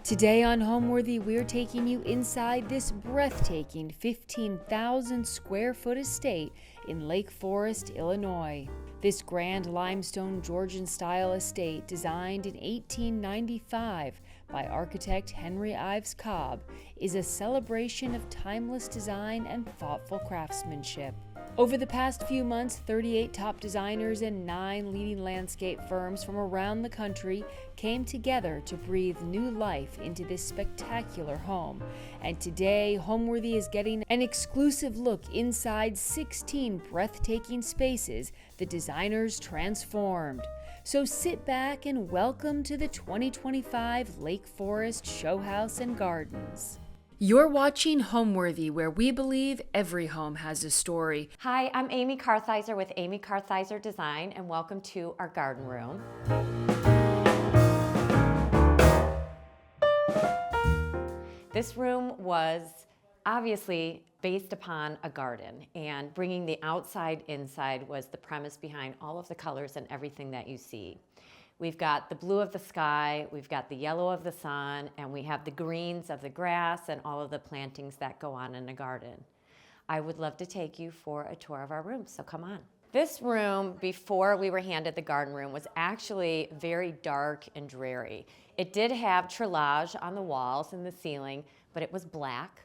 Today on Homeworthy, we're taking you inside this breathtaking 15,000 square foot estate in Lake Forest, Illinois. This grand limestone Georgian-style estate, designed in 1895 by architect Henry Ives Cobb, is a celebration of timeless design and thoughtful craftsmanship. Over the past few months, 38 top designers and 9 leading landscape firms from around the country came together to breathe new life into this spectacular home. And today, Homeworthy is getting an exclusive look inside 16 breathtaking spaces the designers transformed. So sit back and welcome to the 2025 Lake Forest Showhouse and Gardens. You're watching Homeworthy, where we believe every home has a story. Hi, I'm Amy Kartheiser with Amy Kartheiser Design, and welcome to our garden room. This room was obviously based upon a garden, and bringing the outside inside was the premise behind all of the colors and everything that you see. We've got the blue of the sky, we've got the yellow of the sun, and we have the greens of the grass and all of the plantings that go on in a garden. I would love to take you for a tour of our room, so come on. This room, before we were handed the garden room, was actually very dark and dreary. It did have treillage on the walls and the ceiling, but it was black.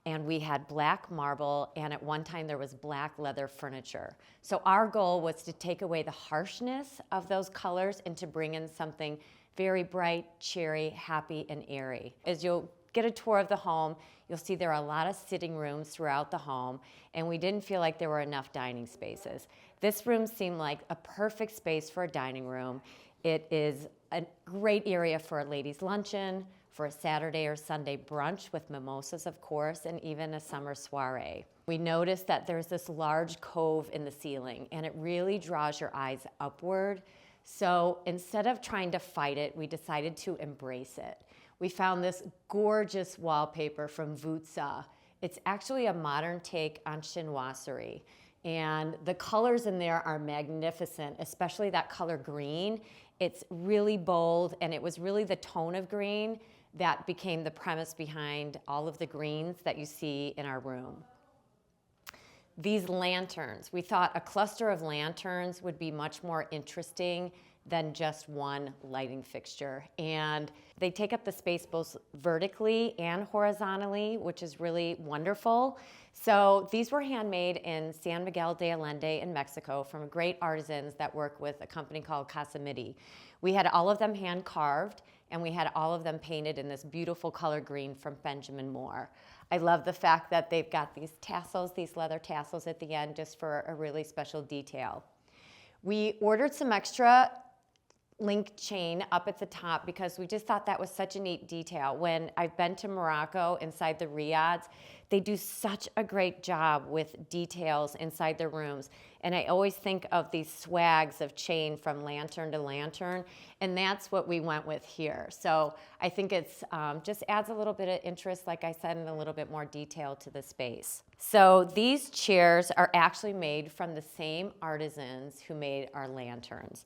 And we had black marble, and at one time there was black leather furniture. So our goal was to take away the harshness of those colors and to bring in something very bright, cheery, happy, and airy. As you'll get a tour of the home, you'll see there are a lot of sitting rooms throughout the home, and we didn't feel like there were enough dining spaces. This room seemed like a perfect space for a dining room. It is a great area for a ladies' luncheon, for a Saturday or Sunday brunch with mimosas, of course, and even a summer soiree. We noticed that there's this large cove in the ceiling, and it really draws your eyes upward. So instead of trying to fight it, we decided to embrace it. We found this gorgeous wallpaper from Vutsa. It's actually a modern take on chinoiserie. And the colors in there are magnificent, especially that color green. It's really bold, and it was really the tone of green that became the premise behind all of the greens that you see in our room. These lanterns, we thought a cluster of lanterns would be much more interesting than just one lighting fixture. And they take up the space both vertically and horizontally, which is really wonderful. So these were handmade in San Miguel de Allende in Mexico from great artisans that work with a company called Casamity. We had all of them hand carved, and we had all of them painted in this beautiful color green from Benjamin Moore. I love the fact that they've got these tassels, these leather tassels at the end, just for a really special detail. We ordered some extra link chain up at the top because we just thought that was such a neat detail. When I've been to Morocco inside the riads, they do such a great job with details inside their rooms. And I always think of these swags of chain from lantern to lantern, and that's what we went with here. So I think it's just adds a little bit of interest, like I said, and a little bit more detail to the space. So these chairs are actually made from the same artisans who made our lanterns.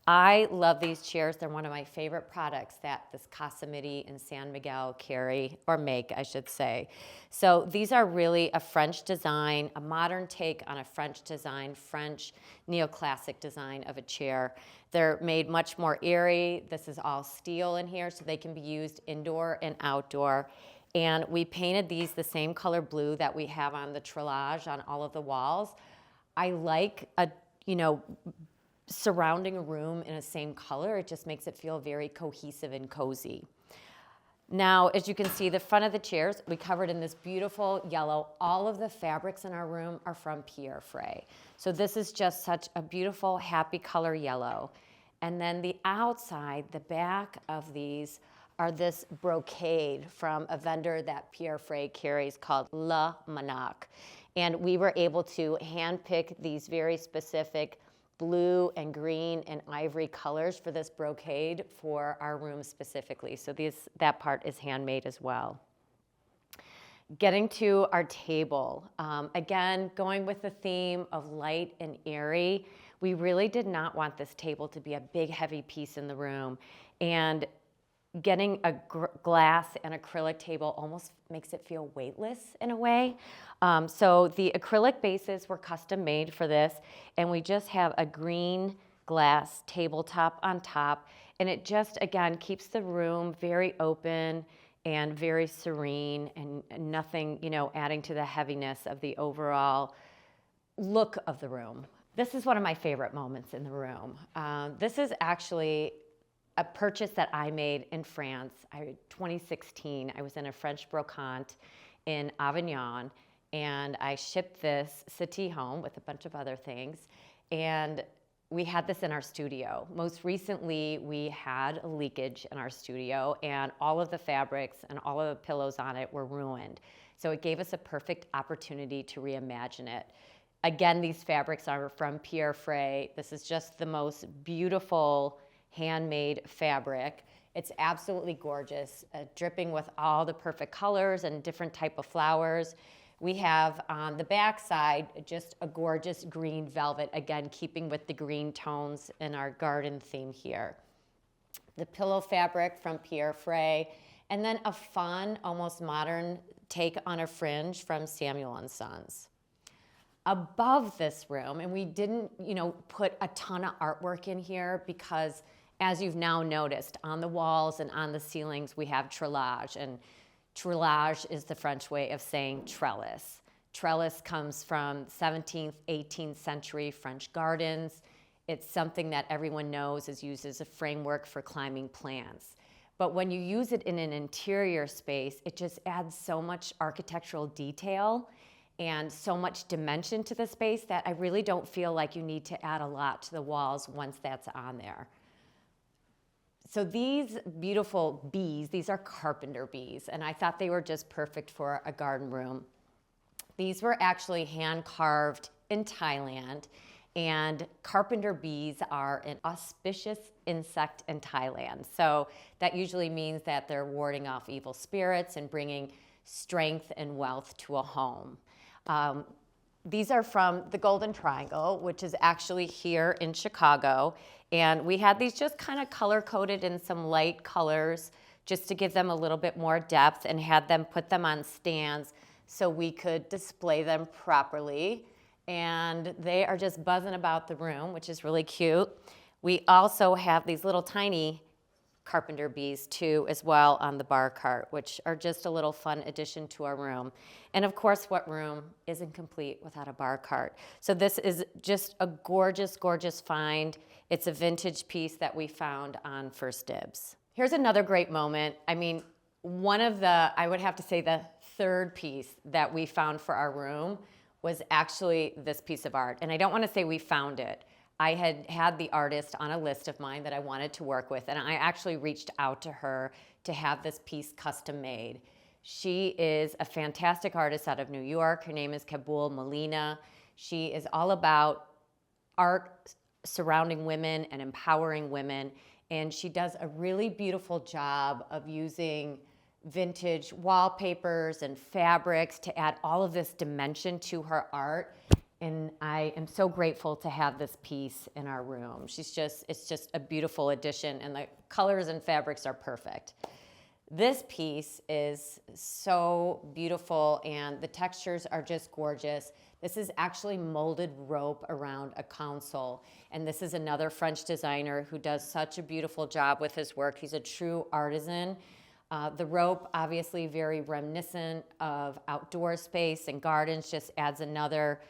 I love these chairs. They're one of my favorite products that this Casamity and San Miguel carry, or make, I should say. So these are really a French design, a modern take on a French design, French neoclassic design of a chair. They're made much more airy. This is all steel in here, so they can be used indoor and outdoor. And we painted these the same color blue that we have on the treillage on all of the walls. I like surrounding a room in the same color. It just makes it feel very cohesive and cozy. Now, as you can see, the front of the chairs, we covered in this beautiful yellow. All of the fabrics in our room are from Pierre Frey. So this is just such a beautiful, happy color yellow. And then the outside, the back of these are this brocade from a vendor that Pierre Frey carries called La Monac. And we were able to handpick these very specific blue and green and ivory colors for this brocade for our room specifically. So that part is handmade as well. Getting to our table, again, going with the theme of light and airy, we really did not want this table to be a big, heavy piece in the room. And getting a glass and acrylic table almost makes it feel weightless in a way. So the acrylic bases were custom made for this, and we just have a green glass tabletop on top, and it just, again, keeps the room very open and very serene, and nothing, adding to the heaviness of the overall look of the room. This is one of my favorite moments in the room. This is actually a purchase that I made in France. 2016, I was in a French brocante in Avignon, and I shipped this settee home with a bunch of other things, and we had this in our studio. Most recently, we had a leakage in our studio, and all of the fabrics and all of the pillows on it were ruined. So it gave us a perfect opportunity to reimagine it. Again, these fabrics are from Pierre Frey. This is just the most beautiful handmade fabric. It's absolutely gorgeous, dripping with all the perfect colors and different type of flowers. We have on the back side just a gorgeous green velvet, again, keeping with the green tones in our garden theme here. The pillow fabric from Pierre Frey, and then a fun, almost modern take on a fringe from Samuel & Sons. Above this room, and we didn't, put a ton of artwork in here because, as you've now noticed, on the walls and on the ceilings, we have treillage, and treillage is the French way of saying trellis. Trellis comes from 17th, 18th century French gardens. It's something that everyone knows is used as a framework for climbing plants. But when you use it in an interior space, it just adds so much architectural detail and so much dimension to the space that I really don't feel like you need to add a lot to the walls once that's on there. So these beautiful bees, these are carpenter bees, and I thought they were just perfect for a garden room. These were actually hand carved in Thailand, and carpenter bees are an auspicious insect in Thailand. So that usually means that they're warding off evil spirits and bringing strength and wealth to a home. These are from the Golden Triangle, which is actually here in Chicago. And we had these just kind of color-coded in some light colors just to give them a little bit more depth, and had them put them on stands so we could display them properly. And they are just buzzing about the room, which is really cute. We also have these little tiny carpenter bees too as well on the bar cart, which are just a little fun addition to our room. And of course, what room isn't complete without a bar cart? So this is just a gorgeous, gorgeous find. It's a vintage piece that we found on First Dibs. Here's another great moment. I mean, I would have to say the third piece that we found for our room was actually this piece of art. And I don't want to say we found it. I had the artist on a list of mine that I wanted to work with, and I actually reached out to her to have this piece custom made. She is a fantastic artist out of New York. Her name is Kabul Molina. She is all about art surrounding women and empowering women, and she does a really beautiful job of using vintage wallpapers and fabrics to add all of this dimension to her art. And I am so grateful to have this piece in our room. It's just a beautiful addition, and the colors and fabrics are perfect. This piece is so beautiful, and the textures are just gorgeous. This is actually molded rope around a console, and this is another French designer who does such a beautiful job with his work. He's a true artisan. The rope, obviously very reminiscent of outdoor space and gardens, just adds another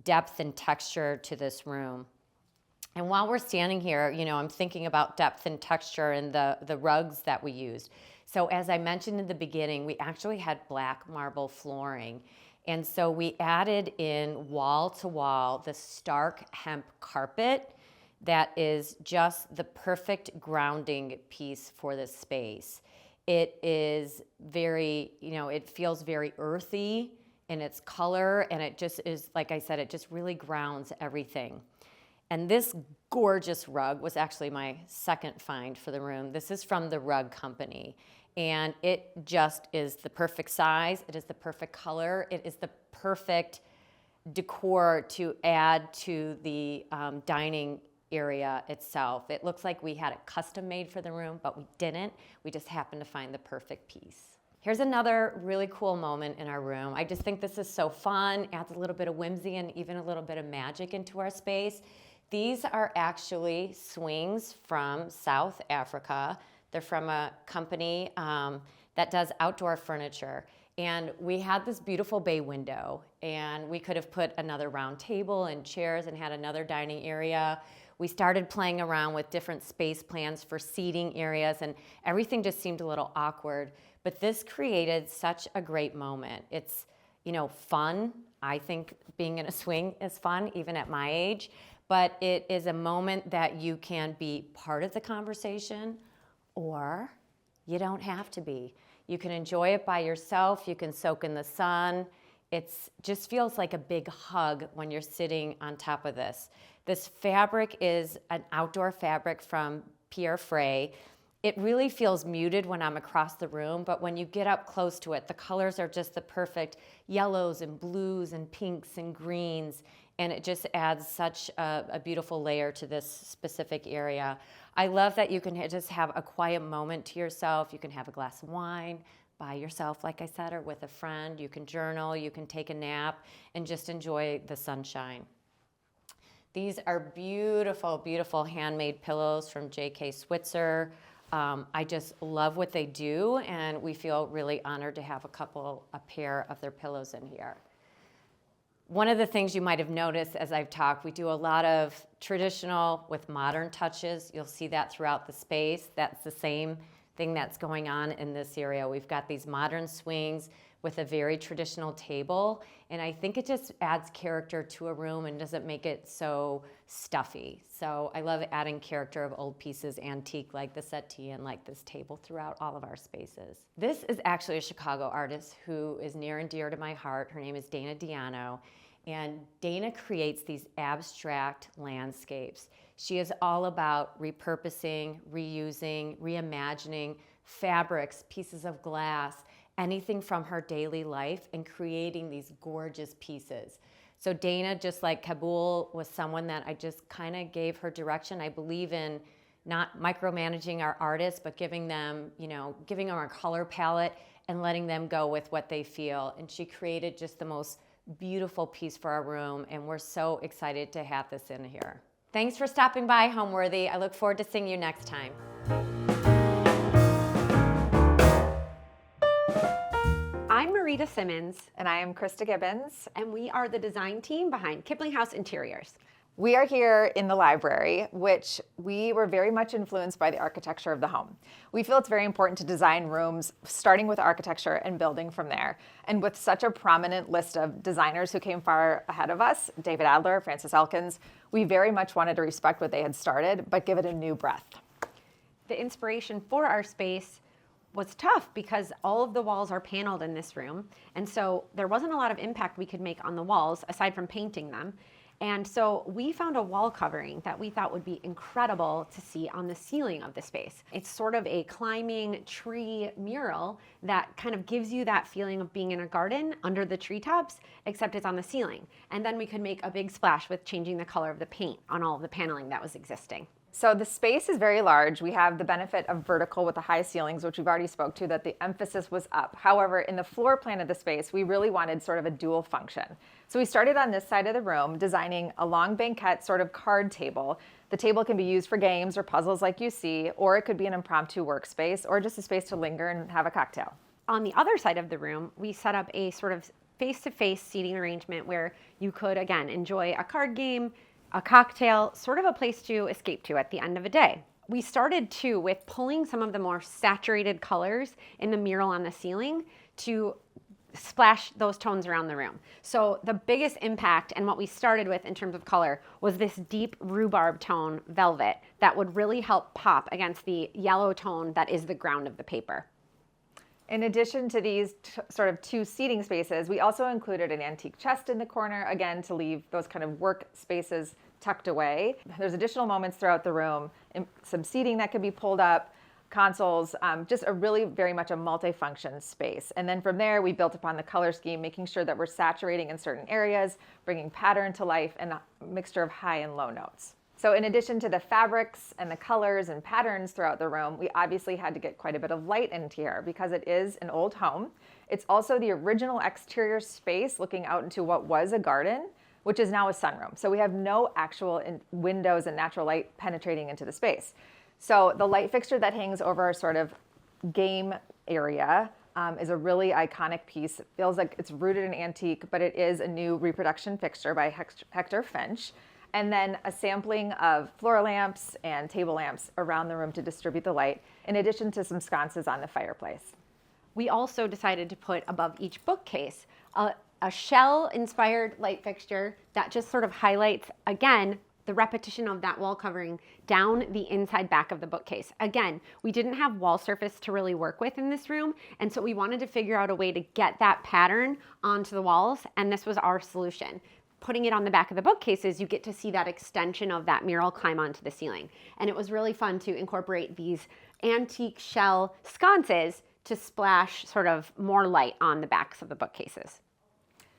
depth and texture to this room. And while we're standing here, I'm thinking about depth and texture and the rugs that we used. So as I mentioned in the beginning, we actually had black marble flooring. And so we added in wall to wall the stark hemp carpet that is just the perfect grounding piece for this space. It is very, it feels very earthy in its color, and it just is, like I said, it just really grounds everything. And this gorgeous rug was actually my second find for the room. This is from the Rug Company, and it just is the perfect size. It is the perfect color. It is the perfect decor to add to the dining area itself. It looks like we had it custom made for the room, but we didn't. We just happened to find the perfect piece. Here's another really cool moment in our room. I just think this is so fun, adds a little bit of whimsy and even a little bit of magic into our space. These are actually swings from South Africa. They're from a company that does outdoor furniture. And we had this beautiful bay window, and we could have put another round table and chairs and had another dining area. We started playing around with different space plans for seating areas, and everything just seemed a little awkward. But this created such a great moment. It's, fun. I think being in a swing is fun, even at my age. But it is a moment that you can be part of the conversation, or you don't have to be. You can enjoy it by yourself. You can soak in the sun. It just feels like a big hug when you're sitting on top of this. This fabric is an outdoor fabric from Pierre Frey. It really feels muted when I'm across the room, but when you get up close to it, the colors are just the perfect yellows and blues and pinks and greens, and it just adds such a beautiful layer to this specific area. I love that you can just have a quiet moment to yourself. You can have a glass of wine by yourself, like I said, or with a friend. You can journal, you can take a nap, and just enjoy the sunshine. These are beautiful, beautiful handmade pillows from J.K. Switzer. I just love what they do, and we feel really honored to have a pair of their pillows in here. One of the things you might have noticed as I've talked, we do a lot of traditional with modern touches. You'll see that throughout the space. That's the same thing that's going on in this area. We've got these modern swings with a very traditional table, and I think it just adds character to a room and doesn't make it so stuffy. So I love adding character of old pieces, antique like the settee and like this table throughout all of our spaces. This is actually a Chicago artist who is near and dear to my heart. Her name is Dana Diano, and Dana creates these abstract landscapes. She is all about repurposing, reusing, reimagining fabrics, pieces of glass, anything from her daily life, and creating these gorgeous pieces. So Dana, just like Kabul, was someone that I just kind of gave her direction. I believe in not micromanaging our artists, but giving them a color palette and letting them go with what they feel. And she created just the most beautiful piece for our room, and we're so excited to have this in here. Thanks for stopping by, Homeworthy. I look forward to seeing you next time. I'm Marita Simmons. And I am Krista Gibbons. And we are the design team behind Kipling House Interiors. We are here in the library, which we were very much influenced by the architecture of the home. We feel it's very important to design rooms starting with architecture and building from there. And with such a prominent list of designers who came far ahead of us, David Adler, Francis Elkins, we very much wanted to respect what they had started, but give it a new breath. The inspiration for our space was tough because all of the walls are paneled in this room. And so there wasn't a lot of impact we could make on the walls aside from painting them. And so we found a wall covering that we thought would be incredible to see on the ceiling of the space. It's sort of a climbing tree mural that kind of gives you that feeling of being in a garden under the treetops, except it's on the ceiling. And then we could make a big splash with changing the color of the paint on all of the paneling that was existing. So the space is very large. We have the benefit of vertical with the high ceilings, which we've already spoke to, that the emphasis was up. However, in the floor plan of the space, we really wanted sort of a dual function. So we started on this side of the room, designing a long banquette sort of card table. The table can be used for games or puzzles like you see, or it could be an impromptu workspace, or just a space to linger and have a cocktail. On the other side of the room, we set up a sort of face-to-face seating arrangement where you could, again, enjoy a card game, a cocktail, sort of a place to escape to at the end of a day. We started too with pulling some of the more saturated colors in the mural on the ceiling to splash those tones around the room. So the biggest impact and what we started with in terms of color was this deep rhubarb tone velvet that would really help pop against the yellow tone that is the ground of the paper. In addition to these sort of two seating spaces, we also included an antique chest in the corner, again, to leave those kind of work spaces tucked away. There's additional moments throughout the room, some seating that could be pulled up, consoles, just a really very much a multi-function space. And then from there, we built upon the color scheme, making sure that we're saturating in certain areas, bringing pattern to life, and a mixture of high and low notes. So in addition to the fabrics and the colors and patterns throughout the room, we obviously had to get quite a bit of light into here because it is an old home. It's also the original exterior space looking out into what was a garden, which is now a sunroom. So we have no actual windows and natural light penetrating into the space. So the light fixture that hangs over our sort of game area is a really iconic piece. It feels like it's rooted in antique, but it is a new reproduction fixture by Hector Finch. And then a sampling of floor lamps and table lamps around the room to distribute the light, in addition to some sconces on the fireplace. We also decided to put above each bookcase a shell-inspired light fixture that just sort of highlights, again, the repetition of that wall covering down the inside back of the bookcase. Again, we didn't have wall surface to really work with in this room, and so we wanted to figure out a way to get that pattern onto the walls, and this was our solution. Putting it on the back of the bookcases, you get to see that extension of that mural climb onto the ceiling. And it was really fun to incorporate these antique shell sconces to splash sort of more light on the backs of the bookcases.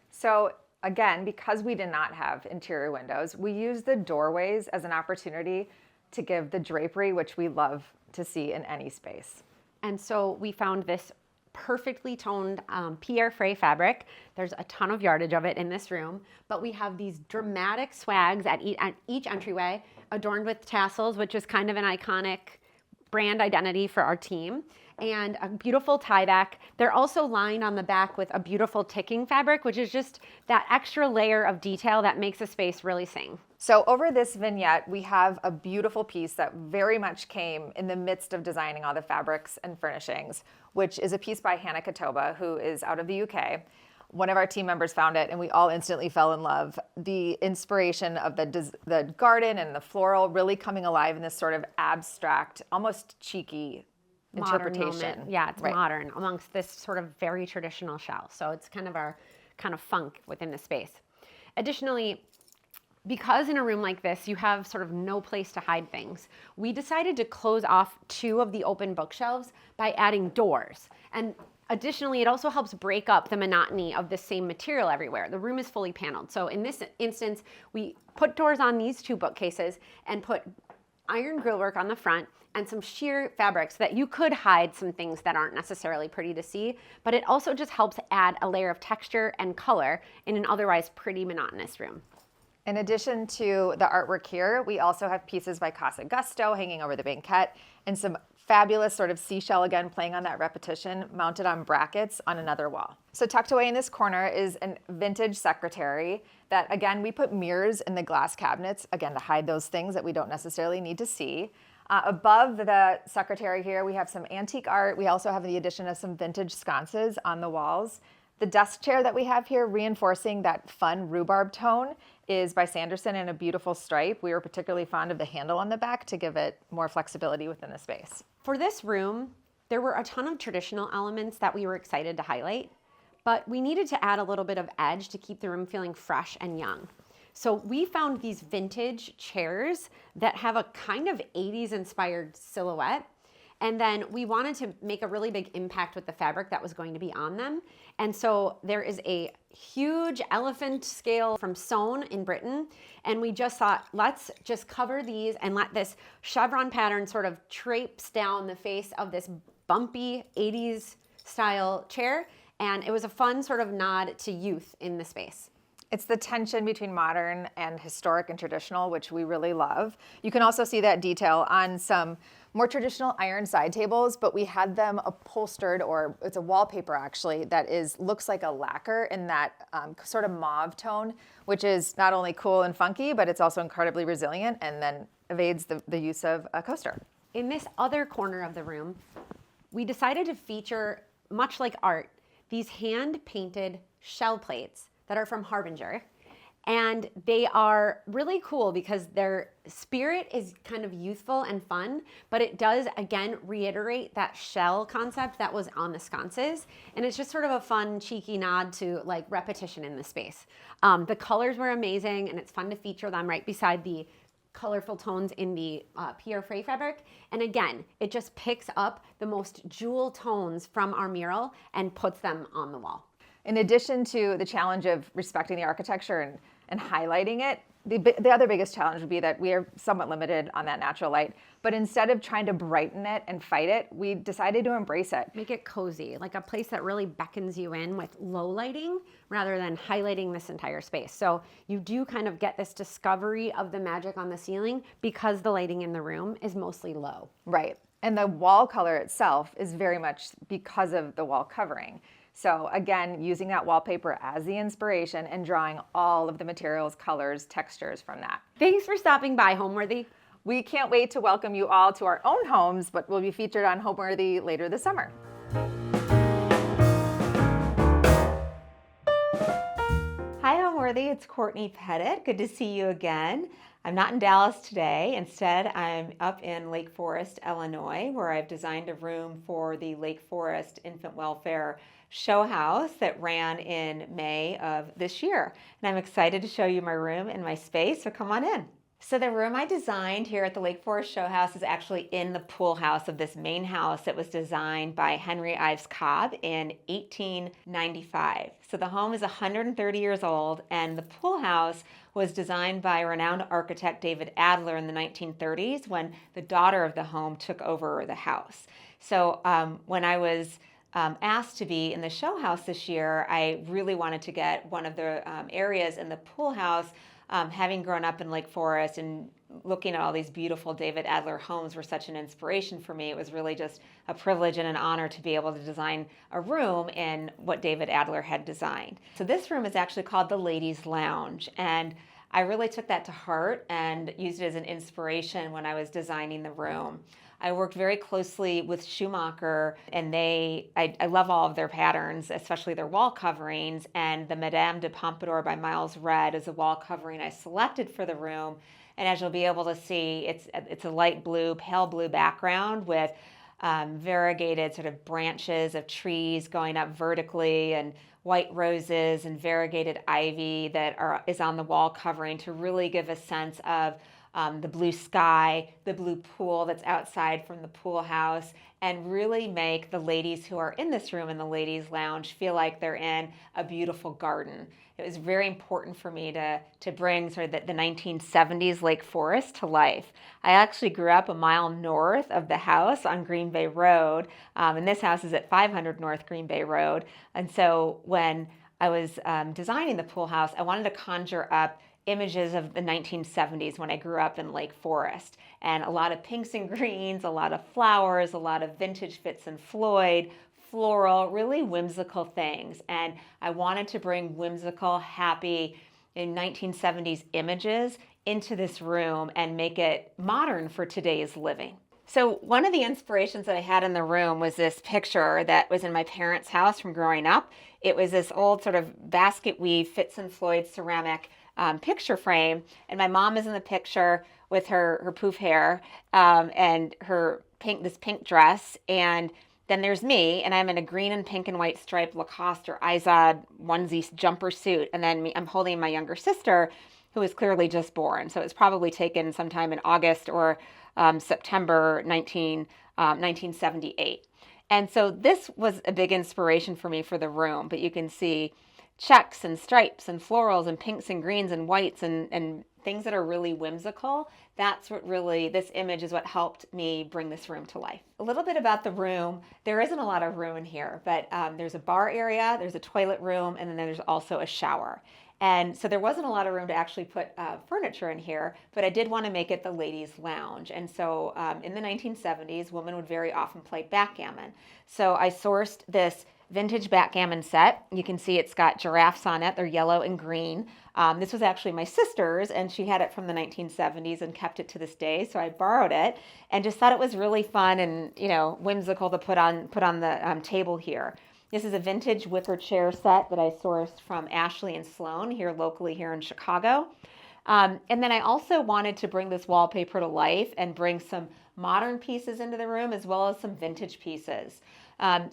So again, because we did not have interior windows, we used the doorways as an opportunity to give the drapery, which we love to see in any space. And so we found this perfectly toned Pierre Fray fabric. There's a ton of yardage of it in this room, but we have these dramatic swags at each entryway adorned with tassels, which is kind of an iconic brand identity for our team, and a beautiful tie back. They're also lined on the back with a beautiful ticking fabric, which is just that extra layer of detail that makes a space really sing. So over this vignette, we have a beautiful piece that very much came in the midst of designing all the fabrics and furnishings, which is a piece by Hannah Katoba, who is out of the UK. One of our team members found it, and we all instantly fell in love. The inspiration of the garden and the floral really coming alive in this sort of abstract, almost cheeky interpretation. Moment. Yeah, it's right. modern amongst this sort of very traditional shell. So it's kind of our kind of funk within the space. Additionally, because in a room like this, you have sort of no place to hide things, we decided to close off 2 of the open bookshelves by adding doors. And additionally, it also helps break up the monotony of the same material everywhere. The room is fully paneled. So in this instance, we put doors on these 2 bookcases and put iron grillwork on the front and some sheer fabric so that you could hide some things that aren't necessarily pretty to see, but it also just helps add a layer of texture and color in an otherwise pretty monotonous room. In addition to the artwork here, we also have pieces by Casa Gusto hanging over the banquette and some fabulous sort of seashell, again, playing on that repetition, mounted on brackets on another wall. So tucked away in this corner is a vintage secretary that, again, we put mirrors in the glass cabinets, again, to hide those things that we don't necessarily need to see. Above the secretary here, we have some antique art. We also have the addition of some vintage sconces on the walls. The desk chair that we have here, reinforcing that fun rhubarb tone, is by Sanderson in a beautiful stripe. We were particularly fond of the handle on the back to give it more flexibility within the space. For this room, there were a ton of traditional elements that we were excited to highlight, but we needed to add a little bit of edge to keep the room feeling fresh and young. So we found these vintage chairs that have a kind of 80s inspired silhouette. And then we wanted to make a really big impact with the fabric that was going to be on them. And so there is a huge elephant scale from Sewn in Britain. And we just thought, let's just cover these and let this chevron pattern sort of traipse down the face of this bumpy 80s style chair. And it was a fun sort of nod to youth in the space. It's the tension between modern and historic and traditional, which we really love. You can also see that detail on some more traditional iron side tables, but we had them upholstered, or it's a wallpaper actually, that looks like a lacquer in that sort of mauve tone, which is not only cool and funky, but it's also incredibly resilient and then evades the use of a coaster. In this other corner of the room, we decided to feature, much like art, these hand-painted shell plates that are from Harbinger. And they are really cool because their spirit is kind of youthful and fun, but it does, again, reiterate that shell concept that was on the sconces. And it's just sort of a fun, cheeky nod to like repetition in the space. The colors were amazing, and it's fun to feature them right beside the colorful tones in the Pierre Fray fabric. And again, it just picks up the most jewel tones from our mural and puts them on the wall. In addition to the challenge of respecting the architecture and highlighting it, The other biggest challenge would be that we are somewhat limited on that natural light. But instead of trying to brighten it and fight it, we decided to embrace it. Make it cozy, like a place that really beckons you in with low lighting rather than highlighting this entire space. So you do kind of get this discovery of the magic on the ceiling because the lighting in the room is mostly low. Right. And the wall color itself is very much because of the wall covering. So again, using that wallpaper as the inspiration and drawing all of the materials, colors, textures from that. Thanks for stopping by, Homeworthy. We can't wait to welcome you all to our own homes, but we'll be featured on Homeworthy later this summer. Hi, Homeworthy. It's Courtney Pettit. Good to see you again. I'm not in Dallas today. Instead, I'm up in Lake Forest, Illinois, where I've designed a room for the Lake Forest Infant Welfare Showhouse that ran in May of this year. And I'm excited to show you my room and my space, so come on in. So the room I designed here at the Lake Forest Showhouse is actually in the pool house of this main house that was designed by Henry Ives Cobb in 1895. So the home is 130 years old, and the pool house was designed by renowned architect David Adler in the 1930s when the daughter of the home took over the house. So when I was asked to be in the show house this year, I really wanted to get one of the areas in the pool house. Having grown up in Lake Forest and looking at all these beautiful David Adler homes were such an inspiration for me. It was really just a privilege and an honor to be able to design a room in what David Adler had designed. So this room is actually called the Ladies' Lounge, and I really took that to heart and used it as an inspiration when I was designing the room. I worked very closely with Schumacher, and I love all of their patterns, especially their wall coverings, and the Madame de Pompadour by Miles Red is a wall covering I selected for the room. And as you'll be able to see, it's a light blue, pale blue background with variegated sort of branches of trees going up vertically and white roses and variegated ivy that is on the wall covering to really give a sense of the blue sky, the blue pool that's outside from the pool house, and really make the ladies who are in this room in the ladies' lounge feel like they're in a beautiful garden. It was very important for me to bring sort of the 1970s Lake Forest to life. I actually grew up a mile north of the house on Green Bay Road, and this house is at 500 North Green Bay Road. And so when I was designing the pool house, I wanted to conjure up images of the 1970s when I grew up in Lake Forest, and a lot of pinks and greens, a lot of flowers, a lot of vintage Fitz and Floyd, floral, really whimsical things. And I wanted to bring whimsical, happy, in 1970s images into this room and make it modern for today's living. So one of the inspirations that I had in the room was this picture that was in my parents' house from growing up. It was this old sort of basket weave Fitz and Floyd ceramic picture frame, and my mom is in the picture with her poof hair and her this pink dress, and then there's me, and I'm in a green and pink and white striped Lacoste or Izod onesie jumper suit, and then I'm holding my younger sister, who was clearly just born. So it's probably taken sometime in August or September 1978. And so this was a big inspiration for me for the room, but you can see checks and stripes and florals and pinks and greens and whites and things that are really whimsical. That's what really, this image is what helped me bring this room to life. A little bit about the room. There isn't a lot of room in here, but there's a bar area, there's a toilet room, and then there's also a shower. And so there wasn't a lot of room to actually put furniture in here, but I did want to make it the ladies' lounge. And so in the 1970s, women would very often play backgammon. So I sourced this vintage backgammon set. You can see it's got giraffes on it. They're yellow and green. This was actually my sister's, and she had it from the 1970s and kept it to this day. So I borrowed it and just thought it was really fun and whimsical to put on the table here. This is a vintage wicker chair set that I sourced from Ashley and Sloan here locally here in Chicago. And then I also wanted to bring this wallpaper to life and bring some modern pieces into the room as well as some vintage pieces.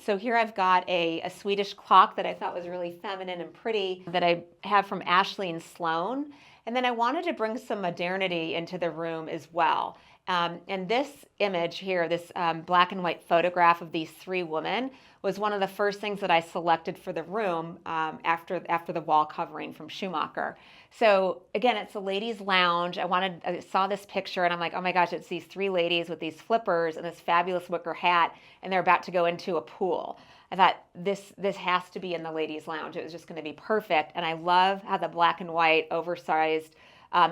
So here I've got a Swedish clock that I thought was really feminine and pretty that I have from Ashley and Sloan. And then I wanted to bring some modernity into the room as well. And this image here, this black and white photograph of these three women, was one of the first things that I selected for the room after the wall covering from Schumacher. So again, it's a ladies' lounge. I saw this picture and I'm like, oh my gosh, it's these three ladies with these flippers and this fabulous wicker hat, and they're about to go into a pool. I thought this has to be in the ladies' lounge. It was just going to be perfect. And I love how the black and white oversized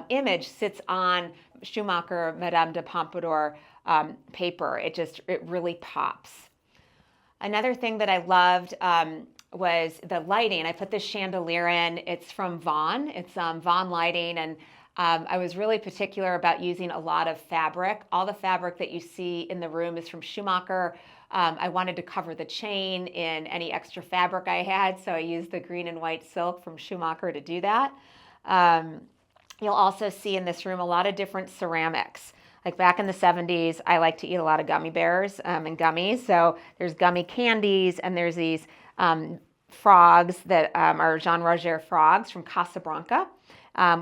image sits on Schumacher Madame de Pompadour paper. It really pops. Another thing that I loved was the lighting. I put this chandelier in. It's from Vaughan. It's Vaughan lighting, and I was really particular about using a lot of fabric. All the fabric that you see in the room is from Schumacher. I wanted to cover the chain in any extra fabric I had, so I used the green and white silk from Schumacher to do that. You'll also see in this room a lot of different ceramics. Like back in the 70s, I like to eat a lot of gummy bears and gummies. So there's gummy candies, and there's these frogs that are Jean Roger frogs from Casablanca,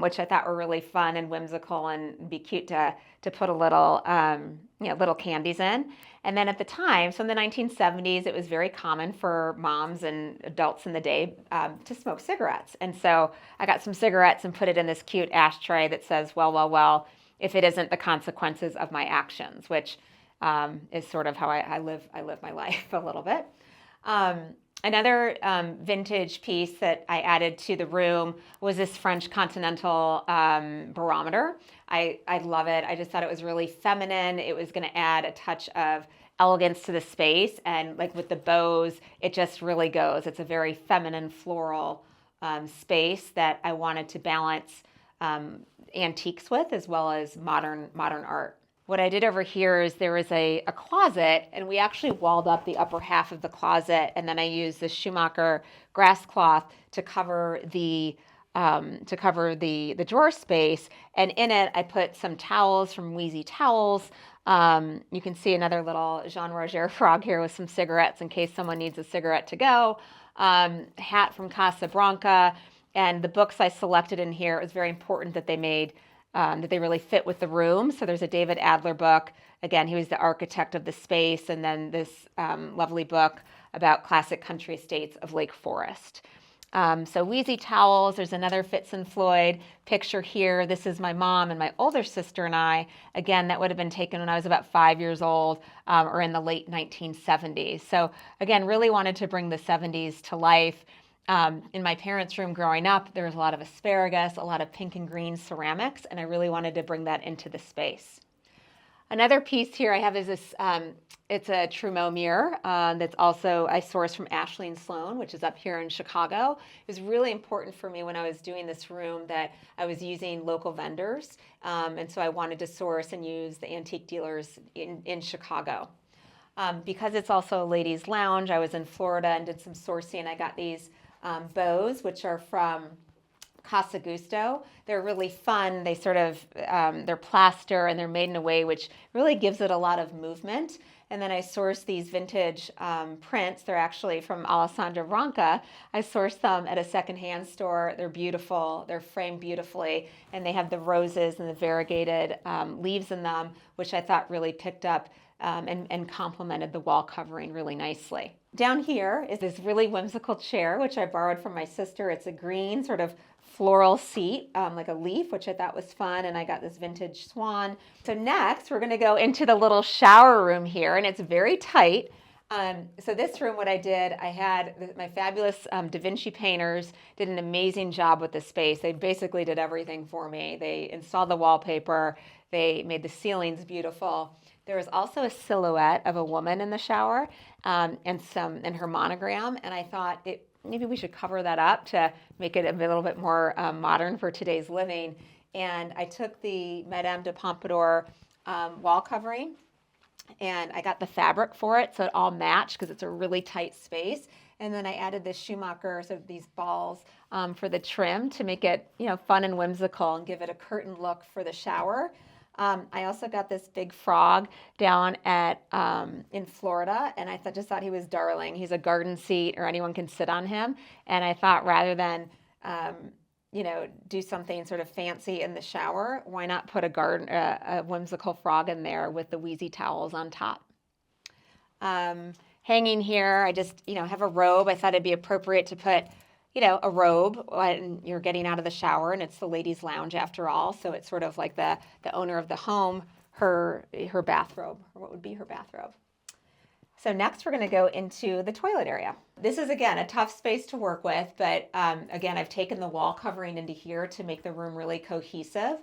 which I thought were really fun and whimsical and be cute to put a little, little candies in. And then at the time, so in the 1970s, it was very common for moms and adults in the day to smoke cigarettes. And so I got some cigarettes and put it in this cute ashtray that says, well, if it isn't the consequences of my actions, which is sort of how I live my life a little bit. Another vintage piece that I added to the room was this French continental barometer. I love it. I just thought it was really feminine. It was going to add a touch of elegance to the space, and like with the bows, it just really goes. It's a very feminine floral space that I wanted to balance antiques with, as well as modern art. What I did over here is there was a closet, and we actually walled up the upper half of the closet, and then I used the Schumacher grass cloth to cover the drawer space, and in it I put some towels from Wheezy Towels. You can see another little Jean Roger frog here with some cigarettes in case someone needs a cigarette to go. Hat from Casablanca, and the books I selected in here, it was very important that they made that they really fit with the room. So there's a David Adler book. Again, he was the architect of the space, and then this lovely book about classic country estates of Lake Forest. So Wheezy Towels, there's another Fitz and Floyd picture here. This is my mom and my older sister and I. Again, that would have been taken when I was about 5 years old or in the late 1970s. So again, really wanted to bring the 70s to life. In my parents' room growing up, there was a lot of asparagus, a lot of pink and green ceramics, and I really wanted to bring that into the space. Another piece here I have is this, it's a Trumeau mirror that's also I sourced from Ashley and Sloan, which is up here in Chicago. It was really important for me when I was doing this room that I was using local vendors, and so I wanted to source and use the antique dealers in Chicago. Because it's also a ladies' lounge, I was in Florida and did some sourcing. I got these bows, which are from Casa Gusto. They're really fun. They sort of, they're plaster and they're made in a way which really gives it a lot of movement. And then I sourced these vintage prints. They're actually from Alessandra Branca. I sourced them at a secondhand store. They're beautiful. They're framed beautifully. And they have the roses and the variegated leaves in them, which I thought really picked up and complemented the wall covering really nicely. Down here is this really whimsical chair, which I borrowed from my sister. It's a green sort of floral seat, like a leaf, which I thought was fun, and I got this vintage swan. So next, we're gonna go into the little shower room here, and it's very tight. So this room, what I did, I had my fabulous Da Vinci painters did an amazing job with the space. They basically did everything for me. They installed the wallpaper, they made the ceilings beautiful. There was also a silhouette of a woman in the shower and her monogram, and I thought maybe we should cover that up to make it a little bit more modern for today's living. And I took the Madame de Pompadour wall covering, and I got the fabric for it so it all matched because it's a really tight space. And then I added this Schumacher, so these balls for the trim to make it fun and whimsical and give it a curtain look for the shower. I also got this big frog down in Florida, and I just thought he was darling. He's a garden seat, or anyone can sit on him. And I thought rather than do something sort of fancy in the shower, why not put a whimsical frog in there with the wheezy towels on top? Hanging here, I just, have a robe. I thought it'd be appropriate to put, a robe when you're getting out of the shower, and it's the ladies' lounge after all. So it's sort of like the owner of the home, her bathrobe, or what would be her bathrobe. So next we're going to go into the toilet area. This is, again, a tough space to work with, but again, I've taken the wall covering into here to make the room really cohesive.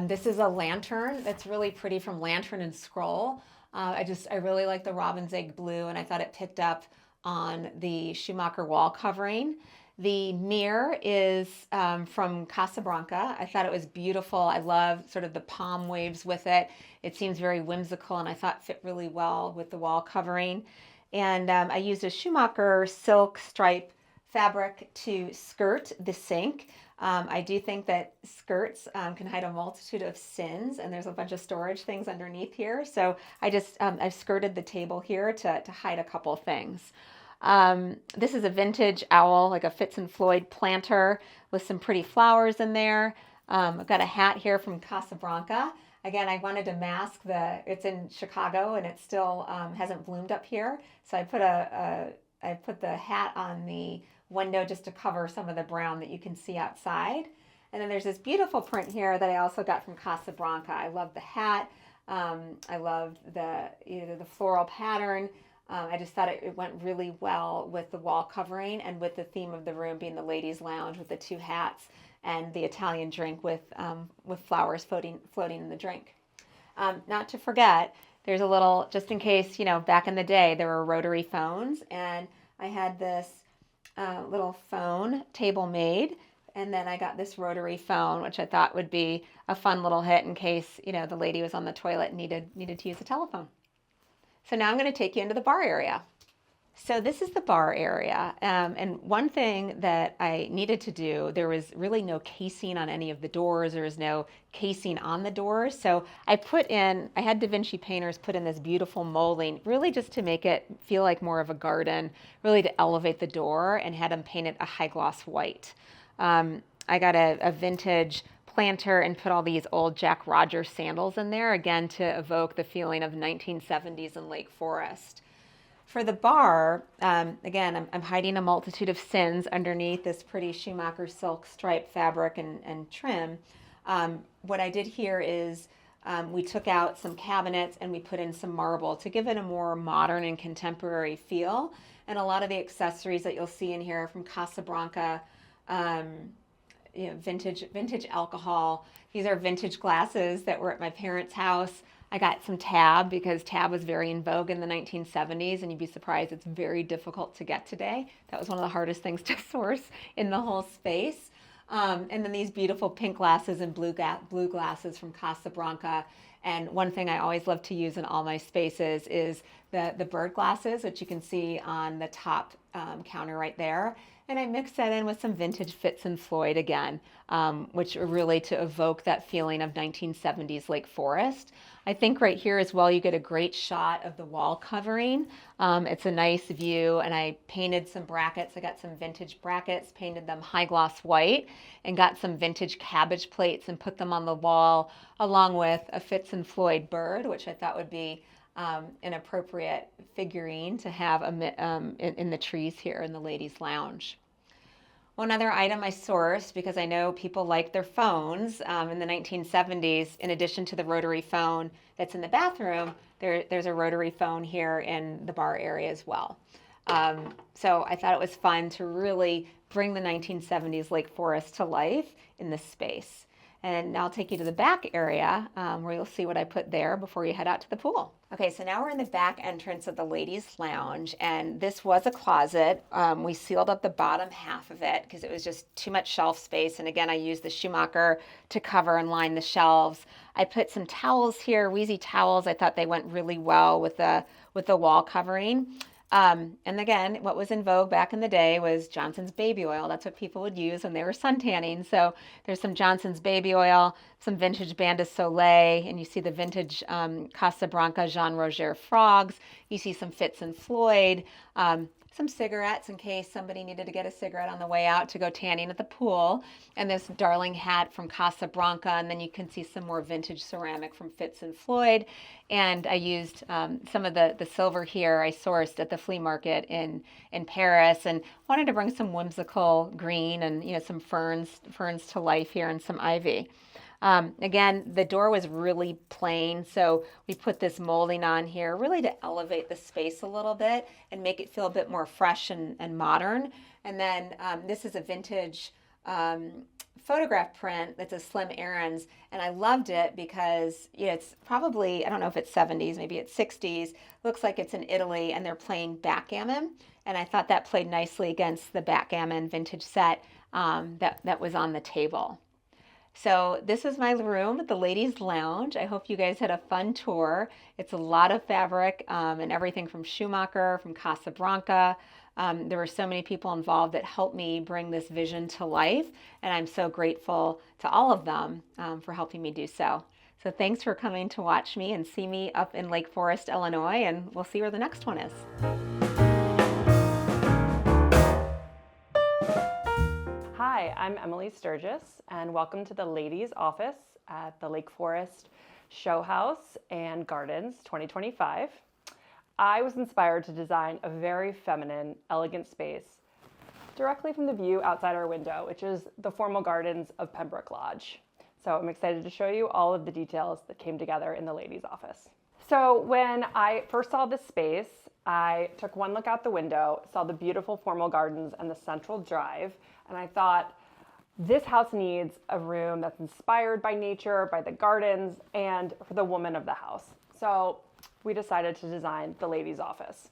This is a lantern that's really pretty from Lantern and Scroll. I really like the robin's egg blue, and I thought it picked up on the Schumacher wall covering. The mirror is from Casablanca. I thought it was beautiful. I love sort of the palm waves with it. It seems very whimsical, and I thought fit really well with the wall covering. And I used a Schumacher silk stripe fabric to skirt the sink. I do think that skirts can hide a multitude of sins, and there's a bunch of storage things underneath here. So I've skirted the table here to hide a couple things. This is a vintage owl, like a Fitz and Floyd planter with some pretty flowers in there. I've got a hat here from Casablanca. Again, I wanted to mask it's in Chicago and it still hasn't bloomed up here. So I put the hat on the window just to cover some of the brown that you can see outside. And then there's this beautiful print here that I also got from Casablanca. I love the hat. I loved the floral pattern. I just thought it went really well with the wall covering and with the theme of the room being the ladies' lounge with the two hats and the Italian drink with flowers floating in the drink. Not to forget, there's a little, just in case, back in the day, there were rotary phones, and I had this little phone table made, and then I got this rotary phone, which I thought would be a fun little hit in case, the lady was on the toilet and needed to use a telephone. So now I'm going to take you into the bar area. So this is the bar area, and one thing that I needed to do, there was really no casing on any of the doors. There was no casing on the doors. So I had Da Vinci painters put in this beautiful molding, really just to make it feel like more of a garden, really to elevate the door, and had them paint it a high gloss white. I got a vintage planter and put all these old Jack Rogers sandals in there, again, to evoke the feeling of 1970s in Lake Forest. For the bar, again, I'm hiding a multitude of sins underneath this pretty Schumacher silk stripe fabric and trim. What I did here is we took out some cabinets and we put in some marble to give it a more modern and contemporary feel. And a lot of the accessories that you'll see in here are from Casablanca, vintage alcohol. These are vintage glasses that were at my parents' house. I got some tab because tab was very in vogue in the 1970s, and you'd be surprised it's very difficult to get today. That was one of the hardest things to source in the whole space. And then these beautiful pink glasses and blue glasses from Casablanca. And one thing I always love to use in all my spaces is the bird glasses, which you can see on the top counter right there. And I mixed that in with some vintage Fitz and Floyd again, which are really to evoke that feeling of 1970s Lake Forest. I think right here as well, you get a great shot of the wall covering. It's a nice view, and I painted some brackets. I got some vintage brackets, painted them high gloss white, and got some vintage cabbage plates and put them on the wall, along with a Fitz and Floyd bird, which I thought would be an appropriate figurine to have in the trees here in the ladies' lounge. One other item I sourced, because I know people like their phones in the 1970s, in addition to the rotary phone that's in the bathroom, there's a rotary phone here in the bar area as well. So I thought it was fun to really bring the 1970s Lake Forest to life in this space. And now I'll take you to the back area where you'll see what I put there before you head out to the pool. Okay, so now we're in the back entrance of the ladies' lounge, and this was a closet. We sealed up the bottom half of it because it was just too much shelf space. And again, I used the Schumacher to cover and line the shelves. I put some towels here, Wheezy towels. I thought they went really well with the wall covering. And again, what was in vogue back in the day was Johnson's baby oil. That's what people would use when they were sun tanning. So there's some Johnson's baby oil, some vintage Bain de Soleil, and you see the vintage Casablanca Jean Roger frogs. You see some Fitz and Floyd. some cigarettes in case somebody needed to get a cigarette on the way out to go tanning at the pool, and this darling hat from Casablanca, and then you can see some more vintage ceramic from Fitz and Floyd. And I used some of the silver here I sourced at the flea market in Paris, and wanted to bring some whimsical green and some ferns to life here, and some ivy. Again, the door was really plain, so we put this molding on here really to elevate the space a little bit and make it feel a bit more fresh and modern. And then this is a vintage photograph print that's a Slim Aarons, and I loved it because it's probably, I don't know if it's 70s, maybe it's 60s, looks like it's in Italy, and they're playing backgammon, and I thought that played nicely against the backgammon vintage set that was on the table. So this is my room, the ladies' lounge. I hope you guys had a fun tour. It's a lot of fabric and everything from Schumacher, from Casablanca. There were so many people involved that helped me bring this vision to life, and I'm so grateful to all of them for helping me do so. So thanks for coming to watch me and see me up in Lake Forest, Illinois, and we'll see where the next one is. Hi, I'm Emily Sturgis, and welcome to the ladies' office at the Lake Forest Showhouse and Gardens 2025. I was inspired to design a very feminine, elegant space directly from the view outside our window, which is the formal gardens of Pembroke Lodge. So I'm excited to show you all of the details that came together in the ladies' office. So when I first saw this space, I took one look out the window, saw the beautiful formal gardens and the central drive, and I thought, this house needs a room that's inspired by nature, by the gardens, and for the woman of the house. So we decided to design the ladies' office.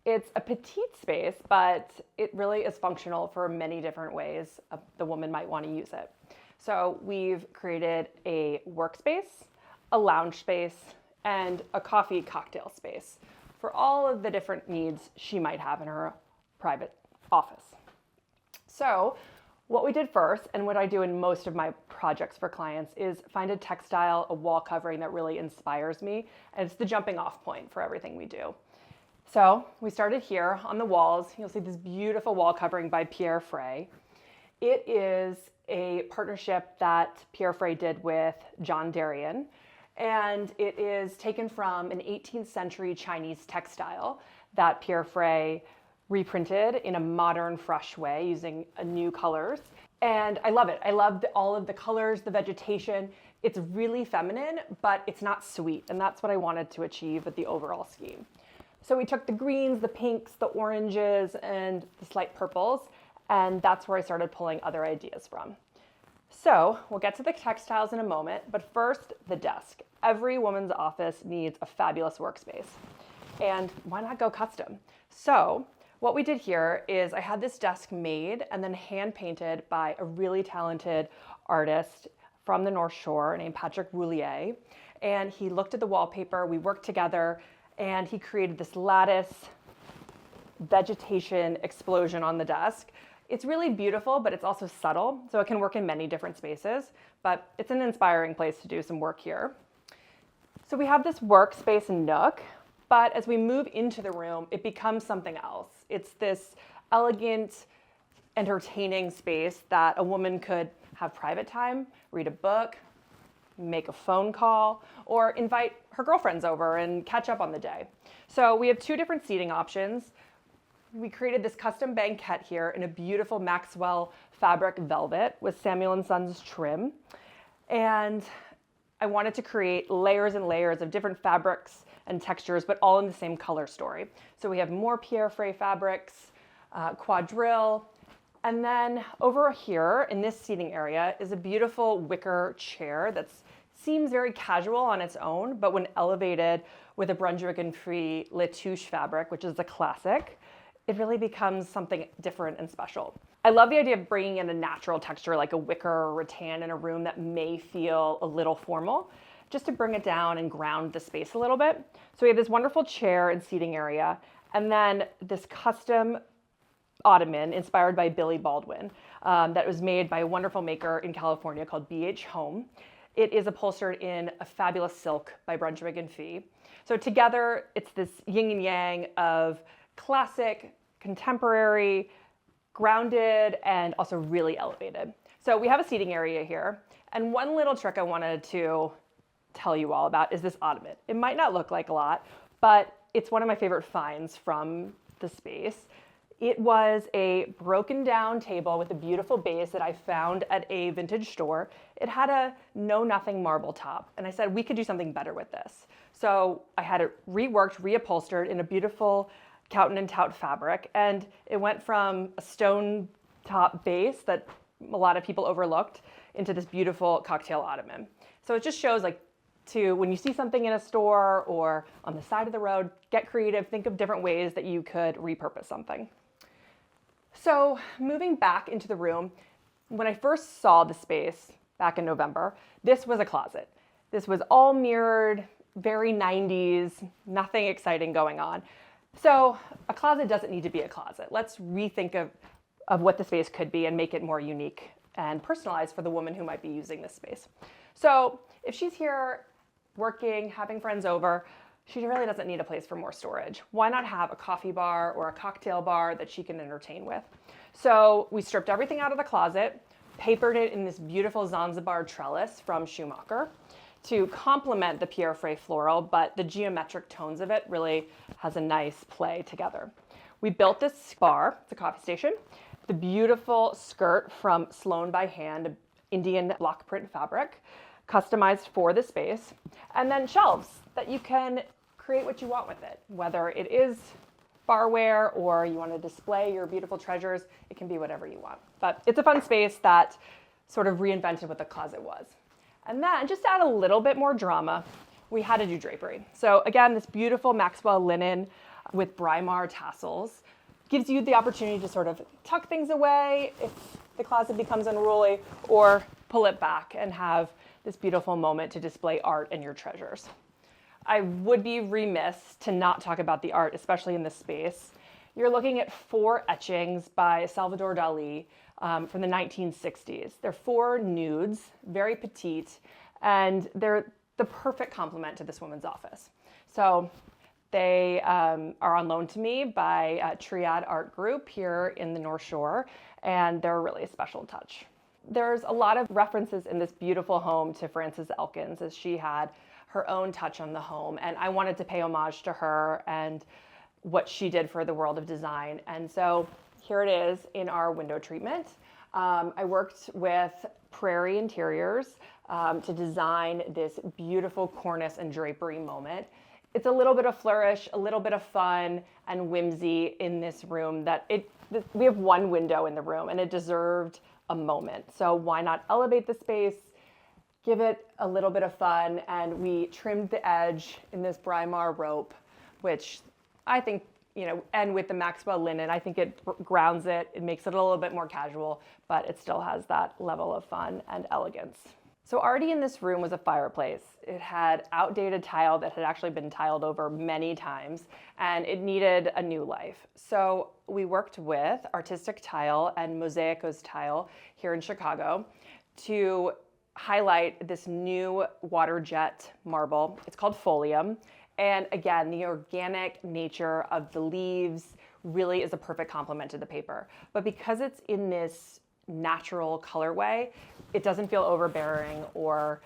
It's a petite space, but it really is functional for many different ways the woman might want to use it. So we've created a workspace, a lounge space, and a coffee cocktail space for all of the different needs she might have in her private office. So what we did first, and what I do in most of my projects for clients, is find a textile, a wall covering that really inspires me, and it's the jumping off point for everything we do. So we started here on the walls. You'll see this beautiful wall covering by Pierre Frey. It is a partnership that Pierre Frey did with John Darien, and it is taken from an 18th century Chinese textile that Pierre Frey reprinted in a modern, fresh way using new colors. And I love it. I love all of the colors, the vegetation. It's really feminine, but it's not sweet. And that's what I wanted to achieve with the overall scheme. So we took the greens, the pinks, the oranges, and the slight purples, and that's where I started pulling other ideas from. So we'll get to the textiles in a moment, but first, the desk. Every woman's office needs a fabulous workspace. And why not go custom? So what we did here is I had this desk made and then hand painted by a really talented artist from the North Shore named Patrick Roulier. And he looked at the wallpaper, we worked together, and he created this lattice vegetation explosion on the desk. It's really beautiful, but it's also subtle, so it can work in many different spaces, but it's an inspiring place to do some work here. So we have this workspace nook, but as we move into the room, it becomes something else. It's this elegant, entertaining space that a woman could have private time, read a book, make a phone call, or invite her girlfriends over and catch up on the day. So we have two different seating options. We created this custom banquette here in a beautiful Maxwell fabric velvet with Samuel & Sons trim. And I wanted to create layers and layers of different fabrics and textures, but all in the same color story. So we have more Pierre Frey fabrics, quadrille, and then over here in this seating area is a beautiful wicker chair that seems very casual on its own, but when elevated with a Brunswick-free Letouche fabric, which is a classic, it really becomes something different and special. I love the idea of bringing in a natural texture like a wicker or rattan in a room that may feel a little formal, just to bring it down and ground the space a little bit. So we have this wonderful chair and seating area, and then this custom ottoman inspired by Billy Baldwin that was made by a wonderful maker in California called BH Home. It is upholstered in a fabulous silk by Brunswick & Fee. So together, it's this yin and yang of classic contemporary, grounded, and also really elevated. So we have a seating area here. And one little trick I wanted to tell you all about is this ottoman. It might not look like a lot, but it's one of my favorite finds from the space. It was a broken down table with a beautiful base that I found at a vintage store. It had a know-nothing marble top, and I said we could do something better with this. So I had it reworked, reupholstered in a beautiful Cowton and Tout fabric, and it went from a stone top base that a lot of people overlooked into this beautiful cocktail ottoman. So it just shows when you see something in a store or on the side of the road, get creative, think of different ways that you could repurpose something. So moving back into the room, when I first saw the space back in November, this was a closet. This was all mirrored, very 90s, nothing exciting going on. So a closet doesn't need to be a closet. Let's rethink of what the space could be and make it more unique and personalized for the woman who might be using this space. So if she's here working, having friends over, she really doesn't need a place for more storage. Why not have a coffee bar or a cocktail bar that she can entertain with? So we stripped everything out of the closet, papered it in this beautiful Zanzibar trellis from Schumacher to complement the Pierre Frey floral, but the geometric tones of it really has a nice play together. We built this bar, it's a coffee station, the beautiful skirt from Sloan by Hand, Indian block print fabric, customized for the space, and then shelves that you can create what you want with it, whether it is barware or you want to display your beautiful treasures. It can be whatever you want. But it's a fun space that sort of reinvented what the closet was. And then just to add a little bit more drama, we had to do drapery. So again, this beautiful Maxwell linen with Braemar tassels gives you the opportunity to sort of tuck things away if the closet becomes unruly, or pull it back and have this beautiful moment to display art and your treasures. I would be remiss to not talk about the art, especially in this space. You're looking at 4 etchings by Salvador Dali from the 1960s. They're 4 nudes, very petite, and they're the perfect complement to this woman's office. So they are on loan to me by Triad Art Group here in the North Shore, and they're really a special touch. There's a lot of references in this beautiful home to Frances Elkins, as she had her own touch on the home, and I wanted to pay homage to her and what she did for the world of design. And so here it is in our window treatment. I worked with Prairie Interiors to design this beautiful cornice and drapery moment. It's a little bit of flourish, a little bit of fun and whimsy in this room we have one window in the room and it deserved a moment. So why not elevate the space, give it a little bit of fun, and we trimmed the edge in this Braemar rope, which I think, and with the Maxwell linen, I think it grounds it. It makes it a little bit more casual, but it still has that level of fun and elegance. So already in this room was a fireplace. It had outdated tile that had actually been tiled over many times, and it needed a new life. So we worked with Artistic Tile and Mosaicos Tile here in Chicago to highlight this new water jet marble. It's called Folium. And again, the organic nature of the leaves really is a perfect complement to the paper. But because it's in this natural colorway, it doesn't feel overbearing, or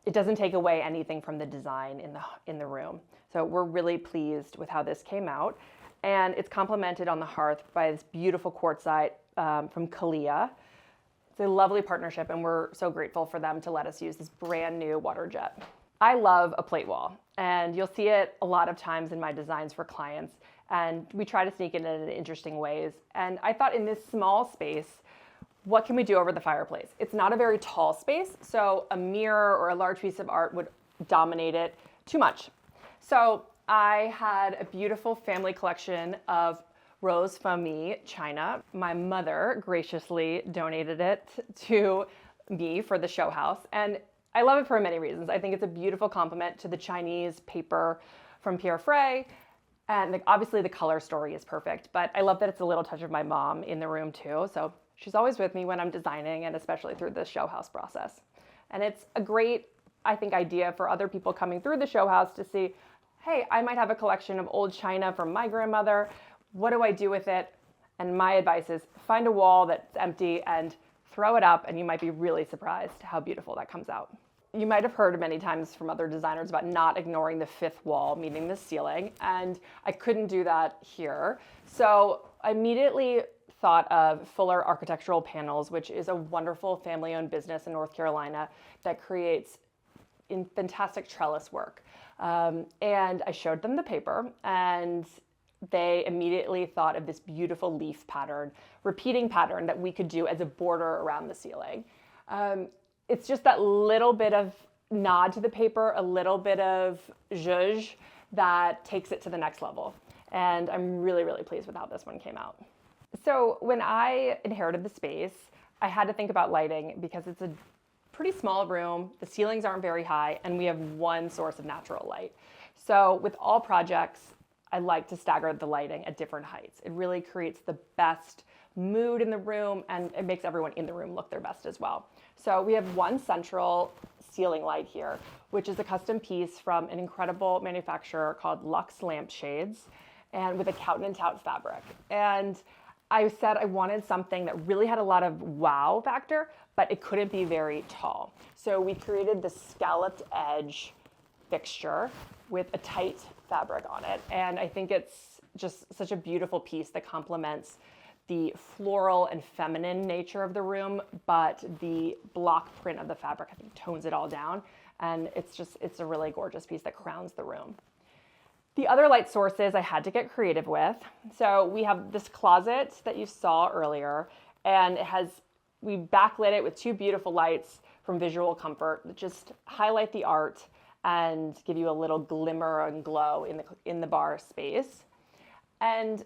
it doesn't take away anything from the design in the room. So we're really pleased with how this came out. And it's complemented on the hearth by this beautiful quartzite from Kalia. It's a lovely partnership, and we're so grateful for them to let us use this brand new water jet. I love a plate wall, and you'll see it a lot of times in my designs for clients, and we try to sneak it in interesting ways. And I thought in this small space, what can we do over the fireplace? It's not a very tall space, so a mirror or a large piece of art would dominate it too much. So I had a beautiful family collection of Rose Famille china. My mother graciously donated it to me for the show house, and I love it for many reasons. I think it's a beautiful complement to the Chinese paper from Pierre Frey, and obviously the color story is perfect, but I love that it's a little touch of my mom in the room too, so she's always with me when I'm designing, and especially through the show house process. And it's a great, I think, idea for other people coming through the show house to see, hey, I might have a collection of old china from my grandmother. what do I do with it? And my advice is find a wall that's empty and throw it up, and you might be really surprised how beautiful that comes out. You might have heard many times from other designers about not ignoring the fifth wall, meaning the ceiling, and I couldn't do that here. So I immediately thought of Fuller Architectural Panels, which is a wonderful family-owned business in North Carolina that creates fantastic trellis work. And I showed them the paper, and they immediately thought of this beautiful leaf pattern, repeating pattern that we could do as a border around the ceiling. It's just that little bit of nod to the paper, a little bit of zhuzh that takes it to the next level. And I'm really, really pleased with how this one came out. So when I inherited the space, I had to think about lighting because it's a pretty small room, the ceilings aren't very high, and we have one source of natural light. So with all projects, I like to stagger the lighting at different heights. It really creates the best mood in the room, and it makes everyone in the room look their best as well. So we have one central ceiling light here, which is a custom piece from an incredible manufacturer called Luxe Lampshades, and with a Cowden and Tout fabric. And I said I wanted something that really had a lot of wow factor, but it couldn't be very tall. So we created this scalloped edge fixture with a tight fabric on it. And I think it's just such a beautiful piece that complements the floral and feminine nature of the room, but the block print of the fabric, I think, tones it all down. And it's a really gorgeous piece that crowns the room. The other light sources I had to get creative with. So we have this closet that you saw earlier, and we backlit it with two beautiful lights from Visual Comfort that just highlight the art and give you a little glimmer and glow in the bar space. And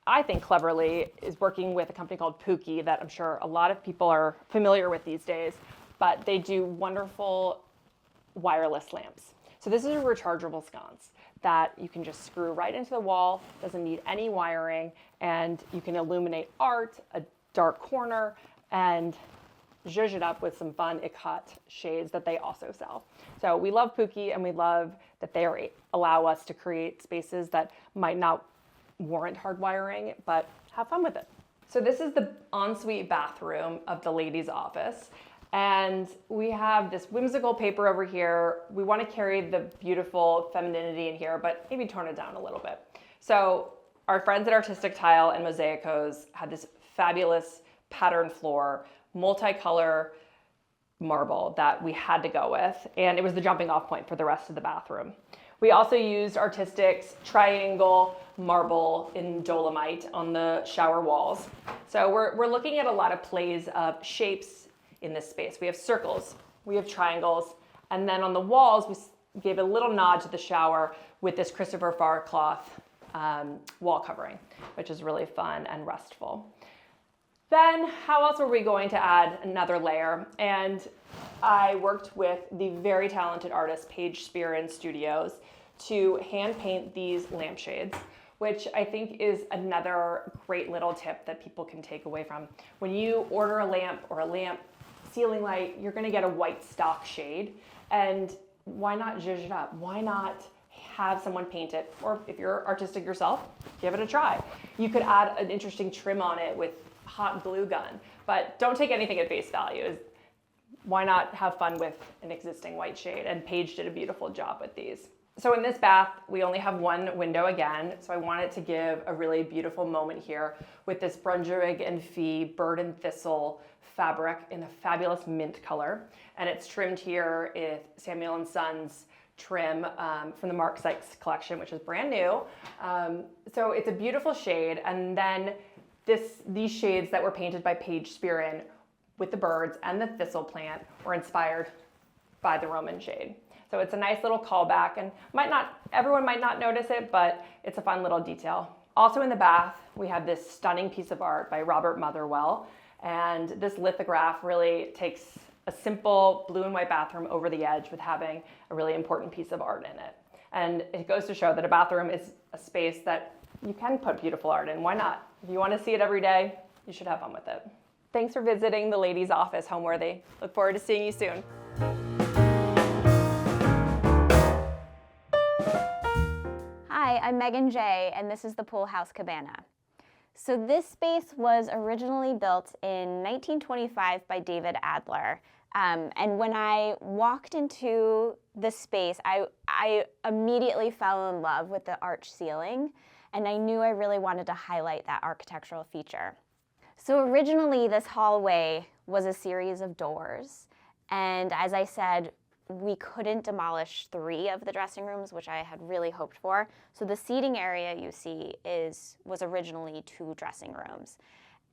I think cleverly is working with a company called Pookie that I'm sure a lot of people are familiar with these days, but they do wonderful wireless lamps. So this is a rechargeable sconce that you can just screw right into the wall, doesn't need any wiring, and you can illuminate art, a dark corner, and zhuzh it up with some fun ikat shades that they also sell. So we love Pookie, and we love that they allow us to create spaces that might not warrant hard wiring, but have fun with it. So this is the ensuite bathroom of the ladies' office. And we have this whimsical paper over here. We want to carry the beautiful femininity in here, but maybe tone it down a little bit. So our friends at Artistic Tile and Mosaicos had this fabulous pattern floor, multicolor marble that we had to go with, and it was the jumping off point for the rest of the bathroom. We also used Artistic's triangle marble in Dolomite on the shower walls. So we're looking at a lot of plays of shapes in this space. We have circles, we have triangles, and then on the walls, we gave a little nod to the shower with this Christopher Farr cloth wall covering, which is really fun and restful. Then how else were we going to add another layer? And I worked with the very talented artist Paige Spearin Studios to hand paint these lampshades, which I think is another great little tip that people can take away from. When you order a lamp or a lamp ceiling light, you're gonna get a white stock shade, and why not zhuzh it up? Why not have someone paint it? Or if you're artistic yourself, give it a try. You could add an interesting trim on it with hot glue gun, but don't take anything at face value. Why not have fun with an existing white shade? And Paige did a beautiful job with these. So in this bath, we only have one window again, so I wanted to give a really beautiful moment here with this Brunswick and Fee bird and thistle fabric in a fabulous mint color. And it's trimmed here with Samuel & Sons trim from the Mark Sykes collection, which is brand new. So it's a beautiful shade. And then these shades that were painted by Paige Spearin with the birds and the thistle plant were inspired by the Roman shade. So it's a nice little callback, and everyone might not notice it, but it's a fun little detail. Also in the bath, we have this stunning piece of art by Robert Motherwell, and this lithograph really takes a simple blue and white bathroom over the edge with having a really important piece of art in it. And it goes to show that a bathroom is a space that you can put beautiful art in. Why not? If you want to see it every day, you should have fun with it. Thanks for visiting the ladies' office, Homeworthy. Look forward to seeing you soon. Hi, I'm Megan J, and this is the Pool House Cabana. So this space was originally built in 1925 by David Adler. And when I walked into the space, I immediately fell in love with the arch ceiling, and I knew I really wanted to highlight that architectural feature. So originally, this hallway was a series of doors, and as I said, we couldn't demolish 3 of the dressing rooms, which I had really hoped for. So the seating area you see was originally 2 dressing rooms.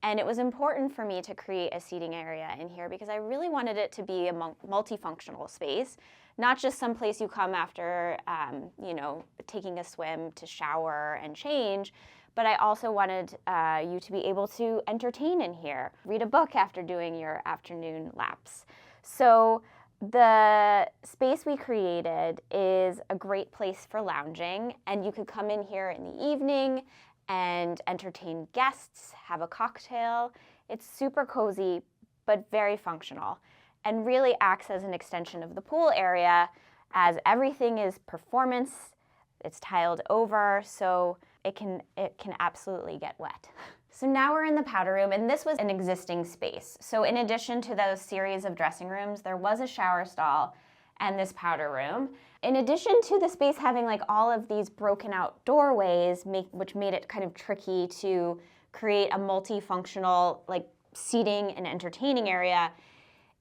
And it was important for me to create a seating area in here because I really wanted it to be a multifunctional space, not just some place you come after, taking a swim to shower and change, but I also wanted you to be able to entertain in here, read a book after doing your afternoon laps. So the space we created is a great place for lounging, and you could come in here in the evening and entertain guests, have a cocktail. It's super cozy, but very functional, and really acts as an extension of the pool area, as everything is performance. It's tiled over, so it can absolutely get wet. So now we're in the powder room, and this was an existing space. So in addition to those series of dressing rooms, there was a shower stall and this powder room. In addition to the space having like all of these broken out doorways, which made it kind of tricky to create a multifunctional like seating and entertaining area,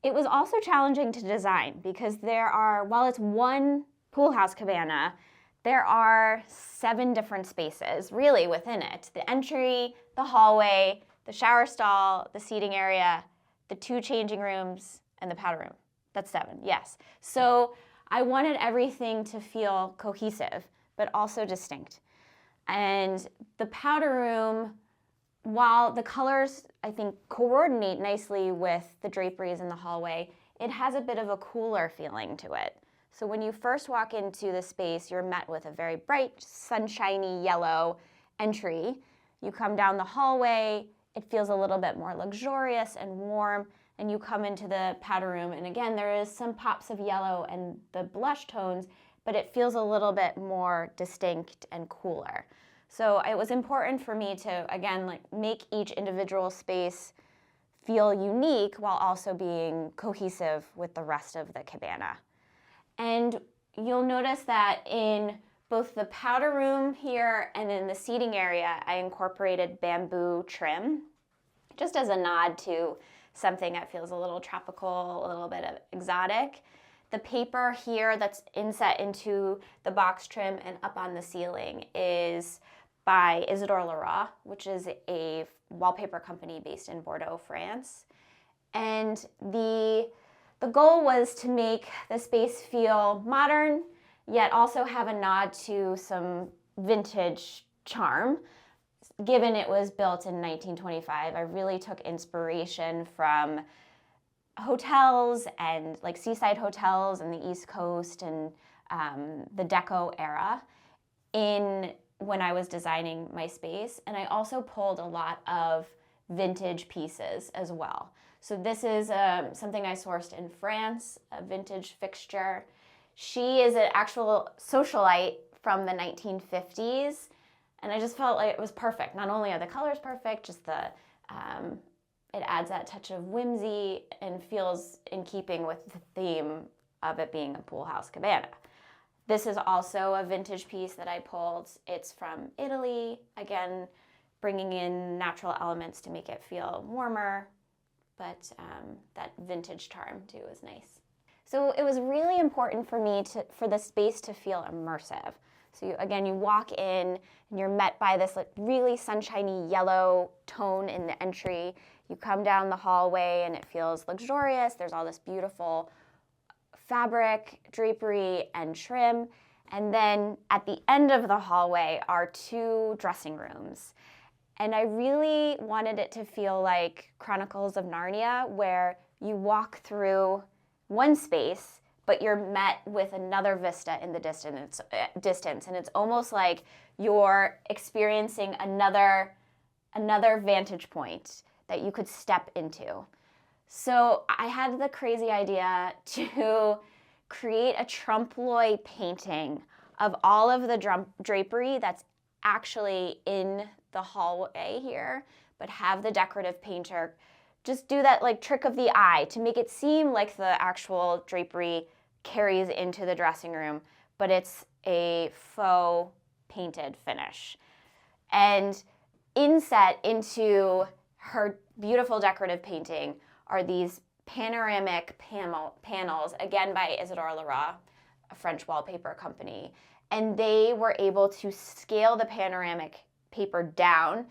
it was also challenging to design because while it's one pool house cabana, there are 7 different spaces really within it. The entry, the hallway, the shower stall, the seating area, the 2 changing rooms, and the powder room. That's 7, yes. So I wanted everything to feel cohesive, but also distinct. And the powder room, while the colors, I think, coordinate nicely with the draperies in the hallway, it has a bit of a cooler feeling to it. So when you first walk into the space, you're met with a very bright, sunshiny yellow entry. You come down the hallway, it feels a little bit more luxurious and warm, and you come into the powder room, and again, there is some pops of yellow and the blush tones, but it feels a little bit more distinct and cooler. So it was important for me to, again, like make each individual space feel unique while also being cohesive with the rest of the cabana. And you'll notice that in both the powder room here and in the seating area, I incorporated bamboo trim, just as a nod to something that feels a little tropical, a little bit of exotic. The paper here that's inset into the box trim and up on the ceiling is by Isidore Leroy, which is a wallpaper company based in Bordeaux, France. And the goal was to make the space feel modern, yet also have a nod to some vintage charm. Given it was built in 1925, I really took inspiration from hotels and like seaside hotels in the East Coast and the Deco era when I was designing my space. And I also pulled a lot of vintage pieces as well. So this is something I sourced in France, a vintage fixture. She is an actual socialite from the 1950s, and I just felt like it was perfect. Not only are the colors perfect, just it adds that touch of whimsy and feels in keeping with the theme of it being a pool house cabana. This is also a vintage piece that I pulled. It's from Italy, again, bringing in natural elements to make it feel warmer, but that vintage charm too is nice. So it was really important for me for the space to feel immersive. So again, you walk in and you're met by this like really sunshiny yellow tone in the entry. You come down the hallway and it feels luxurious. There's all this beautiful fabric, drapery, and trim. And then at the end of the hallway are 2 dressing rooms. And I really wanted it to feel like Chronicles of Narnia, where you walk through one space, but you're met with another vista in the distance. And it's almost like you're experiencing another vantage point that you could step into. So I had the crazy idea to create a trompe l'oeil painting of all of the drapery that's actually in the hallway here, but have the decorative painter just do that like trick of the eye to make it seem like the actual drapery carries into the dressing room, but it's a faux painted finish. And inset into her beautiful decorative painting are these panoramic panels, again by Isidore Leroy, a French wallpaper company. And they were able to scale the panoramic paper down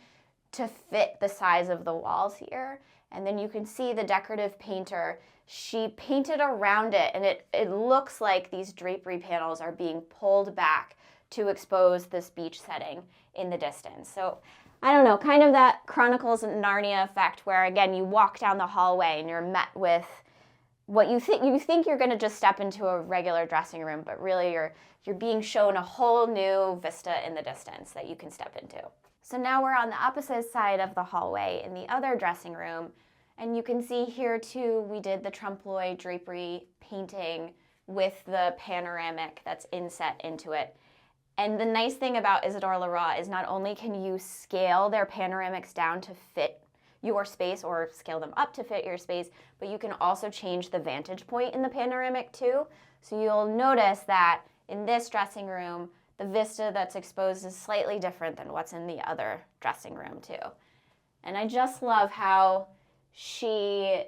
to fit the size of the walls here. And then you can see the decorative painter, she painted around it, and it looks like these drapery panels are being pulled back to expose this beach setting in the distance. So I don't know, kind of that Chronicles of Narnia effect where, again, you walk down the hallway and you're met with what you think you're going to just step into a regular dressing room, but really you're being shown a whole new vista in the distance that you can step into. So now we're on the opposite side of the hallway in the other dressing room, and you can see here too we did the trompe-l'oeil drapery painting with the panoramic that's inset into it. And the nice thing about Isidore Leroy is not only can you scale their panoramics down to fit your space or scale them up to fit your space, but you can also change the vantage point in the panoramic too. So you'll notice that in this dressing room, the vista that's exposed is slightly different than what's in the other dressing room too. And I just love how she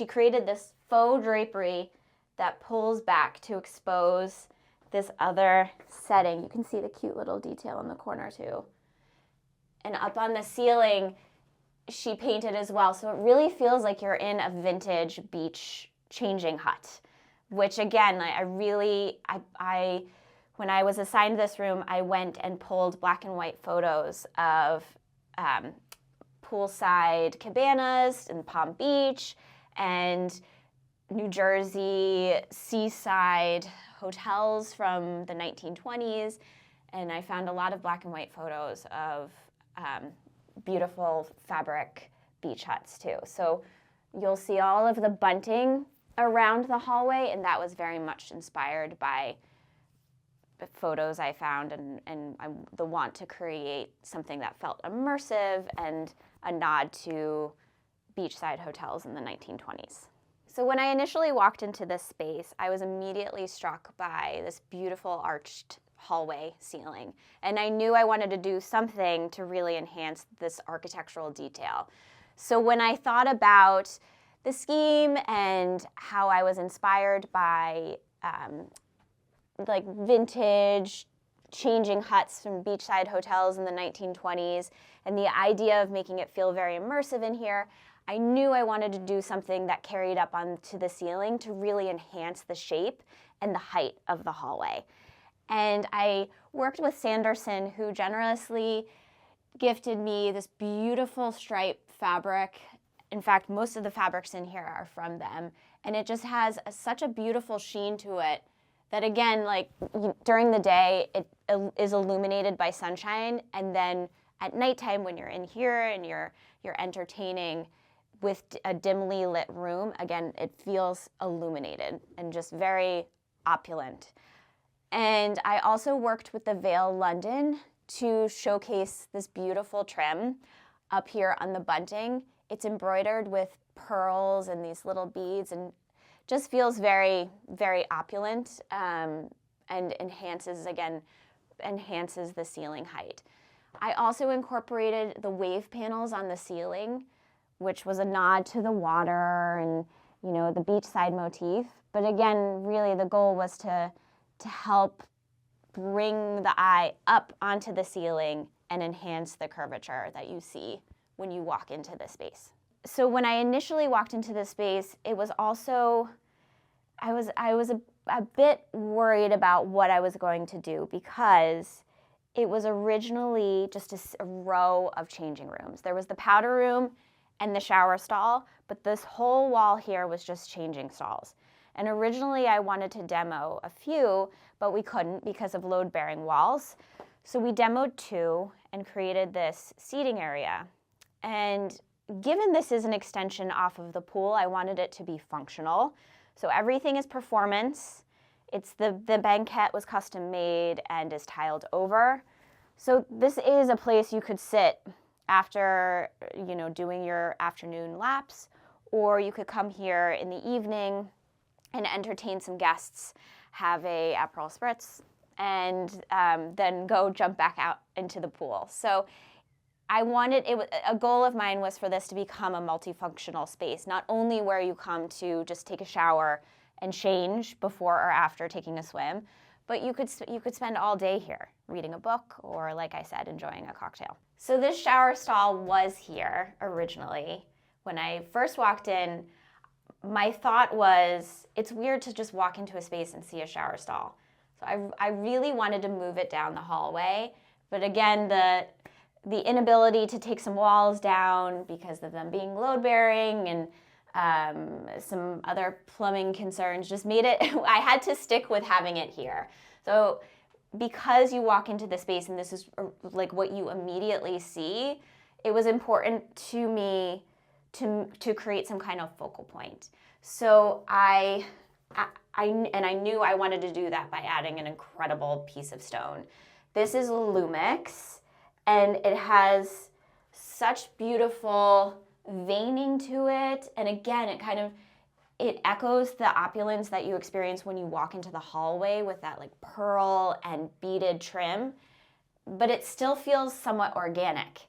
created this faux drapery that pulls back to expose this other setting. You can see the cute little detail in the corner too. And up on the ceiling, she painted as well. So it really feels like you're in a vintage beach changing hut, which again, when I was assigned this room, I went and pulled black and white photos of poolside cabanas in Palm Beach and New Jersey seaside hotels from the 1920s, and I found a lot of black and white photos of beautiful fabric beach huts too. So you'll see all of the bunting around the hallway, and that was very much inspired by the photos I found and the want to create something that felt immersive and a nod to beachside hotels in the 1920s. So when I initially walked into this space, I was immediately struck by this beautiful arched hallway ceiling. And I knew I wanted to do something to really enhance this architectural detail. So when I thought about the scheme and how I was inspired by like vintage changing huts from beachside hotels in the 1920s and the idea of making it feel very immersive in here, I knew I wanted to do something that carried up onto the ceiling to really enhance the shape and the height of the hallway. And I worked with Sanderson, who generously gifted me this beautiful striped fabric. In fact, most of the fabrics in here are from them. And it just has such a beautiful sheen to it that, again, like during the day, it is illuminated by sunshine. And then at nighttime, when you're in here and you're entertaining with a dimly lit room, again, it feels illuminated and just very opulent. And I also worked with the Vale London to showcase this beautiful trim up here on the bunting. It's embroidered with pearls and these little beads and just feels very, very opulent and enhances the ceiling height. I also incorporated the wave panels on the ceiling, which was a nod to the water and, you know, the beachside motif. But again, really the goal was to help bring the eye up onto the ceiling and enhance the curvature that you see when you walk into the space. So when I initially walked into the space, it was also, I was a bit worried about what I was going to do because it was originally just a row of changing rooms. There was the powder room and the shower stall, but this whole wall here was just changing stalls. And originally I wanted to demo a few, but we couldn't because of load-bearing walls. So we demoed 2 and created this seating area. And given this is an extension off of the pool, I wanted it to be functional. So everything is performance. The banquette was custom made and is tiled over. So this is a place you could sit after, doing your afternoon laps, or you could come here in the evening and entertain some guests, have a Aperol Spritz, and then go jump back out into the pool. So a goal of mine was for this to become a multifunctional space, not only where you come to just take a shower and change before or after taking a swim, but you could spend all day here reading a book or, like I said, enjoying a cocktail. So this shower stall was here originally. When I first walked in, my thought was, it's weird to just walk into a space and see a shower stall. So I really wanted to move it down the hallway, but again, the inability to take some walls down because of them being load-bearing and some other plumbing concerns just made it, I had to stick with having it here. So because you walk into the space and this is like what you immediately see, it was important to me to create some kind of focal point. So I knew I wanted to do that by adding an incredible piece of stone. This is Lumix, and it has such beautiful veining to it, and again, it echoes the opulence that you experience when you walk into the hallway with that like pearl and beaded trim, but it still feels somewhat organic.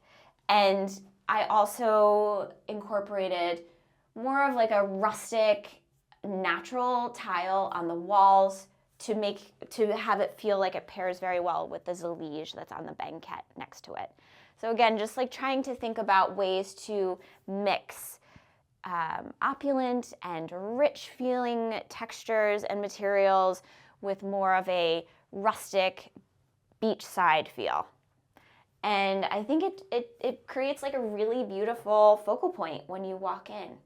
And I also incorporated more of like a rustic, natural tile on the walls to have it feel like it pairs very well with the zalige that's on the banquette next to it. So again, just like trying to think about ways to mix opulent and rich feeling textures and materials with more of a rustic beachside feel. And I think it creates like a really beautiful focal point when you walk in.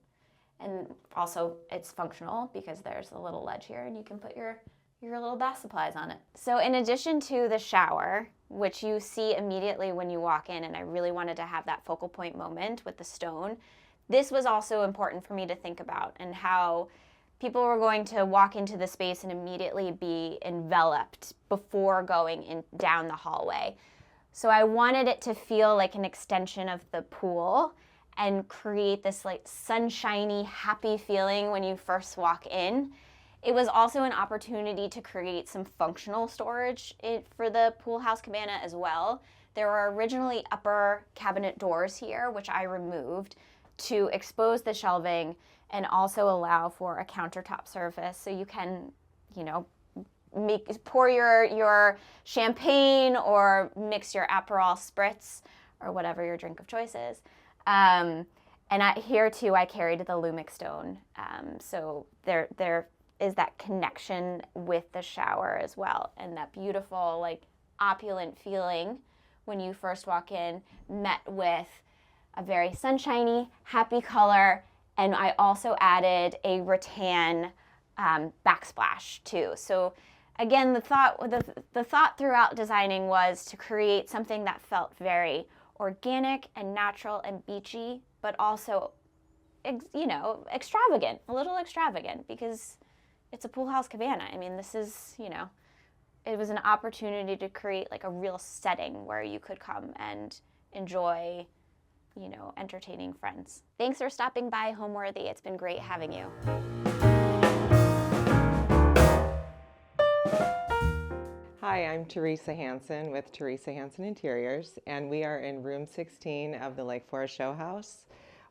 And also it's functional because there's a little ledge here and you can put your little bath supplies on it. So in addition to the shower, which you see immediately when you walk in, and I really wanted to have that focal point moment with the stone, this was also important for me to think about, and how people were going to walk into the space and immediately be enveloped before going down the hallway. So I wanted it to feel like an extension of the pool and create this like sunshiny, happy feeling when you first walk in. It was also an opportunity to create some functional storage for the pool house cabana as well. There were originally upper cabinet doors here, which I removed to expose the shelving and also allow for a countertop surface so you can, pour your champagne or mix your Aperol Spritz or whatever your drink of choice is. And here too, I carried the Lumix stone. So there is that connection with the shower as well, and that beautiful, like, opulent feeling when you first walk in, met with a very sunshiny, happy color, and I also added a rattan backsplash too. So again, the thought throughout designing was to create something that felt very organic and natural and beachy, but also, extravagant, a little extravagant, because it's a pool house cabana. I mean, this is, it was an opportunity to create like a real setting where you could come and enjoy, entertaining friends. Thanks for stopping by, Homeworthy. It's been great having you. Hi, I'm Teresa Hansen with Teresa Hansen Interiors, and we are in room 16 of the Lake Forest Showhouse,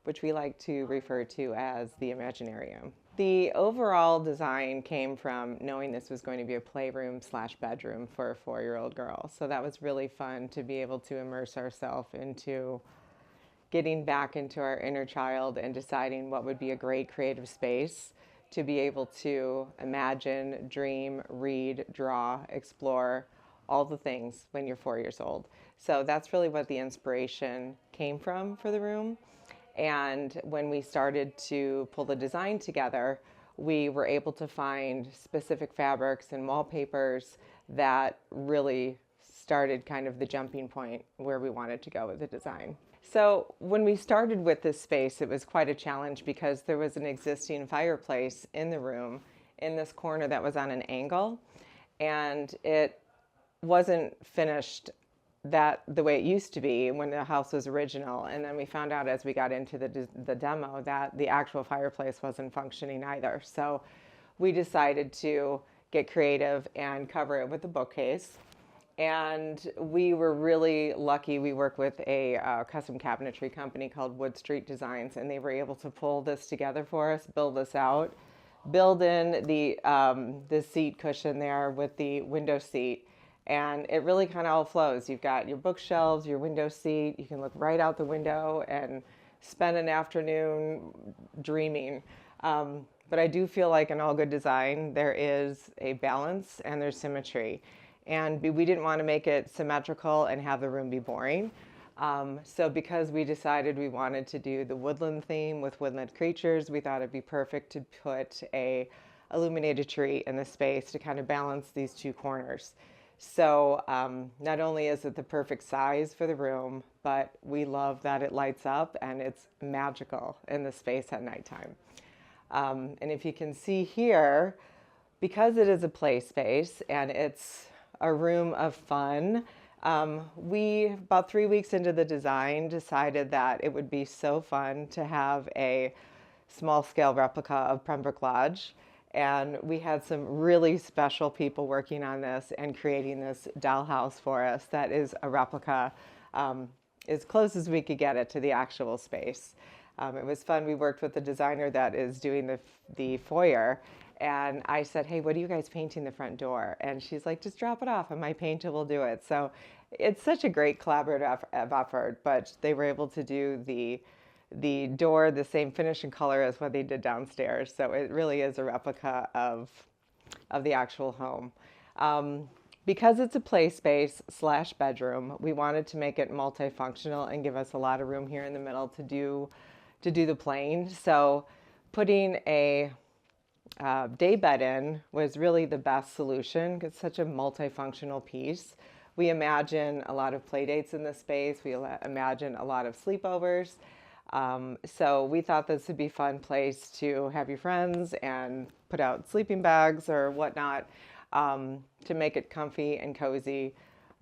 which we like to refer to as the Imaginarium. The overall design came from knowing this was going to be a playroom/bedroom for a 4-year-old girl. So that was really fun to be able to immerse ourselves into getting back into our inner child and deciding what would be a great creative space to be able to imagine, dream, read, draw, explore, all the things when you're 4 years old. So that's really what the inspiration came from for the room. And when we started to pull the design together, we were able to find specific fabrics and wallpapers that really started kind of the jumping point where we wanted to go with the design. So when we started with this space, it was quite a challenge because there was an existing fireplace in the room in this corner that was on an angle, and it wasn't finished the way it used to be when the house was original. And then we found out as we got into the demo that the actual fireplace wasn't functioning either. So we decided to get creative and cover it with a bookcase. And we were really lucky. We work with a custom cabinetry company called Wood Street Designs, and they were able to pull this together for us, build this out, build in the seat cushion there with the window seat. And it really kind of all flows. You've got your bookshelves, your window seat. You can look right out the window and spend an afternoon dreaming. But I do feel like in all good design, there is a balance and there's symmetry. And we didn't want to make it symmetrical and have the room be boring. So because we decided we wanted to do the woodland theme with woodland creatures, we thought it'd be perfect to put a illuminated tree in the space to kind of balance these two corners. So not only is it the perfect size for the room, but we love that it lights up and it's magical in the space at nighttime. And if you can see here, because it is a play space and it's a room of fun, we, about 3 weeks into the design, decided that it would be so fun to have a small-scale replica of Pembroke Lodge. And we had some really special people working on this and creating this dollhouse for us that is a replica, as close as we could get it to the actual space. It was fun. We worked with the designer that is doing the foyer, and I said, hey, what are you guys painting the front door? And she's like, just drop it off and my painter will do it. So it's such a great collaborative effort, but they were able to do the door the same finish and color as what they did downstairs. So it really is a replica of the actual home. Because it's a play space / bedroom, we wanted to make it multifunctional and give us a lot of room here in the middle to do the playing. So putting a day bed in was really the best solution. It's such a multifunctional piece. We imagine a lot of play dates in this space. We imagine a lot of sleepovers. So we thought this would be a fun place to have your friends and put out sleeping bags or whatnot, to make it comfy and cozy,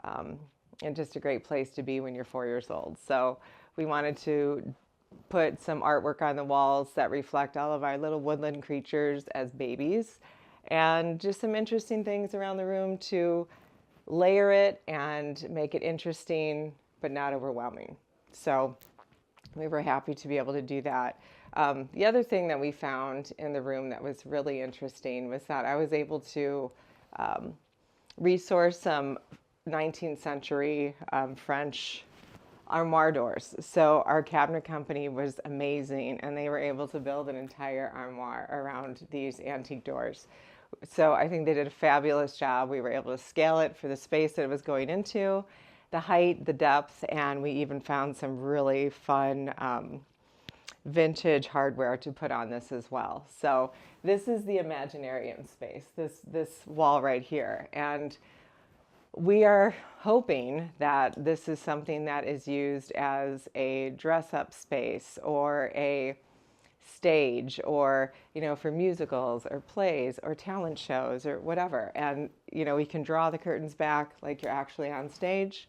and just a great place to be when you're 4 years old. So we wanted to put some artwork on the walls that reflect all of our little woodland creatures as babies, and just some interesting things around the room to layer it and make it interesting but not overwhelming. So we were happy to be able to do that. The other thing that we found in the room that was really interesting was that I was able to resource some 19th century French armoire doors. So our cabinet company was amazing, and they were able to build an entire armoire around these antique doors. So I think they did a fabulous job. We were able to scale it for the space that it was going into, the height, the depth, and we even found some really fun vintage hardware to put on this as well. So this is the Imaginarium space, this wall right here. And we are hoping that this is something that is used as a dress-up space or a stage, or, you know, for musicals or plays or talent shows or whatever. And, you know, we can draw the curtains back like you're actually on stage.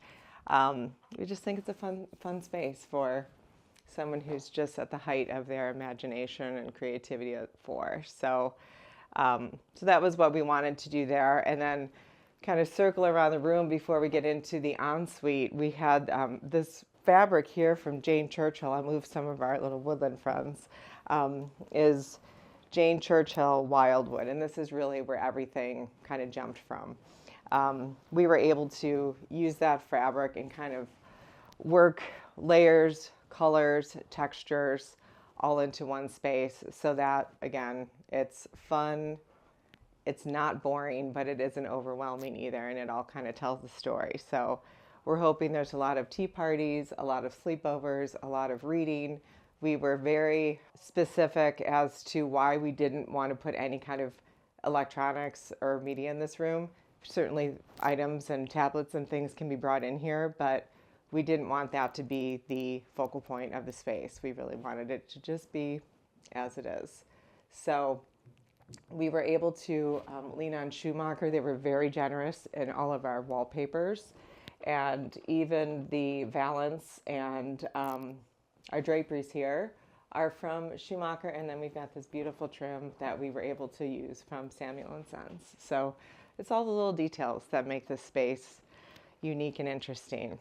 We just think it's a fun space for someone who's just at the height of their imagination and creativity at 4. So that was what we wanted to do there. And then kind of circle around the room before we get into the ensuite. We had this fabric here from Jane Churchill. I'll move some of our little woodland friends. Is Jane Churchill Wildwood, and this is really where everything kind of jumped from. We were able to use that fabric and kind of work layers, colors, textures all into one space, so that, again, it's fun, it's not boring, but it isn't overwhelming either, and it all kind of tells the story. So we're hoping there's a lot of tea parties, a lot of sleepovers, a lot of reading. We were very specific as to why we didn't want to put any kind of electronics or media in this room. Certainly items and tablets and things can be brought in here, but we didn't want that to be the focal point of the space. We really wanted it to just be as it is. So We were able to lean on Schumacher. They were very generous in all of our wallpapers, and even the valance and our draperies here are from Schumacher, and then we've got this beautiful trim that we were able to use from Samuel & Sons. So it's all the little details that make this space unique and interesting.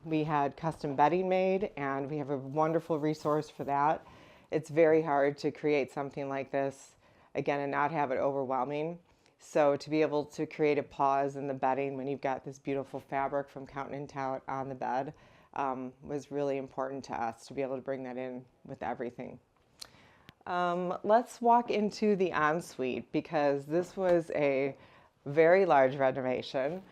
We had custom bedding made, and we have a wonderful resource for that. It's very hard to create something like this, again, and not have it overwhelming. So to be able to create a pause in the bedding when you've got this beautiful fabric from Counting and Tout on the bed was really important to us to be able to bring that in with everything. Let's walk into the ensuite, because this was a very large renovation.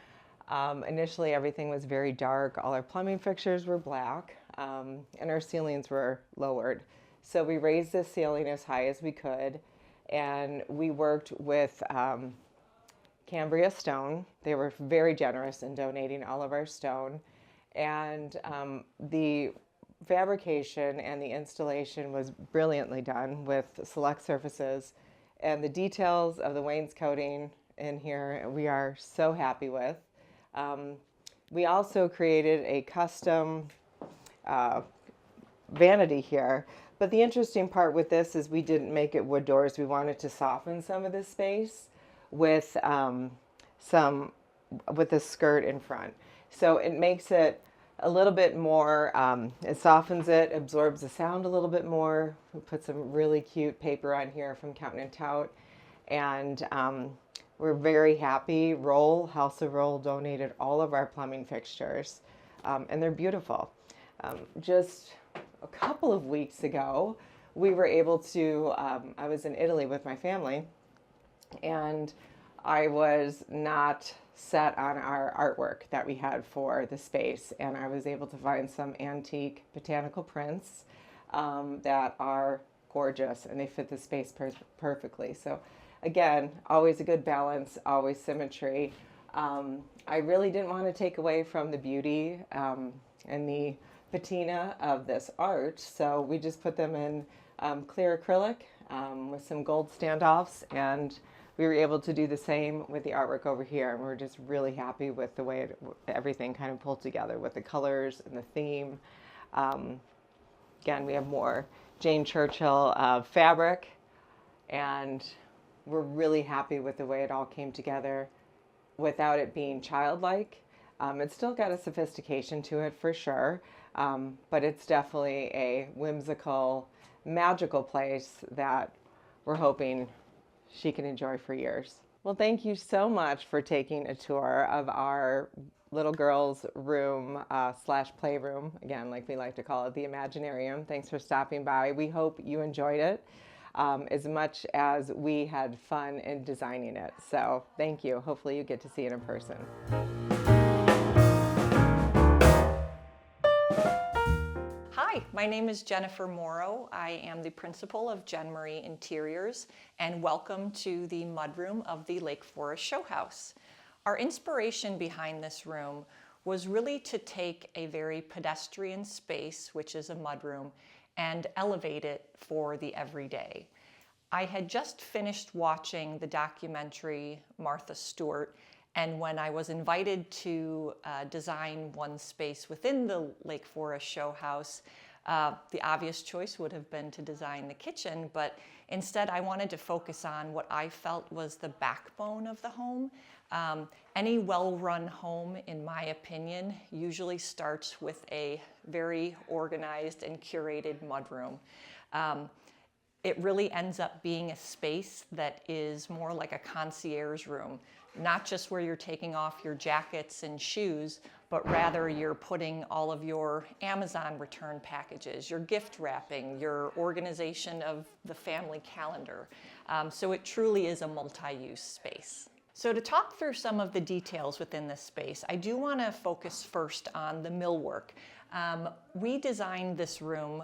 Initially, everything was very dark. All our plumbing fixtures were black, and our ceilings were lowered. So we raised the ceiling as high as we could, and we worked with Cambria stone. They were very generous in donating all of our stone, and the fabrication and the installation was brilliantly done with select surfaces, and the details of the wainscoting in here we are so happy with. We also created a custom vanity here, but the interesting part with this is we didn't make it wood doors. We wanted to soften some of this space with a skirt in front. So it makes it a little bit more, it softens it, absorbs the sound a little bit more. We put some really cute paper on here from Counting and Tout, and we're very happy. House of Roll donated all of our plumbing fixtures, and they're beautiful. Just a couple of weeks ago, we were able to, I was in Italy with my family, and I was not set on our artwork that we had for the space, and I was able to find some antique botanical prints that are gorgeous, and they fit the space perfectly. So again, always a good balance, always symmetry. I really didn't want to take away from the beauty and the patina of this art, so we just put them in clear acrylic with some gold standoffs, and we were able to do the same with the artwork over here, and we're just really happy with the way everything kind of pulled together with the colors and the theme. Again, we have more Jane Churchill fabric, and we're really happy with the way it all came together without it being childlike. It's still got a sophistication to it for sure, but it's definitely a whimsical, magical place that we're hoping she can enjoy for years. Well, thank you so much for taking a tour of our little girl's room slash playroom, again, like we like to call it, the Imaginarium. Thanks for stopping by. We hope you enjoyed it as much as we had fun in designing it. So thank you. Hopefully you get to see it in person. Hi, my name is Jennifer Morrow. I am the principal of Jen Marie Interiors, and welcome to the mudroom of the Lake Forest Showhouse. Our inspiration behind this room was really to take a very pedestrian space, which is a mudroom, and elevate it for the everyday. I had just finished watching the documentary Martha Stewart, and when I was invited to design one space within the Lake Forest Showhouse, the obvious choice would have been to design the kitchen, but instead I wanted to focus on what I felt was the backbone of the home. Any well-run home, in my opinion, usually starts with a very organized and curated mudroom. It really ends up being a space that is more like a concierge room, not just where you're taking off your jackets and shoes, but rather you're putting all of your Amazon return packages, your gift wrapping, your organization of the family calendar. So it truly is a multi-use space. So to talk through some of the details within this space, I do want to focus first on the millwork. We designed this room,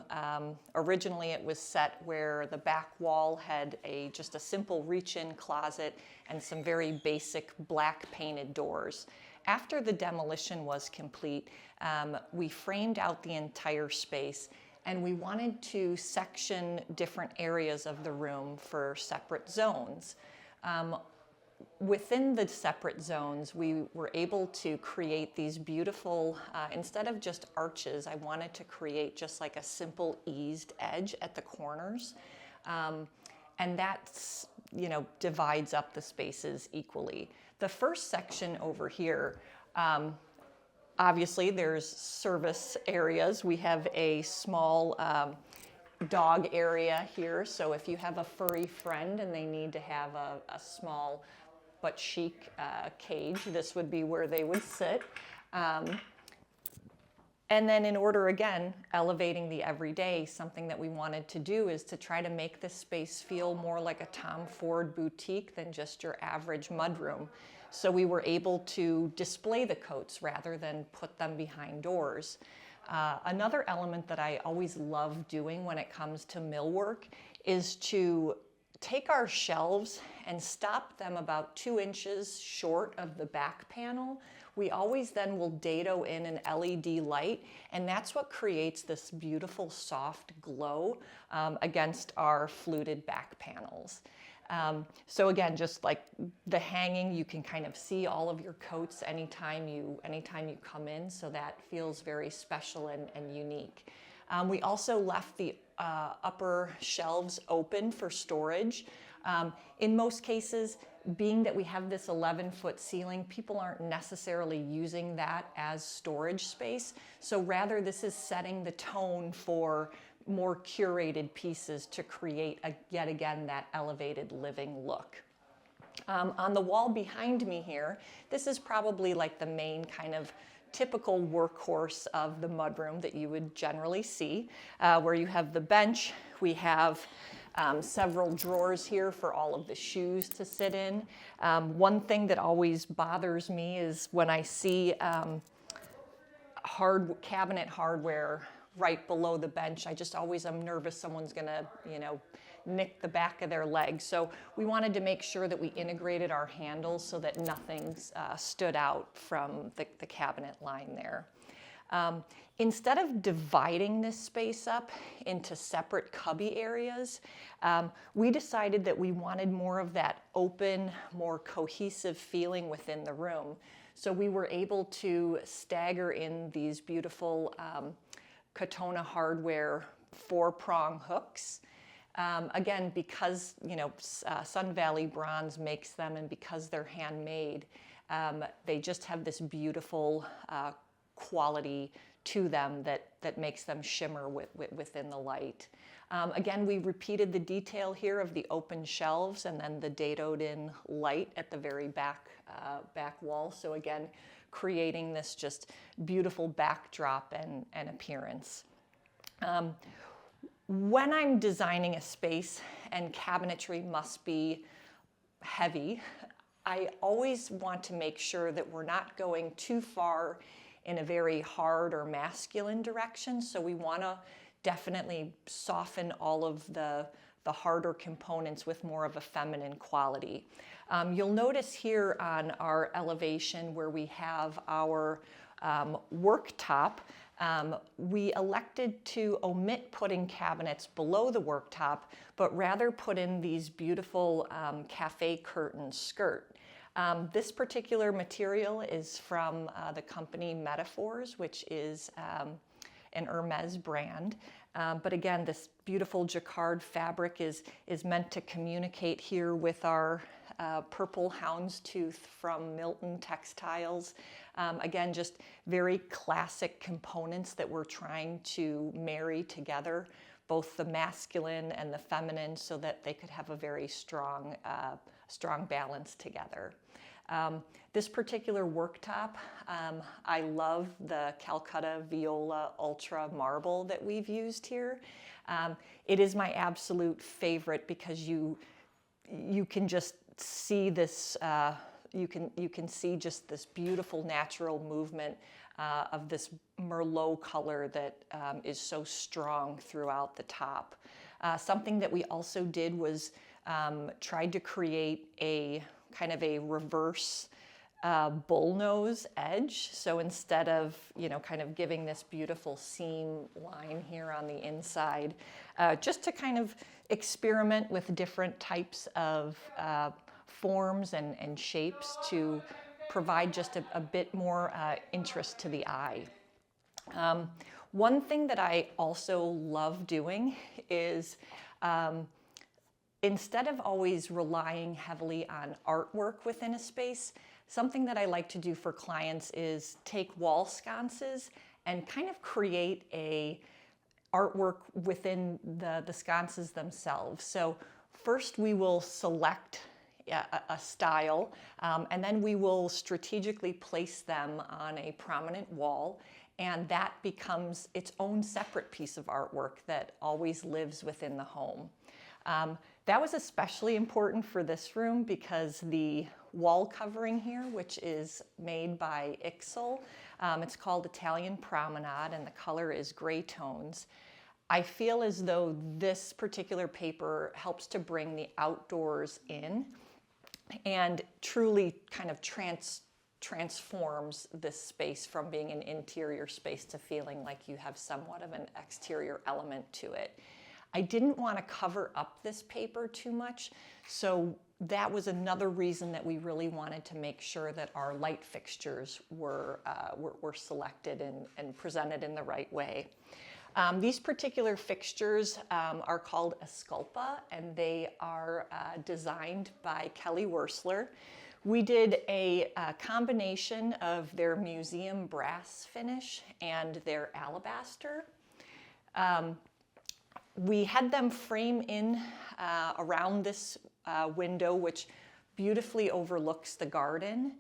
originally it was set where the back wall had just a simple reach-in closet and some very basic black painted doors. After the demolition was complete, we framed out the entire space and we wanted to section different areas of the room for separate zones. Within the separate zones, we were able to create these beautiful, instead of just arches, I wanted to create just like a simple eased edge at the corners. And that's, divides up the spaces equally. The first section over here, obviously there's service areas. We have a small dog area here, so if you have a furry friend and they need to have a small but chic cage, this would be where they would sit. And then in order, again, elevating the everyday, something that we wanted to do is to try to make this space feel more like a Tom Ford boutique than just your average mudroom. So we were able to display the coats rather than put them behind doors. Another element that I always love doing when it comes to millwork is to take our shelves and stop them about 2 inches short of the back panel. We always then will dado in an LED light, and that's what creates this beautiful soft glow against our fluted back panels. So again, just like the hanging, you can kind of see all of your coats anytime you come in, so that feels very special and unique. We also left the upper shelves open for storage. In most cases, being that we have this 11-foot ceiling, people aren't necessarily using that as storage space. So rather, this is setting the tone for more curated pieces to create, yet again, that elevated living look. On the wall behind me here, this is probably like the main kind of typical workhorse of the mudroom that you would generally see, where you have the bench. We have several drawers here for all of the shoes to sit in. One thing that always bothers me is when I see cabinet hardware right below the bench. I just always am nervous someone's gonna, nick the back of their leg. So we wanted to make sure that we integrated our handles so that nothing stood out from the cabinet line there. Instead of dividing this space up into separate cubby areas, we decided that we wanted more of that open, more cohesive feeling within the room. So we were able to stagger in these beautiful Katona hardware 4-prong hooks. Again, because Sun Valley Bronze makes them, and because they're handmade, they just have this beautiful quality to them that makes them shimmer within the light. Again, we repeated the detail here of the open shelves and then the dadoed in light at the very back wall. So again, creating this just beautiful backdrop and appearance. When I'm designing a space and cabinetry must be heavy, I always want to make sure that we're not going too far in a very hard or masculine direction. So we want to definitely soften all of the harder components with more of a feminine quality. You'll notice here on our elevation where we have our worktop, we elected to omit putting cabinets below the worktop, but rather put in these beautiful cafe curtain skirt. This particular material is from the company Metaphors, which is an Hermes brand. But again, this beautiful jacquard fabric is meant to communicate here with our purple houndstooth from Milton Textiles. Again, just very classic components that we're trying to marry together, both the masculine and the feminine, so that they could have a very strong balance together. This particular worktop, I love the Calcutta Viola Ultra marble that we've used here. It is my absolute favorite because you can just see this, you can see just this beautiful natural movement of this Merlot color that is so strong throughout the top. Something that we also did was tried to create a kind of a reverse bullnose edge. So instead of, kind of giving this beautiful seam line here on the inside, just to kind of experiment with different types of forms and shapes to provide just a bit more interest to the eye. One thing that I also love doing is instead of always relying heavily on artwork within a space, something that I like to do for clients is take wall sconces and kind of create a artwork within the sconces themselves. So first we will select a style, and then we will strategically place them on a prominent wall, and that becomes its own separate piece of artwork that always lives within the home. That was especially important for this room because the wall covering here, which is made by Ixel, it's called Italian Promenade, and the color is gray tones. I feel as though this particular paper helps to bring the outdoors in and truly kind of transforms this space from being an interior space to feeling like you have somewhat of an exterior element to it. I didn't want to cover up this paper too much, so that was another reason that we really wanted to make sure that our light fixtures were selected and presented in the right way. These particular fixtures are called Esculpa, and they are designed by Kelly Wersler. We did a combination of their museum brass finish and their alabaster. We had them frame in around this window, which beautifully overlooks the garden.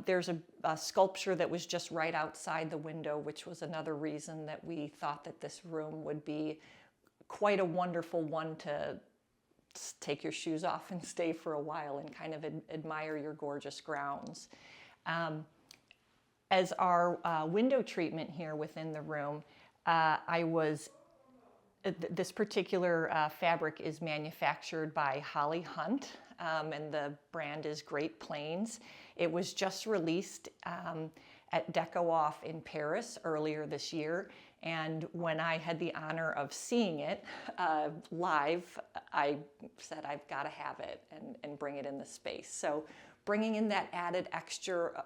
There's a sculpture that was just right outside the window, which was another reason that we thought that this room would be quite a wonderful one to take your shoes off and stay for a while and kind of admire your gorgeous grounds. As our window treatment here within the room, this particular fabric is manufactured by Holly Hunt, and the brand is Great Plains. It was just released at Deco Off in Paris earlier this year, and when I had the honor of seeing it live, I said I've got to have it and bring it in the space. So bringing in that added extra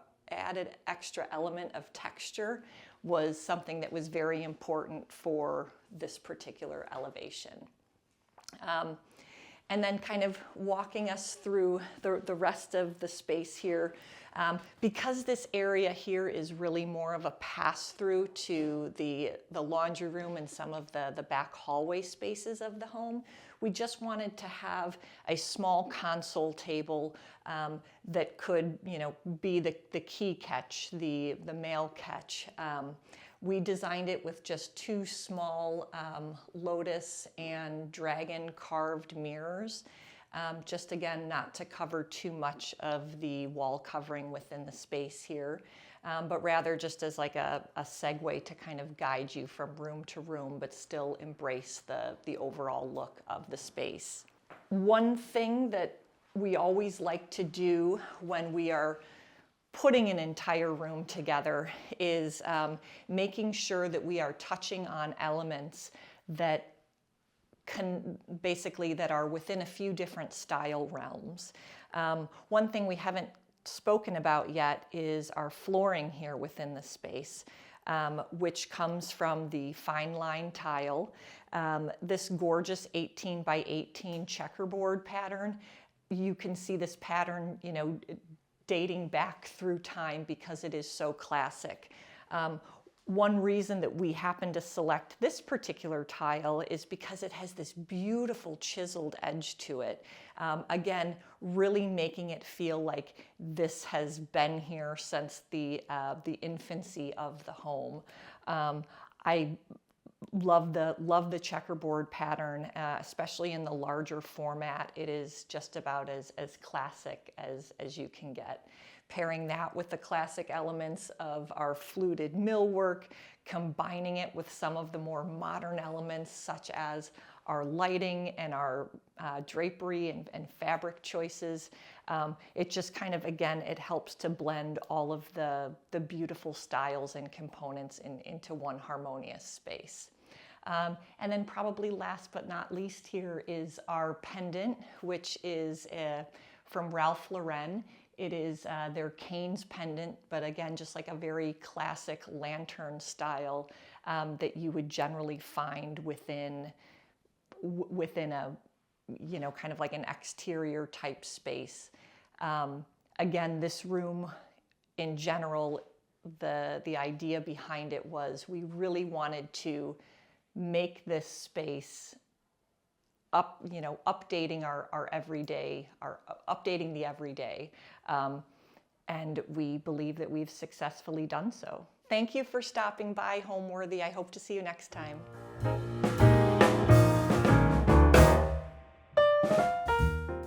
element of texture was something that was very important for this particular elevation. And then kind of walking us through the rest of the space here. Because this area here is really more of a pass-through to the laundry room and some of the back hallway spaces of the home, we just wanted to have a small console table that could, be the key catch, the male catch. We designed it with just two small lotus and dragon carved mirrors, just again, not to cover too much of the wall covering within the space here, but rather just as like a segue to kind of guide you from room to room, but still embrace the overall look of the space. One thing that we always like to do when we are putting an entire room together is making sure that we are touching on elements that that are within a few different style realms. One thing we haven't spoken about yet is our flooring here within the space, which comes from the fine line tile. This gorgeous 18 by 18 checkerboard pattern. You can see this pattern, dating back through time because it is so classic. One reason that we happen to select this particular tile is because it has this beautiful chiseled edge to it. Again, really making it feel like this has been here since the infancy of the home. I love the checkerboard pattern, especially in the larger format. It is just about as classic as you can get. Pairing that with the classic elements of our fluted millwork, combining it with some of the more modern elements such as lighting and our drapery and fabric choices. It just kind of, again, it helps to blend all of the beautiful styles and components into one harmonious space. And then probably last but not least here is our pendant, which is from Ralph Lauren. It is their Cane's pendant, but again, just like a very classic lantern style that you would generally find within a, you know, kind of like an exterior type space. Again, this room in general, the idea behind it was we really wanted to make this space updating our everyday, updating the everyday. And we believe that we've successfully done so. Thank you for stopping by, Homeworthy. I hope to see you next time.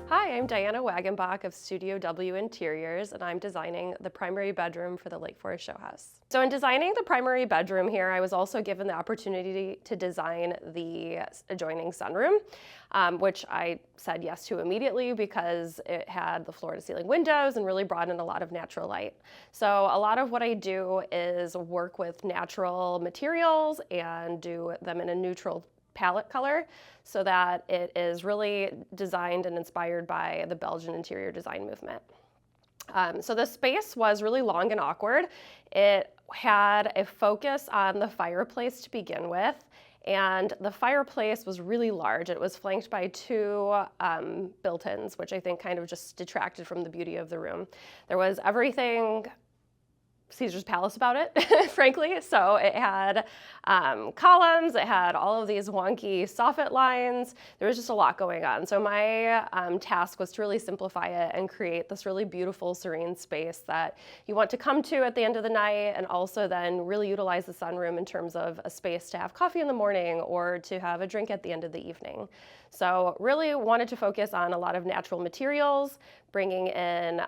Hi, I'm Diana Wagenbach of Studio W Interiors, and I'm designing the primary bedroom for the Lake Forest Showhouse. So in designing the primary bedroom here, I was also given the opportunity to design the adjoining sunroom, which I said yes to immediately because it had the floor-to-ceiling windows and really brought in a lot of natural light. So a lot of what I do is work with natural materials and do them in a neutral palette color so that it is really designed and inspired by the Belgian interior design movement. So the space was really long and awkward. It had a focus on the fireplace to begin with, and the fireplace was really large. It was flanked by two built-ins, which I think kind of just detracted from the beauty of the room. There was everything Caesar's Palace about it, frankly. So it had columns, it had all of these wonky soffit lines. There was just a lot going on. So my task was to really simplify it and create this really beautiful, serene space that you want to come to at the end of the night, and also then really utilize the sunroom in terms of a space to have coffee in the morning or to have a drink at the end of the evening. So really wanted to focus on a lot of natural materials, bringing in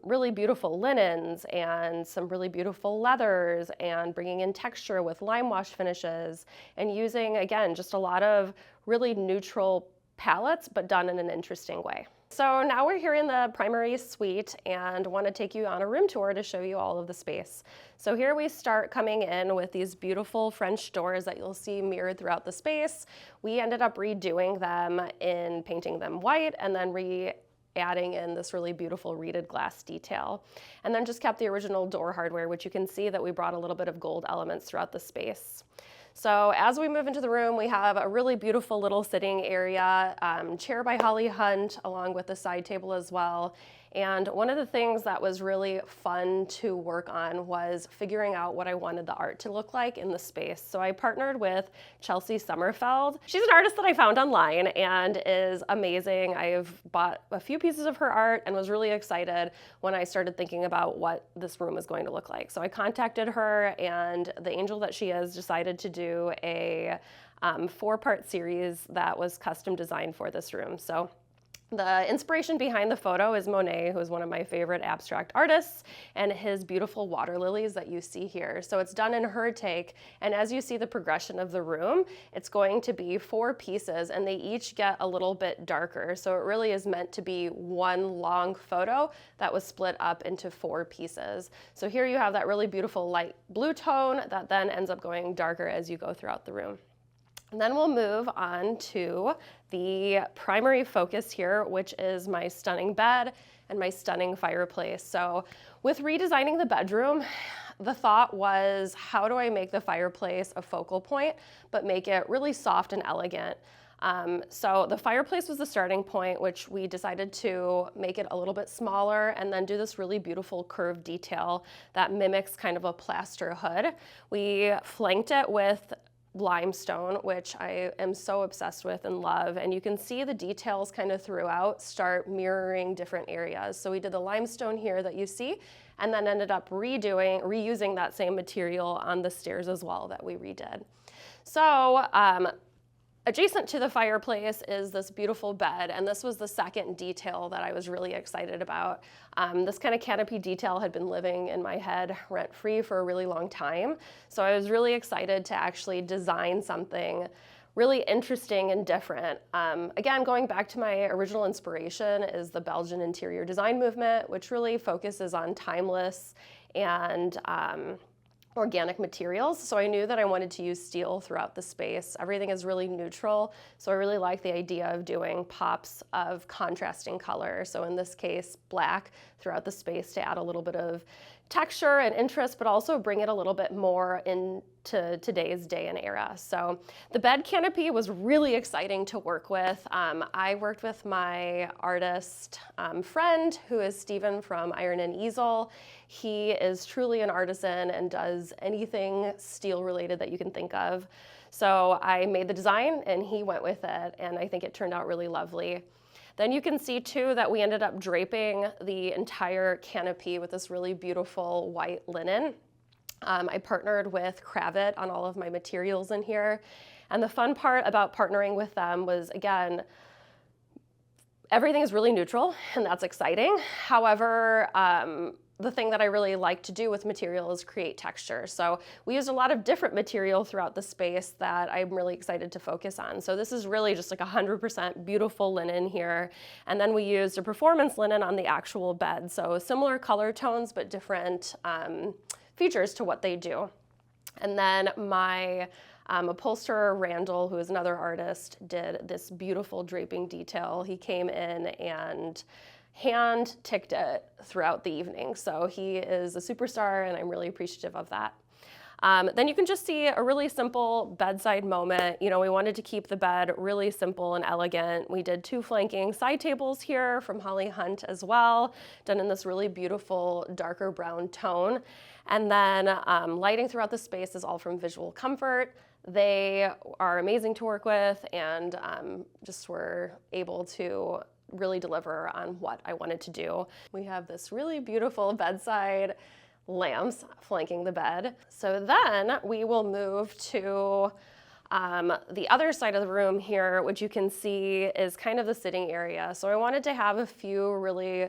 really beautiful linens and some really beautiful leathers, and bringing in texture with lime wash finishes, and using, again, just a lot of really neutral palettes, but done in an interesting way. So now we're here in the primary suite and want to take you on a room tour to show you all of the space. So here we start coming in with these beautiful French doors that you'll see mirrored throughout the space. We ended up redoing them in painting them white and then adding in this really beautiful reeded glass detail. And then just kept the original door hardware, which you can see that we brought a little bit of gold elements throughout the space. So as we move into the room, we have a really beautiful little sitting area, chair by Holly Hunt, along with a side table as well. And one of the things that was really fun to work on was figuring out what I wanted the art to look like in the space. So I partnered with Chelsea Sommerfeld. She's an artist that I found online and is amazing. I've bought a few pieces of her art and was really excited when I started thinking about what this room was going to look like. So I contacted her, and the angel that she is decided to do a 4-part series that was custom designed for this room. So the inspiration behind the photo is Monet, who is one of my favorite abstract artists, and his beautiful water lilies that you see here. So it's done in her take, and as you see the progression of the room, it's going to be 4 pieces, and they each get a little bit darker. So it really is meant to be one long photo that was split up into 4 pieces. So here you have that really beautiful light blue tone that then ends up going darker as you go throughout the room. And then we'll move on to the primary focus here, which is my stunning bed and my stunning fireplace. So with redesigning the bedroom, the thought was, how do I make the fireplace a focal point, but make it really soft and elegant? So the fireplace was the starting point, which we decided to make it a little bit smaller and then do this really beautiful curved detail that mimics kind of a plaster hood. We flanked it with limestone, which I am so obsessed with and love, and you can see the details kind of throughout start mirroring different areas. So we did the limestone here that you see, and then ended up reusing that same material on the stairs as well that we redid. So adjacent to the fireplace is this beautiful bed, and this was the second detail that I was really excited about. This kind of canopy detail had been living in my head rent-free for a really long time, so I was really excited to actually design something really interesting and different. Again, going back to my original inspiration is the Belgian interior design movement, which really focuses on timeless and organic materials. So I knew that I wanted to use steel throughout the space. Everything is really neutral. So I really like the idea of doing pops of contrasting color. So in this case, black throughout the space to add a little bit of texture and interest, but also bring it a little bit more into today's day and era. So the bed canopy was really exciting to work with. I worked with my artist friend, who is Stephen from Iron and Easel. He is truly an artisan and does anything steel related that you can think of. So I made the design and he went with it, and I think it turned out really lovely. Then you can see too that we ended up draping the entire canopy with this really beautiful white linen. I partnered with Curated on all of my materials in here. And the fun part about partnering with them was, again, everything is really neutral and that's exciting. However, the thing that I really like to do with material is create texture. So we used a lot of different material throughout the space that I'm really excited to focus on. So this is really just like 100% beautiful linen here. And then we used a performance linen on the actual bed. So similar color tones, but different features to what they do. And then my upholsterer, Randall, who is another artist, did this beautiful draping detail. He came in and hand ticked it throughout the evening. So he is a superstar and I'm really appreciative of that. Then you can just see a really simple bedside moment. You know, we wanted to keep the bed really simple and elegant. We did 2 flanking side tables here from Holly Hunt as well, done in this really beautiful darker brown tone. And then lighting throughout the space is all from Visual Comfort. They are amazing to work with and just were able to really deliver on what I wanted to do. We have this really beautiful bedside lamps flanking the bed. So then we will move to the other side of the room here, which you can see is kind of the sitting area. So I wanted to have a few really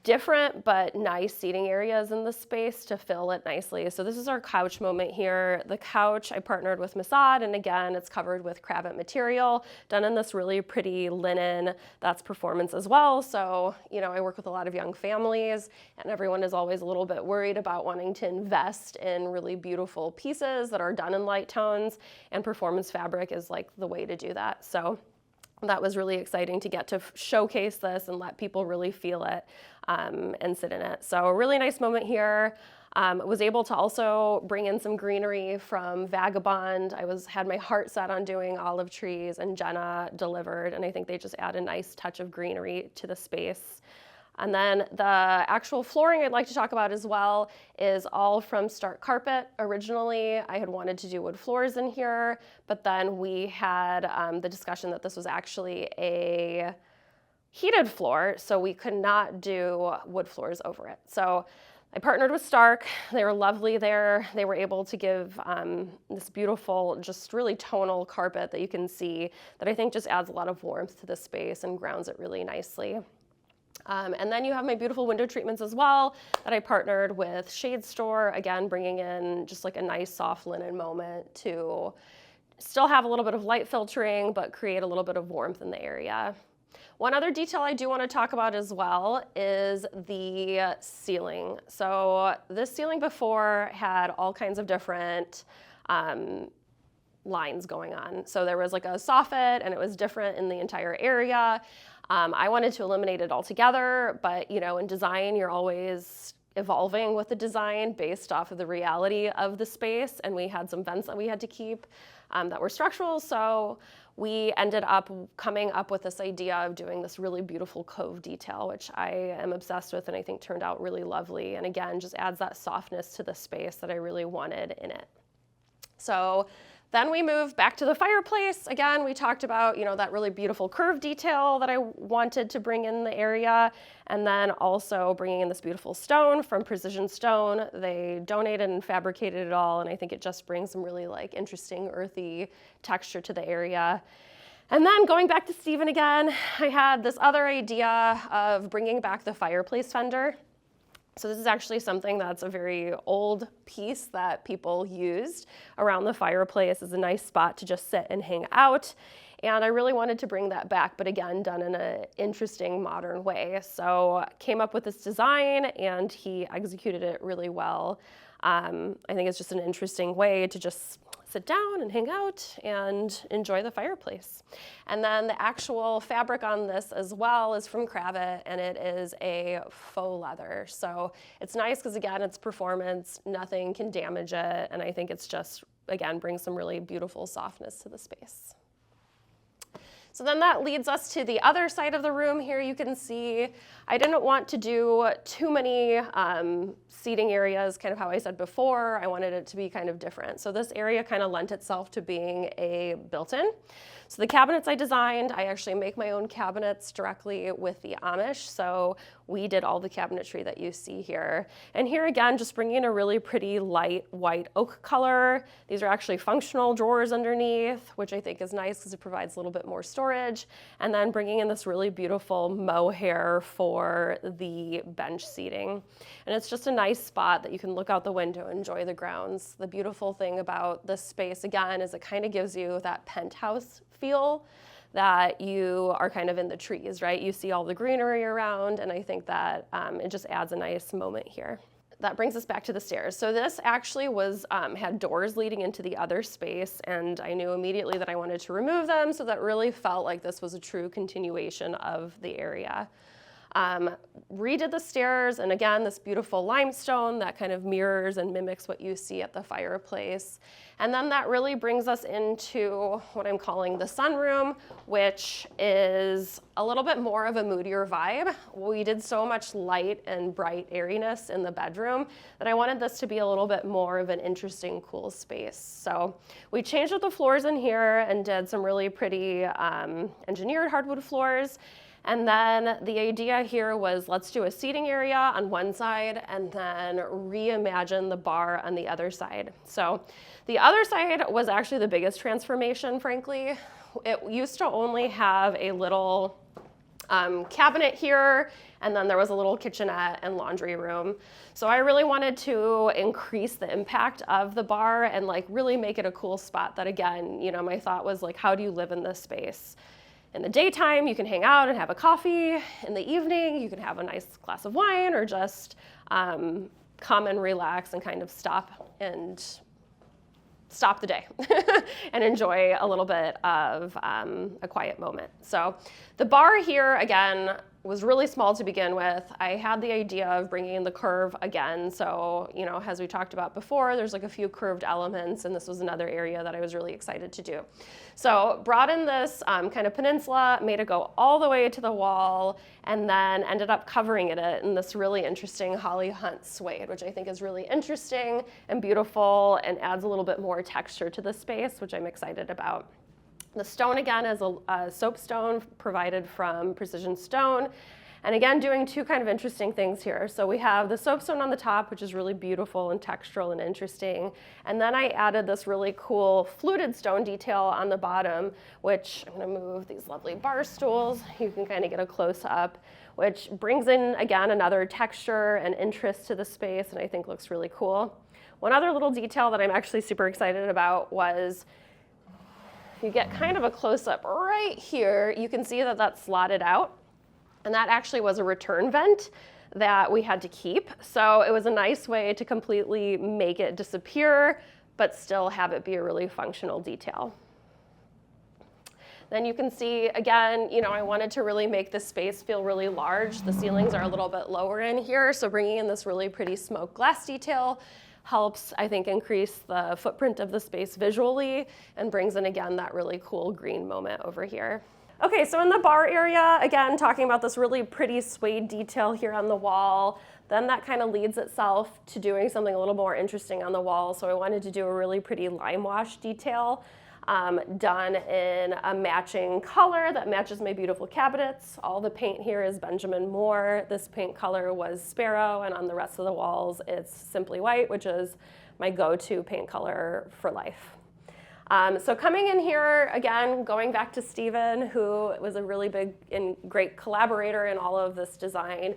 different but nice seating areas in the space to fill it nicely. So this is our couch moment here. The couch I partnered with Masad, and again, it's covered with Curated material, done in this really pretty linen. That's performance as well. So, you know, I work with a lot of young families and everyone is always a little bit worried about wanting to invest in really beautiful pieces that are done in light tones, and performance fabric is like the way to do that. So that was really exciting to get to showcase this and let people really feel it and sit in it. So a really nice moment here. Was able to also bring in some greenery from Vagabond. Had my heart set on doing olive trees, and Jenna delivered, and I think they just add a nice touch of greenery to the space. And then the actual flooring I'd like to talk about as well is all from Stark Carpet. Originally, I had wanted to do wood floors in here, but then we had the discussion that this was actually a heated floor, so we could not do wood floors over it. So I partnered with Stark. They were lovely there. They were able to give this beautiful, just really tonal carpet that you can see that I think just adds a lot of warmth to the space and grounds it really nicely. And then you have my beautiful window treatments as well that I partnered with Shade Store, again, bringing in just like a nice soft linen moment to still have a little bit of light filtering, but create a little bit of warmth in the area. One other detail I do want to talk about as well is the ceiling. So this ceiling before had all kinds of different lines going on. So there was like a soffit and it was different in the entire area. I wanted to eliminate it altogether, but you know, in design, you're always evolving with the design based off of the reality of the space. And we had some vents that we had to keep that were structural. So we ended up coming up with this idea of doing this really beautiful cove detail, which I am obsessed with and I think turned out really lovely. And again, just adds that softness to the space that I really wanted in it. So then we moved back to the fireplace. Again, we talked about, you know, that really beautiful curve detail that I wanted to bring in the area, and then also bringing in this beautiful stone from Precision Stone. They donated and fabricated it all, and I think it just brings some really like interesting earthy texture to the area. And then going back to Stephen again, I had this other idea of bringing back the fireplace fender. So this is actually something that's a very old piece that people used around the fireplace as a nice spot to just sit and hang out. And I really wanted to bring that back, but again, done in an interesting modern way. So came up with this design and he executed it really well. I think it's just an interesting way to just sit down and hang out and enjoy the fireplace. And then the actual fabric on this as well is from Cravat, and it is a faux leather. So it's nice because again, it's performance, nothing can damage it. And I think it's just, again, brings some really beautiful softness to the space. So then that leads us to the other side of the room. Here you can see I didn't want to do too many seating areas, kind of how I said before. I wanted it to be kind of different. So this area kind of lent itself to being a built-in. So the cabinets I designed, I actually make my own cabinets directly with the Amish. So we did all the cabinetry that you see here. And here again, just bringing in a really pretty light white oak color. These are actually functional drawers underneath, which I think is nice because it provides a little bit more storage. And then bringing in this really beautiful mohair for the bench seating. And it's just a nice spot that you can look out the window and enjoy the grounds. The beautiful thing about this space, again, is it kind of gives you that penthouse feel that you are kind of in the trees, right? You see all the greenery around, and I think that it just adds a nice moment here. That brings us back to the stairs. So this actually was had doors leading into the other space, and I knew immediately that I wanted to remove them, so that really felt like this was a true continuation of the area. Redid the stairs, and again, this beautiful limestone that kind of mirrors and mimics what you see at the fireplace. And then that really brings us into what I'm calling the sunroom, which is a little bit more of a moodier vibe. We did so much light and bright airiness in the bedroom that I wanted this to be a little bit more of an interesting, cool space. So we changed up the floors in here and did some really pretty engineered hardwood floors. And then the idea here was let's do a seating area on one side and then reimagine the bar on the other side. So the other side was actually the biggest transformation, frankly. It used to only have a little cabinet here, and then there was a little kitchenette and laundry room. So I really wanted to increase the impact of the bar and like really make it a cool spot that, again, you know, my thought was like, how do you live in this space? In the daytime, you can hang out and have a coffee. In the evening, you can have a nice glass of wine or just come and relax and kind of stop the day and enjoy a little bit of a quiet moment. So the bar here, again, was really small to begin with. I had the idea of bringing in the curve again. So, you know, as we talked about before, there's like a few curved elements, and this was another area that I was really excited to do. So brought in this kind of peninsula, made it go all the way to the wall, and then ended up covering it in this really interesting holly hunt suede, which I think is really interesting and beautiful and adds a little bit more texture to the space, which I'm excited about. The stone, again, is a soapstone provided from Precision Stone. And again, doing two kind of interesting things here. So we have the soapstone on the top, which is really beautiful and textural and interesting. And then I added this really cool fluted stone detail on the bottom, which I'm gonna move these lovely bar stools. You can kind of get a close up, which brings in, again, another texture and interest to the space, and I think looks really cool. One other little detail that I'm actually super excited about was you get kind of a close-up right here, you can see that that's slotted out. And that actually was a return vent that we had to keep. So it was a nice way to completely make it disappear, but still have it be a really functional detail. Then you can see, again, you know, I wanted to really make this space feel really large. The ceilings are a little bit lower in here, so bringing in this really pretty smoked glass detail helps, I think, increase the footprint of the space visually and brings in, again, that really cool green moment over here. Okay, so in the bar area, again, talking about this really pretty suede detail here on the wall, then that kind of leads itself to doing something a little more interesting on the wall. So I wanted to do a really pretty lime wash detail done in a matching color that matches my beautiful cabinets. All the paint here is Benjamin Moore. This paint color was Sparrow, and on the rest of the walls, it's Simply White, which is my go-to paint color for life. So coming in here, again, going back to Stephen, who was a really big and great collaborator in all of this design,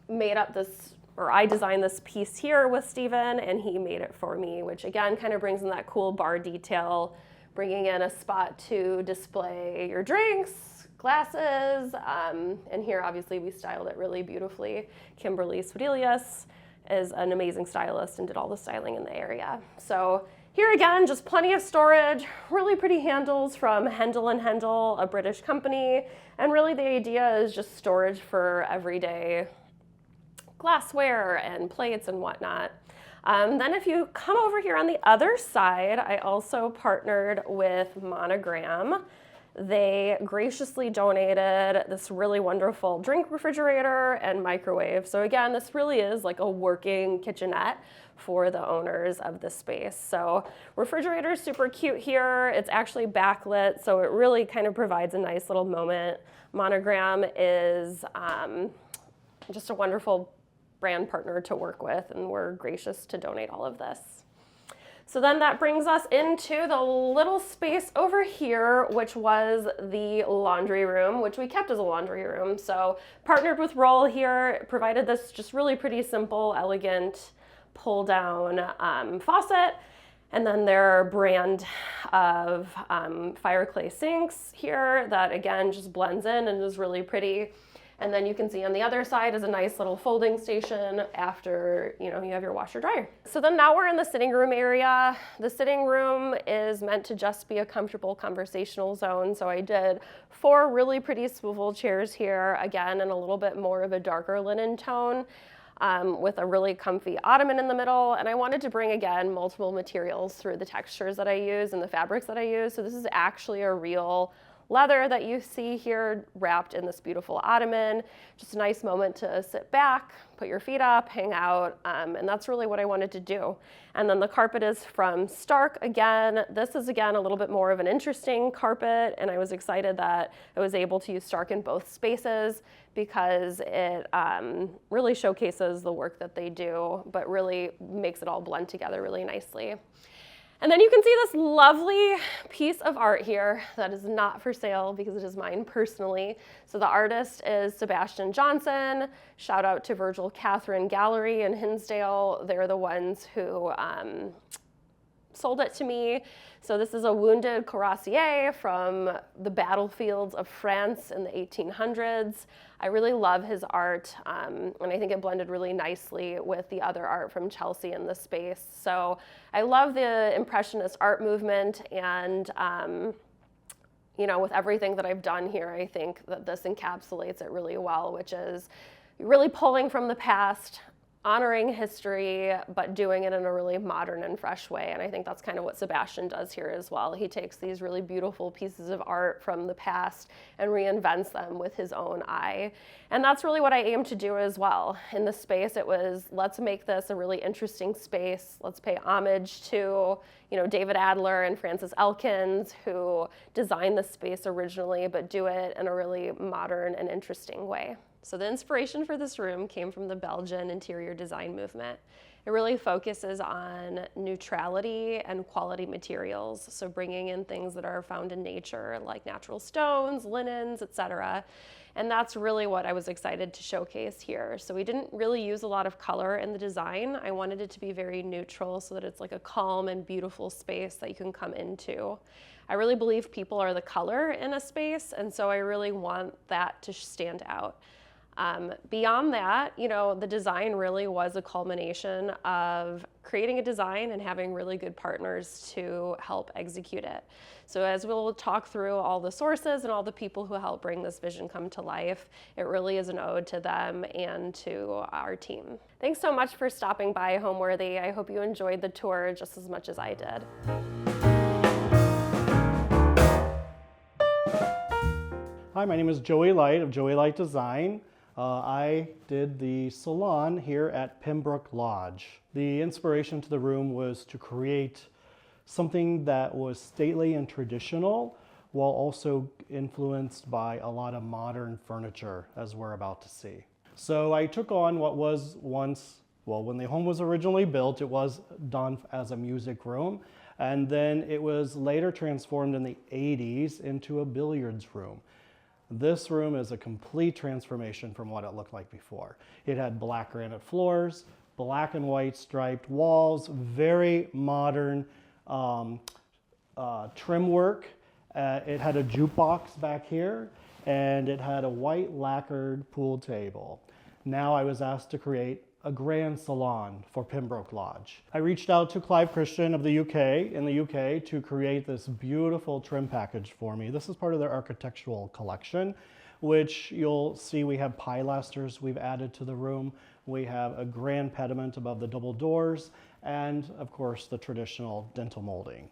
Made up this, or I designed this piece here with Steven, and he made it for me, which again kind of brings in that cool bar detail, bringing in a spot to display your drinks, glasses, and here obviously we styled it really beautifully. Kimberly Swedelius is an amazing stylist and did all the styling in the area. So here again, just plenty of storage, really pretty handles from Hendel & Hendel, a British company, and really the idea is just storage for everyday glassware and plates and whatnot. Then if you come over here on the other side, I also partnered with Monogram. They graciously donated this really wonderful drink refrigerator and microwave. So again, this really is like a working kitchenette for the owners of the space. So refrigerator is super cute here. It's actually backlit, so it really kind of provides a nice little moment. Monogram is just a wonderful brand partner to work with, and we're gracious to donate all of this. So then that brings us into the little space over here, which was the laundry room, which we kept as a laundry room. So partnered with Roll here, provided this just really pretty simple, elegant pull down faucet. And then their brand of fire clay sinks here that again just blends in and is really pretty. And then you can see on the other side is a nice little folding station after, you have your washer dryer. So then now we're in the sitting room area. The sitting room is meant to just be a comfortable conversational zone. So I did 4 really pretty swivel chairs here, again, in a little bit more of a darker linen tone, with a really comfy ottoman in the middle. And I wanted to bring, again, multiple materials through the textures that I use and the fabrics that I use. So this is actually a real leather that you see here wrapped in this beautiful ottoman. Just a nice moment to sit back, put your feet up, hang out, and that's really what I wanted to do. And then the carpet is from Stark again. This is again a little bit more of an interesting carpet, and I was excited that I was able to use Stark in both spaces because it really showcases the work that they do, but really makes it all blend together really nicely. And then you can see this lovely piece of art here that is not for sale because it is mine personally. So the artist is Sebastian Johnson. Shout out to Virgil Catherine Gallery in Hinsdale. They're the ones who sold it to me. So this is a wounded cuirassier from the battlefields of France in the 1800s. I really love his art, and I think it blended really nicely with the other art from Chelsea in the space. So I love the Impressionist art movement, and with everything that I've done here, I think that this encapsulates it really well, which is really pulling from the past, honoring history, but doing it in a really modern and fresh way. And I think that's kind of what Sebastian does here as well. He takes these really beautiful pieces of art from the past and reinvents them with his own eye. And that's really what I aim to do as well. In this space, it was, let's make this a really interesting space. Let's pay homage to, David Adler and Francis Elkins, who designed the space originally, but do it in a really modern and interesting way. So the inspiration for this room came from the Belgian interior design movement. It really focuses on neutrality and quality materials, so bringing in things that are found in nature, like natural stones, linens, etc. And that's really what I was excited to showcase here. So we didn't really use a lot of color in the design. I wanted it to be very neutral so that it's like a calm and beautiful space that you can come into. I really believe people are the color in a space, and so I really want that to stand out. Beyond that, the design really was a culmination of creating a design and having really good partners to help execute it. So as we'll talk through all the sources and all the people who help bring this vision come to life, it really is an ode to them and to our team. Thanks so much for stopping by Homeworthy. I hope you enjoyed the tour just as much as I did. Hi, my name is Joey Light of Joey Light Design. I did the salon here at Pembroke Lodge. The inspiration to the room was to create something that was stately and traditional while also influenced by a lot of modern furniture, as we're about to see. So I took on what was once, when the home was originally built, it was done as a music room, and then it was later transformed in the 80s into a billiards room. This room is a complete transformation from what it looked like before. It had black granite floors, black and white striped walls, very modern trim work. It had a jukebox back here, and it had a white lacquered pool table. Now I was asked to create a grand salon for Pembroke Lodge. I reached out to Clive Christian of the UK, in the UK, to create this beautiful trim package for me. This is part of their architectural collection, which you'll see we have pilasters we've added to the room. We have a grand pediment above the double doors, and of course the traditional dental molding.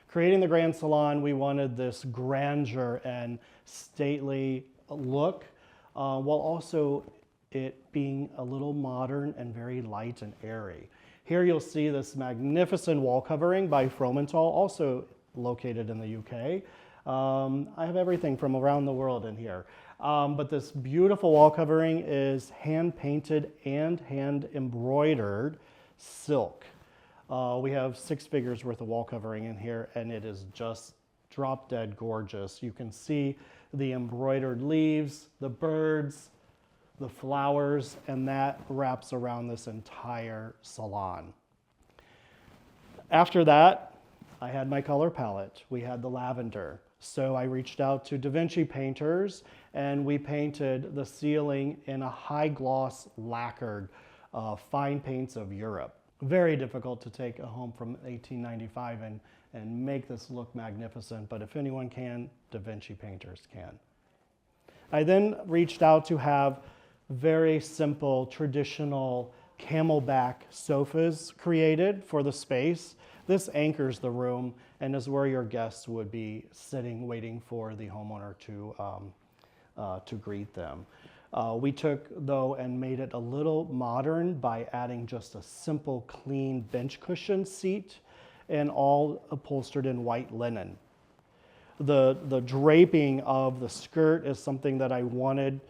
Creating the grand salon, we wanted this grandeur and stately look, while also it being a little modern and very light and airy. Here you'll see this magnificent wall covering by Fromenthal, also located in the UK. I have everything from around the world in here. But this beautiful wall covering is hand painted and hand embroidered silk. We have 6 figures worth of wall covering in here, and it is just drop dead gorgeous. You can see the embroidered leaves, the birds, the flowers, and that wraps around this entire salon. After that, I had my color palette. We had the lavender. So I reached out to Da Vinci painters, and we painted the ceiling in a high gloss lacquered fine paints of Europe. Very difficult to take a home from 1895 and make this look magnificent, but if anyone can, Da Vinci painters can. I then reached out to have very simple, traditional camelback sofas created for the space. This anchors the room and is where your guests would be sitting, waiting for the homeowner to greet them. We took, though, and made it a little modern by adding just a simple, clean bench cushion seat, and all upholstered in white linen. The draping of the skirt is something that I wanted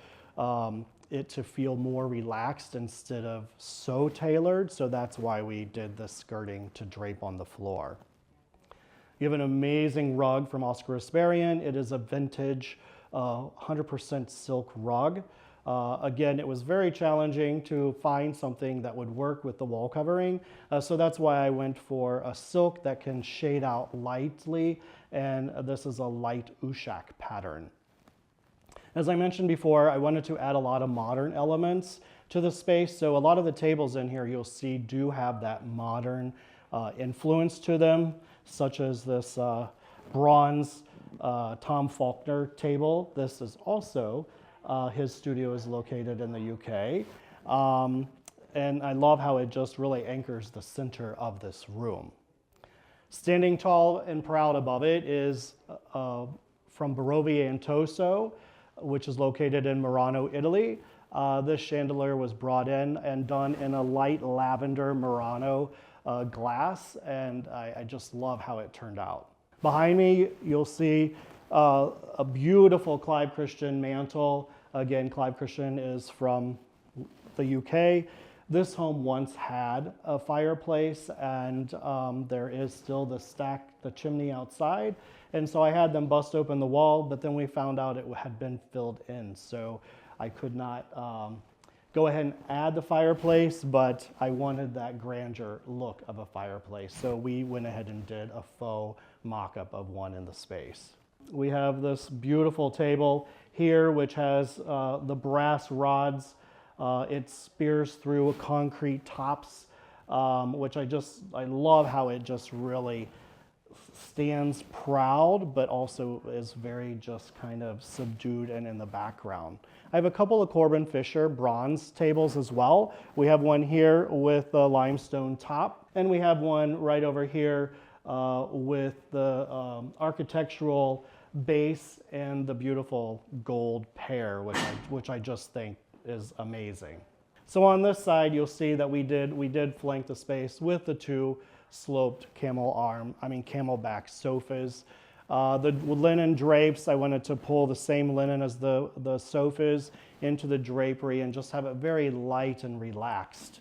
it to feel more relaxed instead of so tailored, so that's why we did the skirting to drape on the floor. You have an amazing rug from Oscar Asparian. It is a vintage 100% silk rug. Again, it was very challenging to find something that would work with the wall covering, so that's why I went for a silk that can shade out lightly, and this is a light ushak pattern. As I mentioned before, I wanted to add a lot of modern elements to the space, so a lot of the tables in here you'll see do have that modern influence to them, such as this bronze Tom Faulkner table. This is also, his studio is located in the UK, and I love how it just really anchors the center of this room. Standing tall and proud above it is from Barovia and Toso, which is located in Murano, Italy. This chandelier was brought in and done in a light lavender Murano glass, and I just love how it turned out. Behind me, you'll see a beautiful Clive Christian mantle. Again, Clive Christian is from the UK. This home once had a fireplace, and there is still the chimney outside. And so I had them bust open the wall, but then we found out it had been filled in. So I could not go ahead and add the fireplace, but I wanted that grandeur look of a fireplace. So we went ahead and did a faux mock-up of one in the space. We have this beautiful table here, which has the brass rods. It spears through concrete tops, which I love how it just really stands proud, but also is very just kind of subdued and in the background. I have a couple of Corbin Fisher bronze tables as well. We have one here with the limestone top, and we have one right over here with the architectural base and the beautiful gold pear, which I just think is amazing. So on this side, you'll see that we did flank the space with the 2 sloped camelback sofas. The linen drapes, I wanted to pull the same linen as the sofas into the drapery and just have it very light and relaxed.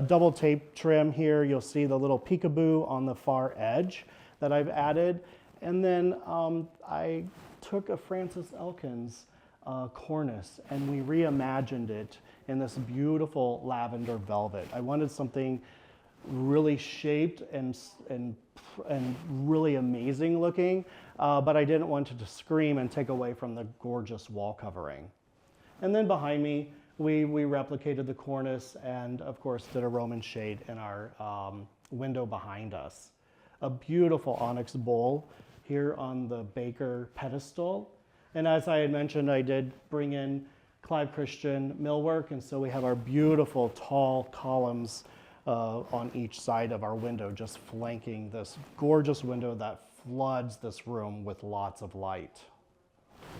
Double tape trim here, you'll see the little peekaboo on the far edge that I've added. And then I took a Francis Elkins cornice, and we reimagined it in this beautiful lavender velvet. I wanted something really shaped and really amazing looking, but I didn't want it to scream and take away from the gorgeous wall covering. And then behind me, we replicated the cornice and of course did a Roman shade in our window behind us. A beautiful onyx bowl here on the Baker pedestal. And as I had mentioned, I did bring in Clive Christian millwork, and so we have our beautiful tall columns on each side of our window, just flanking this gorgeous window that floods this room with lots of light.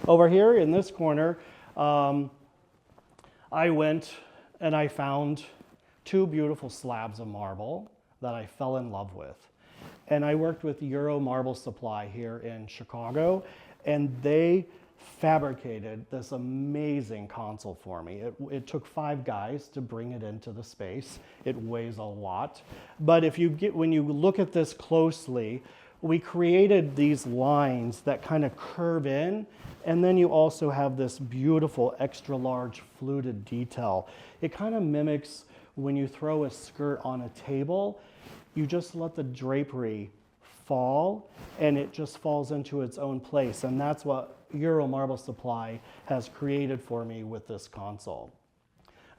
Over here in this corner, I went and I found two beautiful slabs of marble that I fell in love with. And I worked with Euro Marble Supply here in Chicago, and they fabricated this amazing console for me. It took 5 guys to bring it into the space. It weighs a lot. But when you look at this closely, we created these lines that kind of curve in, and then you also have this beautiful extra large fluted detail. It kind of mimics when you throw a skirt on a table, you just let the drapery fall and it just falls into its own place. And that's what Euro Marble Supply has created for me with this console.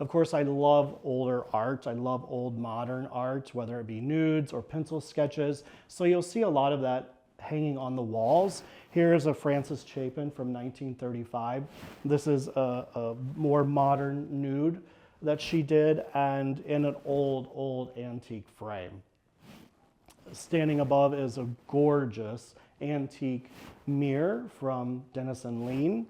Of course, I love older art. I love old modern art, whether it be nudes or pencil sketches. So you'll see a lot of that hanging on the walls. Here is a Frances Chapin from 1935. This is a more modern nude that she did, and in an old antique frame. Standing above is a gorgeous antique mirror from Dennis and Lean.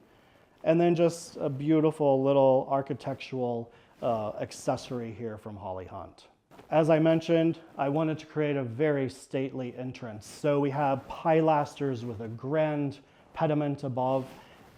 And then just a beautiful little architectural accessory here from Holly Hunt. As I mentioned, I wanted to create a very stately entrance. So we have pilasters with a grand pediment above.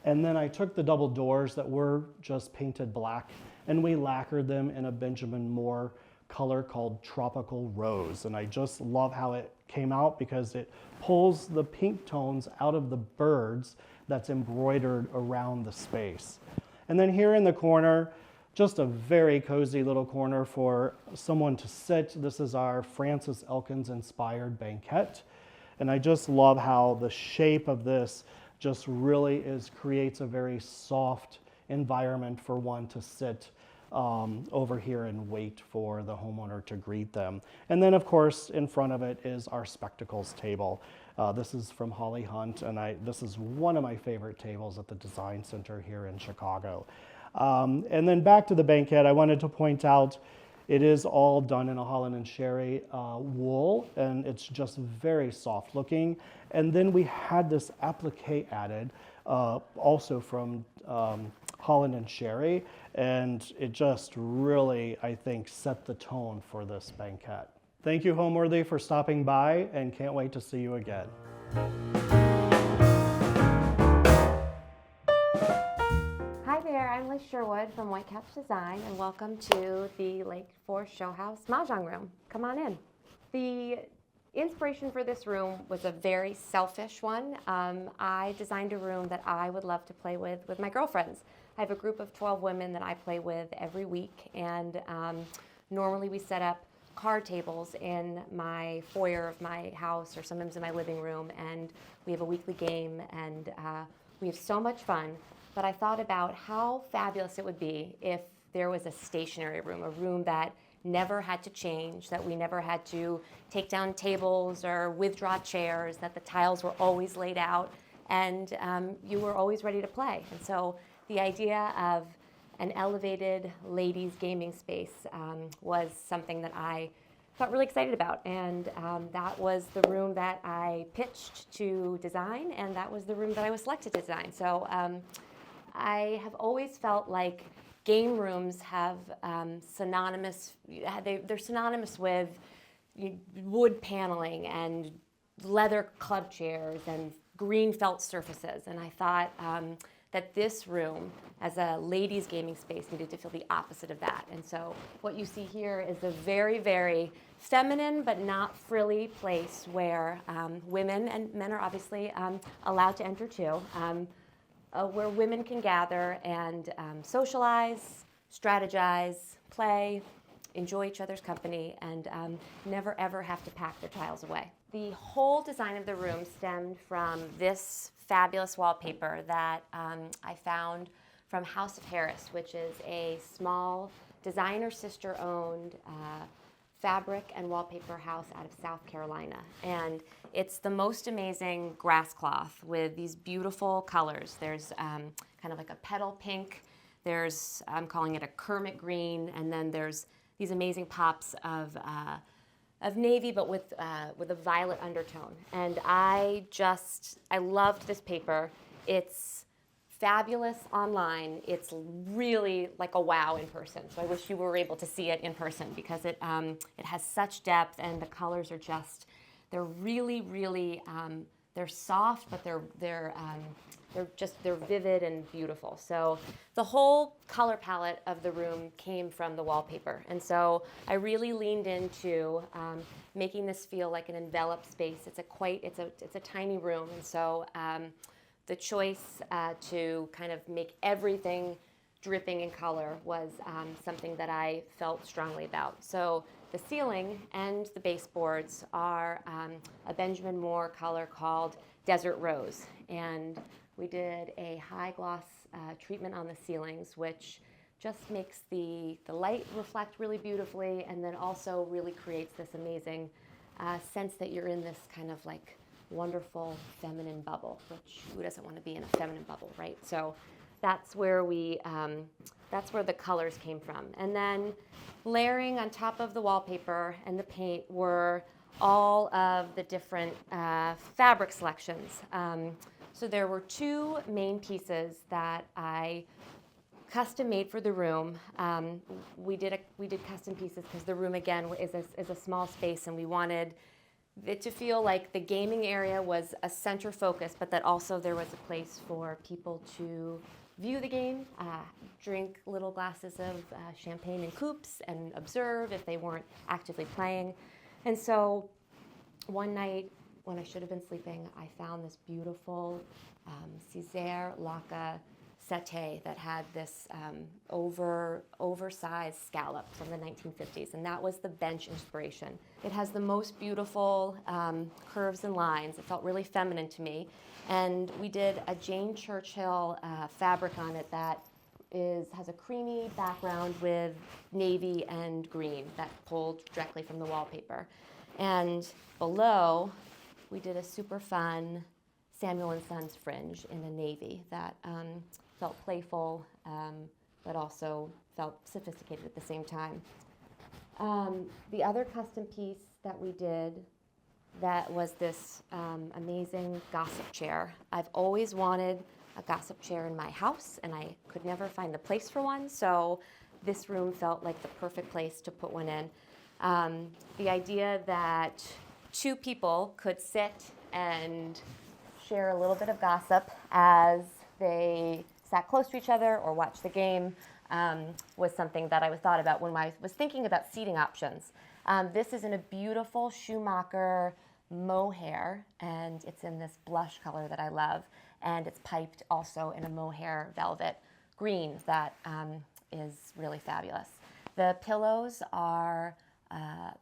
And then I took the double doors that were just painted black and we lacquered them in a Benjamin Moore color called Tropical Rose. And I just love how it came out because it pulls the pink tones out of the birds that's embroidered around the space. And then here in the corner, just a very cozy little corner for someone to sit. This is our Francis Elkins inspired banquette. And I just love how the shape of this just really creates a very soft environment for one to sit over here and wait for the homeowner to greet them. And then of course in front of it is our spectacles table. This is from Holly Hunt, and this is one of my favorite tables at the Design Center here in Chicago. And then back to the banquette, I wanted to point out it is all done in a Holland & Sherry wool, and it's just very soft looking. And then we had this applique added, also from Holland & Sherry, and it just really, I think, set the tone for this banquette. Thank you, Homeworthy, for stopping by, and can't wait to see you again. Hi there, I'm Liz Sherwood from White Couch Design, and welcome to the Lake Forest Showhouse Mahjong Room. Come on in. The inspiration for this room was a very selfish one. I designed a room that I would love to play with my girlfriends. I have a group of 12 women that I play with every week, and normally we set up card tables in my foyer of my house or sometimes in my living room, and we have a weekly game, and we have so much fun. But I thought about how fabulous it would be if there was a stationary room, a room that never had to change, that we never had to take down tables or withdraw chairs, that the tiles were always laid out, and you were always ready to play. And so the idea of an elevated ladies gaming space was something that I got really excited about, and that was the room that I pitched to design, and that was the room that I was selected to design. So I have always felt like game rooms have they're synonymous with wood paneling and leather club chairs and green felt surfaces, and I thought that this room as a ladies gaming space needed to feel the opposite of that. And so what you see here is a very, very feminine but not frilly place where women and men are obviously allowed to enter too. where women can gather and socialize, strategize, play, enjoy each other's company, and never ever have to pack their tiles away. The whole design of the room stemmed from this fabulous wallpaper that I found from House of Harris, which is a small designer sister-owned fabric and wallpaper house out of South Carolina. And it's the most amazing grass cloth with these beautiful colors. There's kind of like a petal pink, there's, I'm calling it a Kermit green, and then there's these amazing pops of navy, but with a violet undertone. And I loved this paper. It's fabulous online. It's really like a wow in person. So I wish you were able to see it in person because it has such depth, and the colors are they're really, really, they're soft, but they're vivid and beautiful. So the whole color palette of the room came from the wallpaper. And so I really leaned into making this feel like an enveloped space. It's a tiny room. And so the choice to kind of make everything dripping in color was something that I felt strongly about. So the ceiling and the baseboards are a Benjamin Moore color called Desert Rose. And we did a high gloss treatment on the ceilings, which just makes the light reflect really beautifully, and then also really creates this amazing sense that you're in this kind of like wonderful feminine bubble, which who doesn't want to be in a feminine bubble, right? So that's where that's where the colors came from. And then layering on top of the wallpaper and the paint were all of the different fabric selections. So there were two main pieces that I custom made for the room. We did custom pieces because the room again is a small space, and we wanted it to feel like the gaming area was a center focus, but that also there was a place for people to view the game, drink little glasses of champagne and coupes, and observe if they weren't actively playing. And so one night when I should have been sleeping, I found this beautiful Césaire Lacquer settee that had this oversized scallop from the 1950s, and that was the bench inspiration. It has the most beautiful curves and lines. It felt really feminine to me, and we did a Jane Churchill fabric on it that has a creamy background with navy and green that pulled directly from the wallpaper. And below, we did a super fun Samuel & Sons fringe in a navy that felt playful, but also felt sophisticated at the same time. The other custom piece that we did that was this amazing gossip chair. I've always wanted a gossip chair in my house, and I could never find the place for one, so this room felt like the perfect place to put one in. The idea that two people could sit and share a little bit of gossip as they sat close to each other or watched the game was something that I thought about when I was thinking about seating options. This is in a beautiful Schumacher mohair, and it's in this blush color that I love, and it's piped also in a mohair velvet green that is really fabulous. The pillows are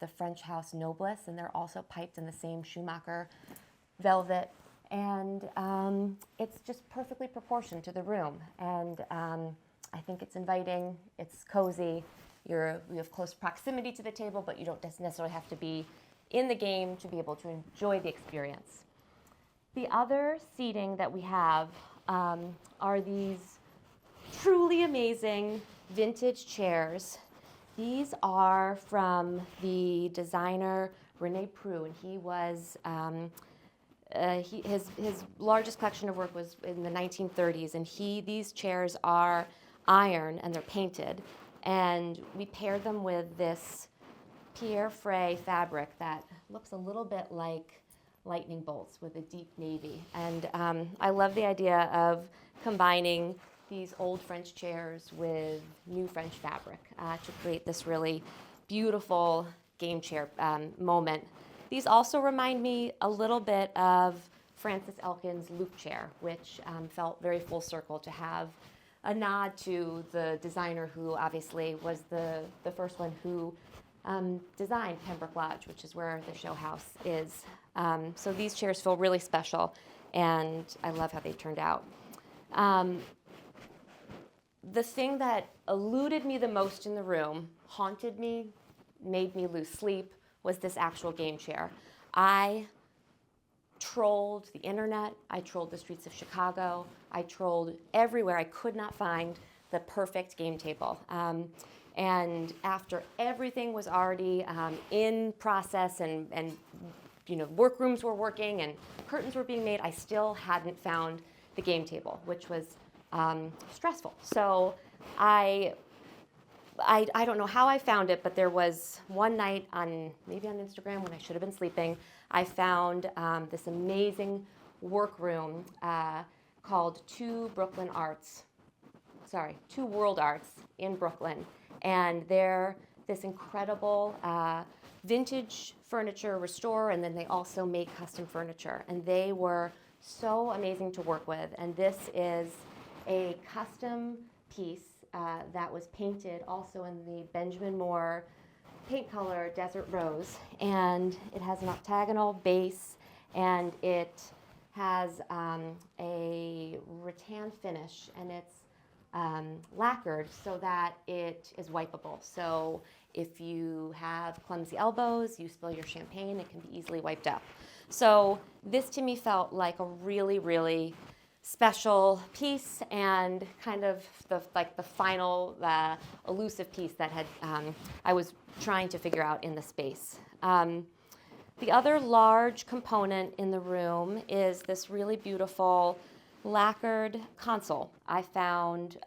the French House Noblesse, and they're also piped in the same Schumacher velvet, and it's just perfectly proportioned to the room, and I think it's inviting, it's cozy, you have close proximity to the table, but you don't necessarily have to be in the game to be able to enjoy the experience. The other seating that we have are these truly amazing vintage chairs. These are from the designer Rene Proulx, and he was his largest collection of work was in the 1930s, and these chairs are iron and they're painted, and we paired them with this Pierre Frey fabric that looks a little bit like lightning bolts with a deep navy. And I love the idea of combining these old French chairs with new French fabric to create this really beautiful game chair moment. These also remind me a little bit of Francis Elkin's loop chair, which felt very full circle to have a nod to the designer who obviously was the first one who designed Pembroke Lodge, which is where the show house is. So these chairs feel really special, and I love how they turned out. The thing that eluded me the most in the room, haunted me, made me lose sleep, was this actual game chair. I trolled the internet, I trolled the streets of Chicago, I trolled everywhere. I could not find the perfect game table. And after everything was already in process and workrooms were working and curtains were being made, I still hadn't found the game table, which was stressful. So I don't know how I found it, but there was one night maybe on Instagram when I should have been sleeping, I found this amazing workroom called Two World Arts in Brooklyn. And they're this incredible vintage furniture restorer, and then they also make custom furniture. And they were so amazing to work with. And this is a custom piece that was painted also in the Benjamin Moore paint color Desert Rose. And it has an octagonal base, and it has a rattan finish, and it's lacquered so that it is wipeable. So if you have clumsy elbows, you spill your champagne, it can be easily wiped up. So this to me felt like a really, really special piece, and kind of the final elusive piece that I was trying to figure out in the space. The other large component in the room is this really beautiful lacquered console I found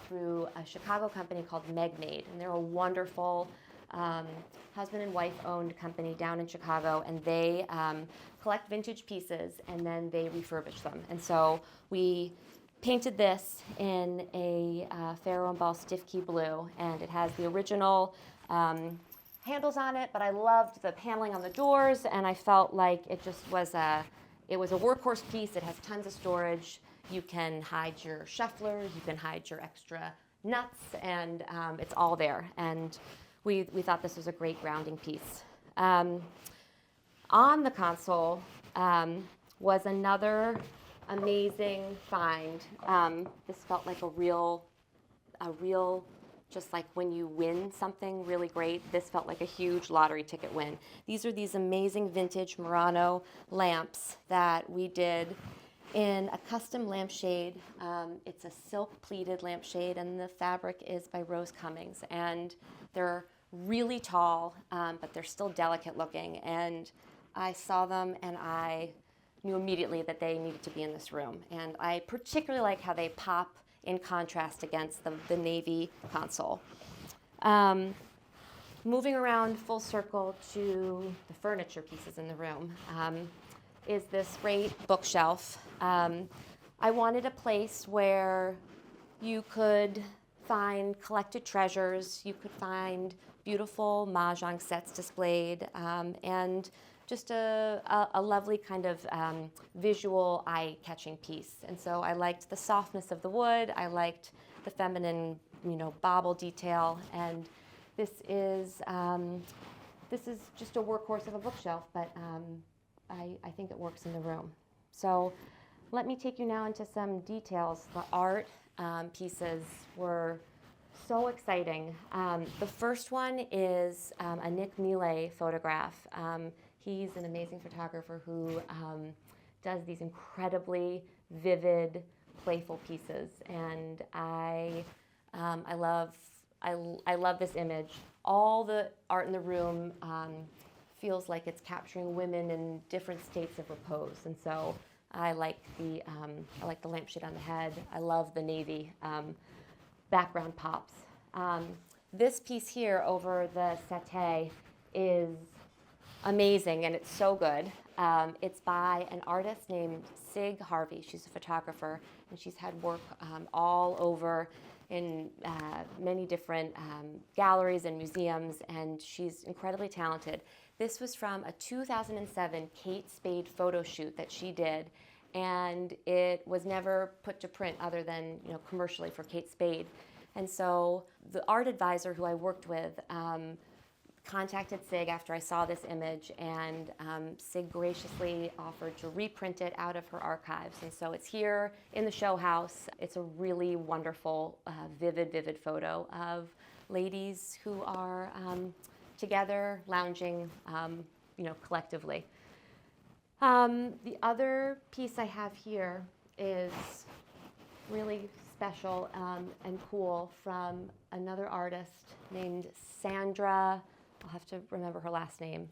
through a Chicago company called Magnade, and they're a wonderful husband and wife owned company down in Chicago, and they collect vintage pieces and then they refurbish them. And so we painted this in a Ferro and Ball stiff key blue, and it has the original handles on it, but I loved the paneling on the doors, and I felt like it was a workhorse piece. It has tons of storage. You can hide your shufflers, you can hide your extra nuts, and it's all there. And we thought this was a great grounding piece. On the console was another amazing find. This felt like a real, just like when you win something really great, this felt like a huge lottery ticket win. These are these amazing vintage Murano lamps that we did in a custom lampshade. It's a silk pleated lampshade, and the fabric is by Rose Cummings. And they're really tall, but they're still delicate looking. And I saw them and I knew immediately that they needed to be in this room. And I particularly like how they pop in contrast against the navy console. Moving around full circle to the furniture pieces in the room is this great bookshelf. I wanted a place where you could find collected treasures, you could find beautiful mahjong sets displayed, and just a lovely kind of visual, eye-catching piece. And so I liked the softness of the wood, I liked the feminine, bauble detail, and this is just a workhorse of a bookshelf, but I think it works in the room. So let me take you now into some details. The art pieces were so exciting. The first one is a Nick Millet photograph. He's an amazing photographer who does these incredibly vivid, playful pieces, and I love this image. All the art in the room feels like it's capturing women in different states of repose, and so I like the lampshade on the head. I love the navy background pops. This piece here over the settee is amazing, and it's so good. It's by an artist named Sig Harvey. She's a photographer, and she's had work all over in many different galleries and museums, and she's incredibly talented. This was from a 2007 Kate Spade photo shoot that she did, and it was never put to print other than commercially for Kate Spade. And so the art advisor who I worked with contacted Sig after I saw this image, and Sig graciously offered to reprint it out of her archives. And so it's here in the show house. It's a really wonderful, vivid photo of ladies who are together, lounging, collectively. The other piece I have here is really special and cool from another artist named Sandra. I'll have to remember her last name.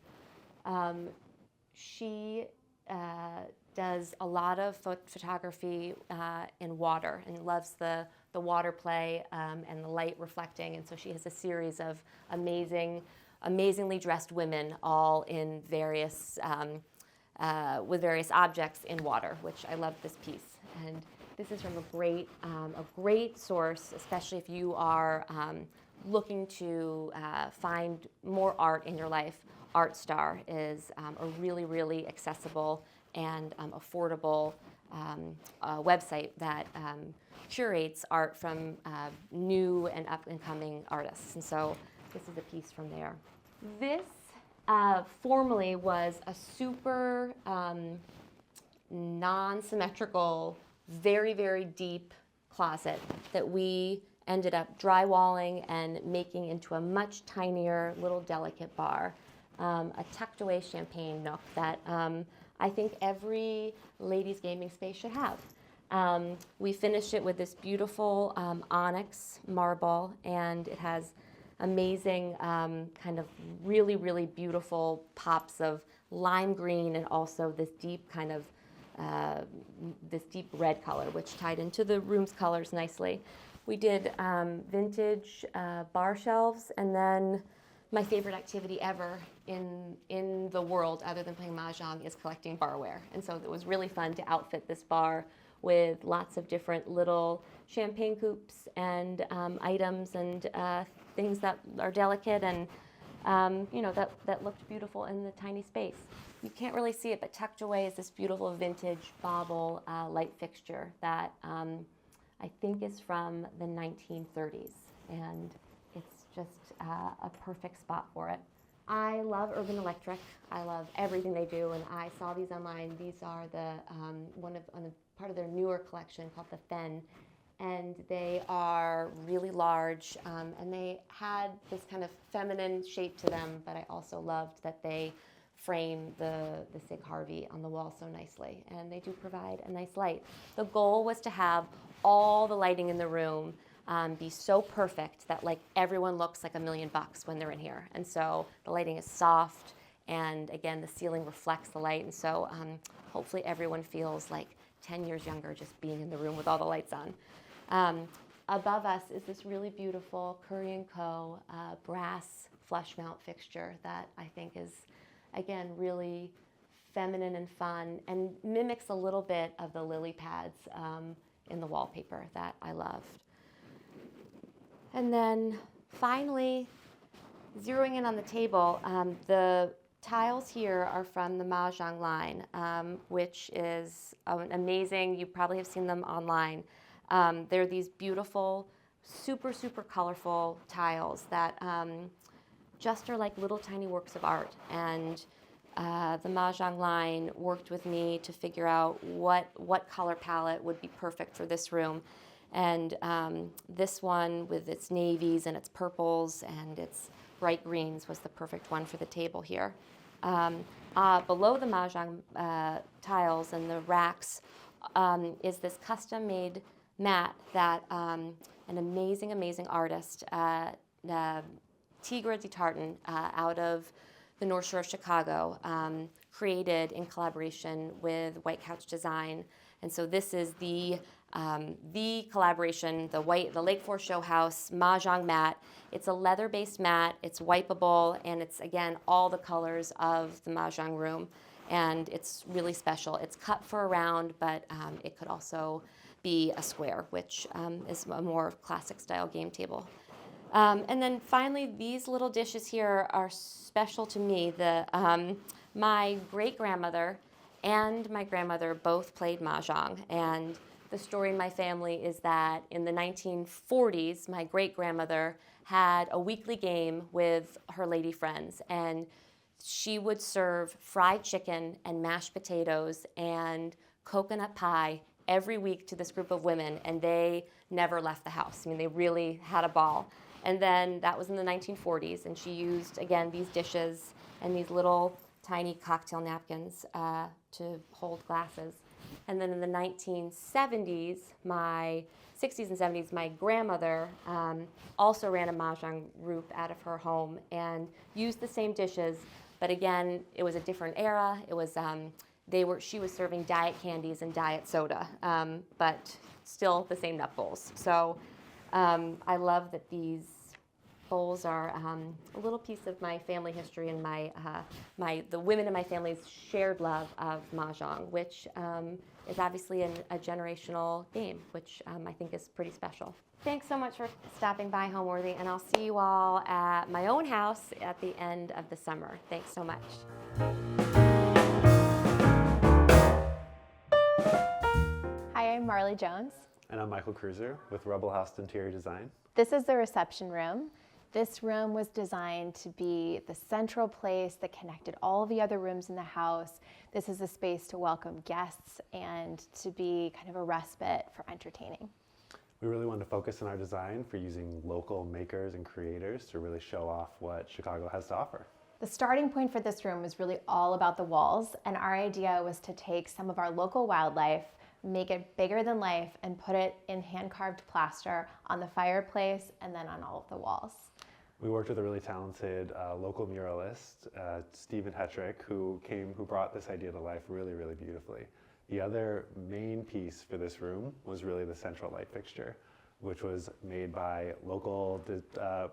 She does a lot of photography in water and loves the water play and the light reflecting. And so she has a series of amazingly dressed women, all in various with various objects in water, which I love this piece. And this is from a great source, especially if you are looking to find more art in your life. ArtStar is a really accessible and affordable website that curates art from new and up-and-coming artists. And so this is a piece from there. This formerly was a super non-symmetrical, very deep closet that we ended up drywalling and making into a much tinier, little delicate bar, a tucked away champagne nook that I think every ladies' gaming space should have. We finished it with this beautiful onyx marble, and it has amazing kind of really beautiful pops of lime green, and also this deep kind of this deep red color, which tied into the room's colors nicely. We did vintage bar shelves, and then my favorite activity ever in the world, other than playing mahjong, is collecting barware. And so it was really fun to outfit this bar with lots of different little champagne coupes and items and things that are delicate and that looked beautiful in the tiny space. You can't really see it, but tucked away is this beautiful vintage bauble light fixture that I think is from the 1930s, and it's just a perfect spot for it. I love Urban Electric. I love everything they do, and I saw these online. These are the part of their newer collection called the Fen, and they are really large, and they had this kind of feminine shape to them, but I also loved that they frame the Sig Harvey on the wall so nicely, and they do provide a nice light. The goal was to have all the lighting in the room be so perfect that like everyone looks like $1 million when they're in here. And so the lighting is soft, and again, the ceiling reflects the light, and so hopefully everyone feels like 10 years younger just being in the room with all the lights on. Above us is this really beautiful Curry & Co. Brass flush mount fixture that I think is, again, really feminine and fun, and mimics a little bit of the lily pads in the wallpaper that I loved. And then finally, zeroing in on the table, the tiles here are from the Mahjong line, which is amazing. You probably have seen them online. They're these beautiful, super colorful tiles that just are like little tiny works of art. And the Mahjong line worked with me to figure out what color palette would be perfect for this room. And this one with its navies and its purples and its bright greens was the perfect one for the table here. Below the Mahjong tiles and the racks is this custom-made mat that an amazing artist, Tigre de Tartan, out of the North Shore of Chicago, created in collaboration with White Couch Design. And so this is the collaboration, the Lake Forest Showhouse Mahjong mat. It's a leather-based mat, it's wipeable, and it's, again, all the colors of the Mahjong room. and it's really special. It's cut for a round, but it could also be a square, which is a more classic style game table. And then finally, these little dishes here are special to me. My great-grandmother and my grandmother both played mahjong, and the story in my family is that in the 1940s, my great-grandmother had a weekly game with her lady friends, and she would serve fried chicken and mashed potatoes and coconut pie every week to this group of women, and they never left the house. I mean, they really had a ball. And then that was in the 1940s, and she used, again, these dishes and these little tiny cocktail napkins to hold glasses. And then in the 1970s, 60s and 70s, my grandmother also ran a mahjong group out of her home and used the same dishes, but again, it was a different era. It was she was serving diet candies and diet soda, but still the same nut bowls. So I love that these bowls are a little piece of my family history and the women in my family's shared love of mahjong, which is obviously a generational game, which I think is pretty special. Thanks so much for stopping by, Homeworthy, and I'll see you all at my own house at the end of the summer. Thanks so much. Hi, I'm Marley Jones. And I'm Michael Cruiser with Rebel House Interior Design. This is the reception room. This room was designed to be the central place that connected all the other rooms in the house. This is a space to welcome guests and to be kind of a respite for entertaining. We really wanted to focus on our design for using local makers and creators to really show off what Chicago has to offer. The starting point for this room was really all about the walls, and our idea was to take some of our local wildlife, make it bigger than life, and put it in hand-carved plaster on the fireplace and then on all of the walls. We worked with a really talented local muralist, Stephen Hetrick, who brought this idea to life really, really beautifully. The other main piece for this room was really the central light fixture, which was made by local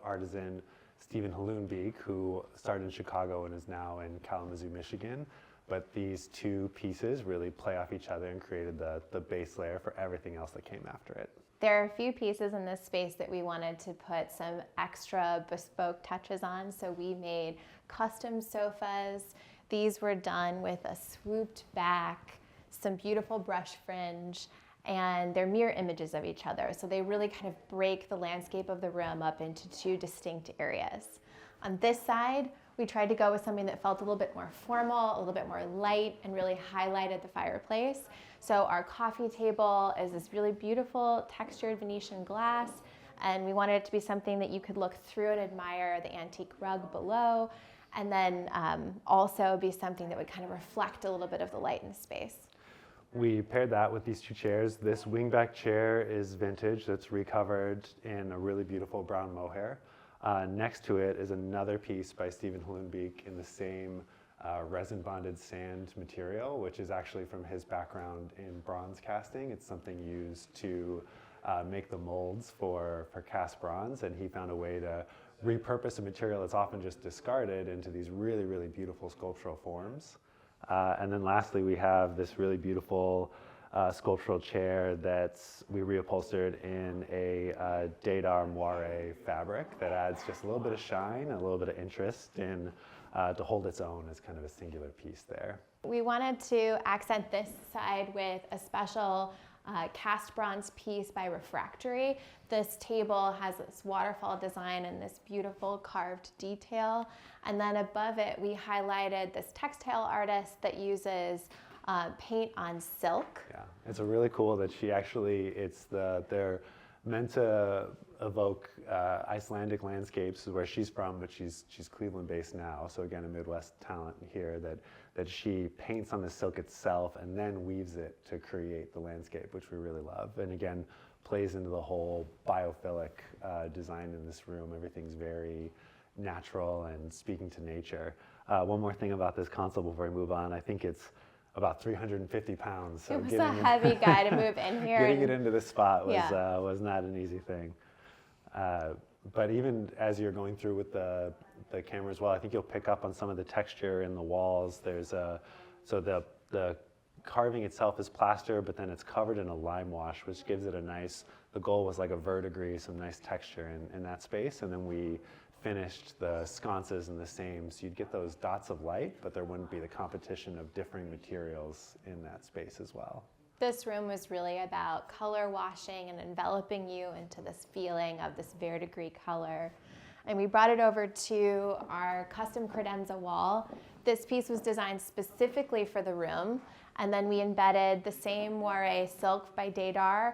artisan Stephen Hallounbeek, who started in Chicago and is now in Kalamazoo, Michigan. But these two pieces really play off each other and created the base layer for everything else that came after it. There are a few pieces in this space that we wanted to put some extra bespoke touches on, so we made custom sofas. These were done with a swooped back, some beautiful brush fringe, and they're mirror images of each other, so they really kind of break the landscape of the room up into two distinct areas. On this side, we tried to go with something that felt a little bit more formal, a little bit more light, and really highlighted the fireplace. So our coffee table is this really beautiful textured Venetian glass, and we wanted it to be something that you could look through and admire the antique rug below, and then also be something that would kind of reflect a little bit of the light in the space. We paired that with these two chairs. This wingback chair is vintage, that's recovered in a really beautiful brown mohair. Next to it is another piece by Stephen Hallounbeek in the same resin-bonded sand material, which is actually from his background in bronze casting. It's something used to make the molds for cast bronze, and he found a way to repurpose a material that's often just discarded into these really, really beautiful sculptural forms. And then lastly, we have this really beautiful sculptural chair that we reupholstered in a date armoire fabric that adds just a little bit of shine, a little bit of interest in to hold its own as kind of a singular piece there. We wanted to accent this side with a special cast bronze piece by Refractory. This table has this waterfall design and this beautiful carved detail. And then above it, we highlighted this textile artist that uses paint on silk. Yeah, it's a really cool that she actually, they're meant to evoke Icelandic landscapes where she's from, but she's Cleveland based now. So again, a Midwest talent here that she paints on the silk itself and then weaves it to create the landscape, which we really love. And again, plays into the whole biophilic design in this room. Everything's very natural and speaking to nature. One more thing about this console before we move on, I think it's about 350 pounds. So it was a heavy guy to move in here. Getting it into this spot was not an easy thing. But even as you're going through with the camera as well, I think you'll pick up on some of the texture in the walls. There's So the carving itself is plaster, but then it's covered in a lime wash, which gives it a nice, the goal was like a verdigris, some nice texture in that space. And then we finished the sconces in the same, so you'd get those dots of light, but there wouldn't be the competition of differing materials in that space as well. This room was really about color washing and enveloping you into this feeling of this verdigris color. And we brought it over to our custom credenza wall. This piece was designed specifically for the room, and then we embedded the same moire silk by Daedar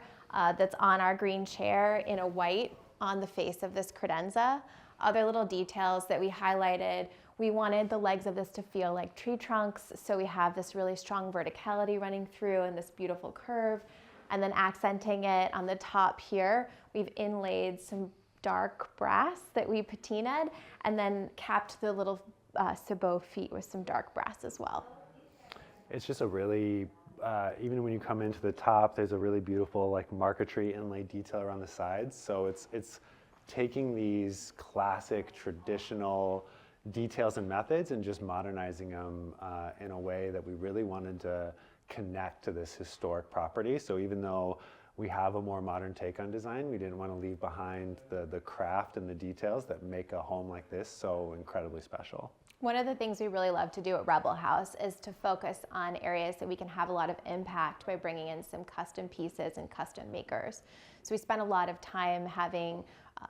that's on our green chair in a white on the face of this credenza. Other little details that we highlighted, we wanted the legs of this to feel like tree trunks, so we have this really strong verticality running through and this beautiful curve. And then accenting it on the top here, we've inlaid some dark brass that we patinaed and then capped the little sabot feet with some dark brass as well. It's just a really, even when you come into the top, there's a really beautiful like marquetry inlay detail around the sides. So it's taking these classic traditional details and methods and just modernizing them in a way that we really wanted to connect to this historic property. So even though we have a more modern take on design, we didn't want to leave behind the craft and the details that make a home like this so incredibly special. One of the things we really love to do at Rebel House is to focus on areas that we can have a lot of impact by bringing in some custom pieces and custom makers. So we spend a lot of time having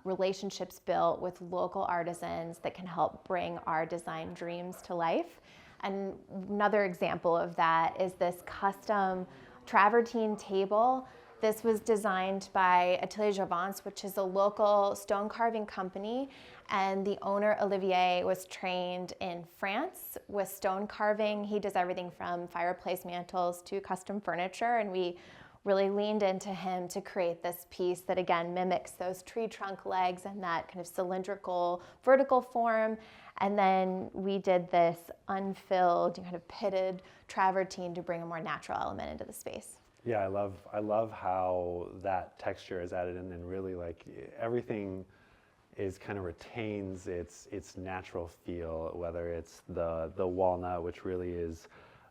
relationships built with local artisans that can help bring our design dreams to life. And another example of that is this custom travertine table. This was designed by Atelier Jouvence, which is a local stone carving company, and the owner, Olivier, was trained in France with stone carving. He does everything from fireplace mantles to custom furniture, and we really leaned into him to create this piece that again mimics those tree trunk legs and that kind of cylindrical vertical form. And then we did this unfilled kind of pitted travertine to bring a more natural element into the space. Yeah, I love how that texture is added in, and really like everything is kind of retains its natural feel, whether it's the walnut, which really is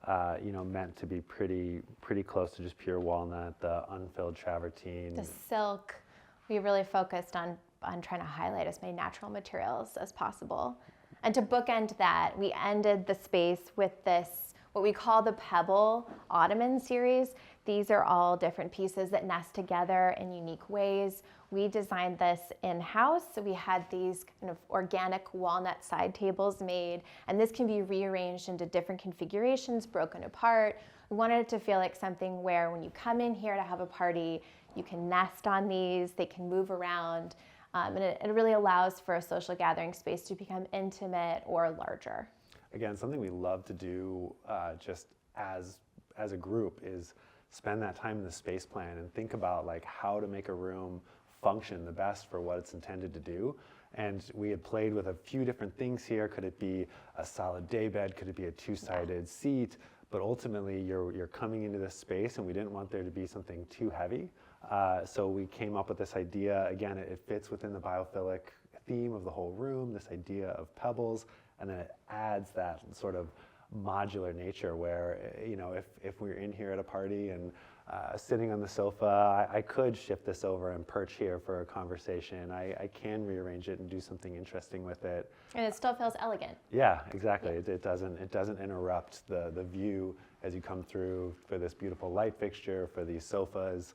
meant to be pretty close to just pure walnut, the unfilled travertine. The silk, we really focused on trying to highlight as many natural materials as possible. And to bookend that, we ended the space with this, what we call the Pebble Ottoman series. These are all different pieces that nest together in unique ways. We designed this in-house, so we had these kind of organic walnut side tables made, and this can be rearranged into different configurations, broken apart. We wanted it to feel like something where when you come in here to have a party, you can nest on these, they can move around, and it really allows for a social gathering space to become intimate or larger. Again, something we love to do just as a group is spend that time in the space plan and think about like how to make a room function the best for what it's intended to do. And we had played with a few different things here. Could it be a solid day bed? Could it be a two-sided seat? But ultimately, you're coming into this space, and we didn't want there to be something too heavy. So we came up with this idea. Again, it fits within the biophilic theme of the whole room, this idea of pebbles, and then it adds that sort of modular nature where, if we're in here at a party and sitting on the sofa, I could shift this over and perch here for a conversation. I can rearrange it and do something interesting with it. And it still feels elegant. Yeah, exactly. It doesn't interrupt the view as you come through for this beautiful light fixture, for these sofas.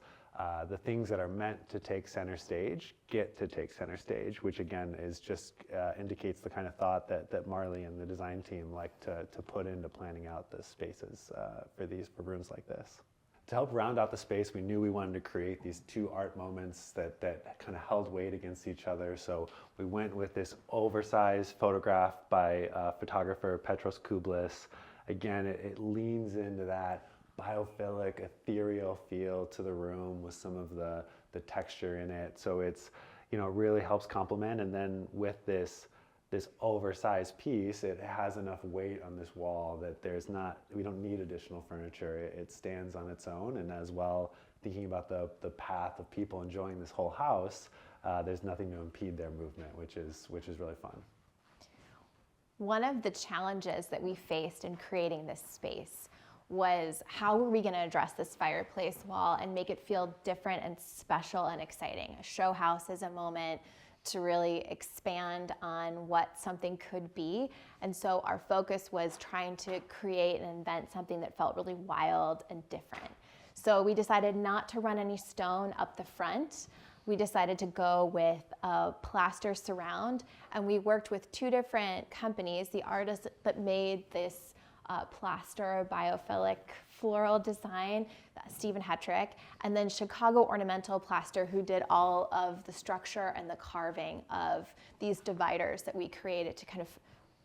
The things that are meant to take center stage get to take center stage, which again is just indicates the kind of thought that Marley and the design team like to put into planning out the spaces for rooms like this. To help round out the space, we knew we wanted to create these two art moments that kind of held weight against each other. So we went with this oversized photograph by photographer Petros Kublis. Again, it leans into that biophilic, ethereal feel to the room with some of the texture in it. So it's, it really helps complement. And then with this oversized piece, it has enough weight on this wall that we don't need additional furniture. It stands on its own, and as well, thinking about the path of people enjoying this whole house, there's nothing to impede their movement, which is really fun. One of the challenges that we faced in creating this space was how were we going to address this fireplace wall and make it feel different and special and exciting. A show house is a moment to really expand on what something could be. And so our focus was trying to create and invent something that felt really wild and different. So we decided not to run any stone up the front. We decided to go with a plaster surround, and we worked with two different companies, the artist that made this plaster biophilic floral design, Stephen Hetrick, and then Chicago Ornamental Plaster, who did all of the structure and the carving of these dividers that we created to kind of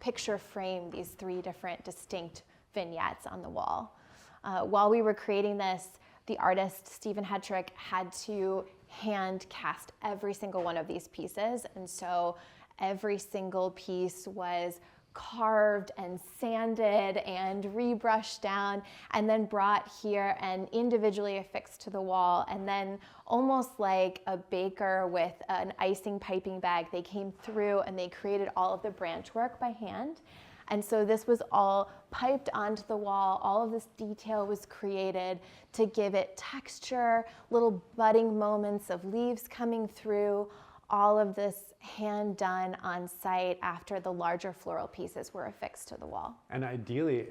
picture frame these three different distinct vignettes on the wall. While we were creating this, the artist Stephen Hetrick had to hand cast every single one of these pieces, and so every single piece was carved and sanded and rebrushed down and then brought here and individually affixed to the wall. And then almost like a baker with an icing piping bag, they came through and they created all of the branch work by hand. And so this was all piped onto the wall. All of this detail was created to give it texture, little budding moments of leaves coming through, all of this hand done on site after the larger floral pieces were affixed to the wall. And ideally,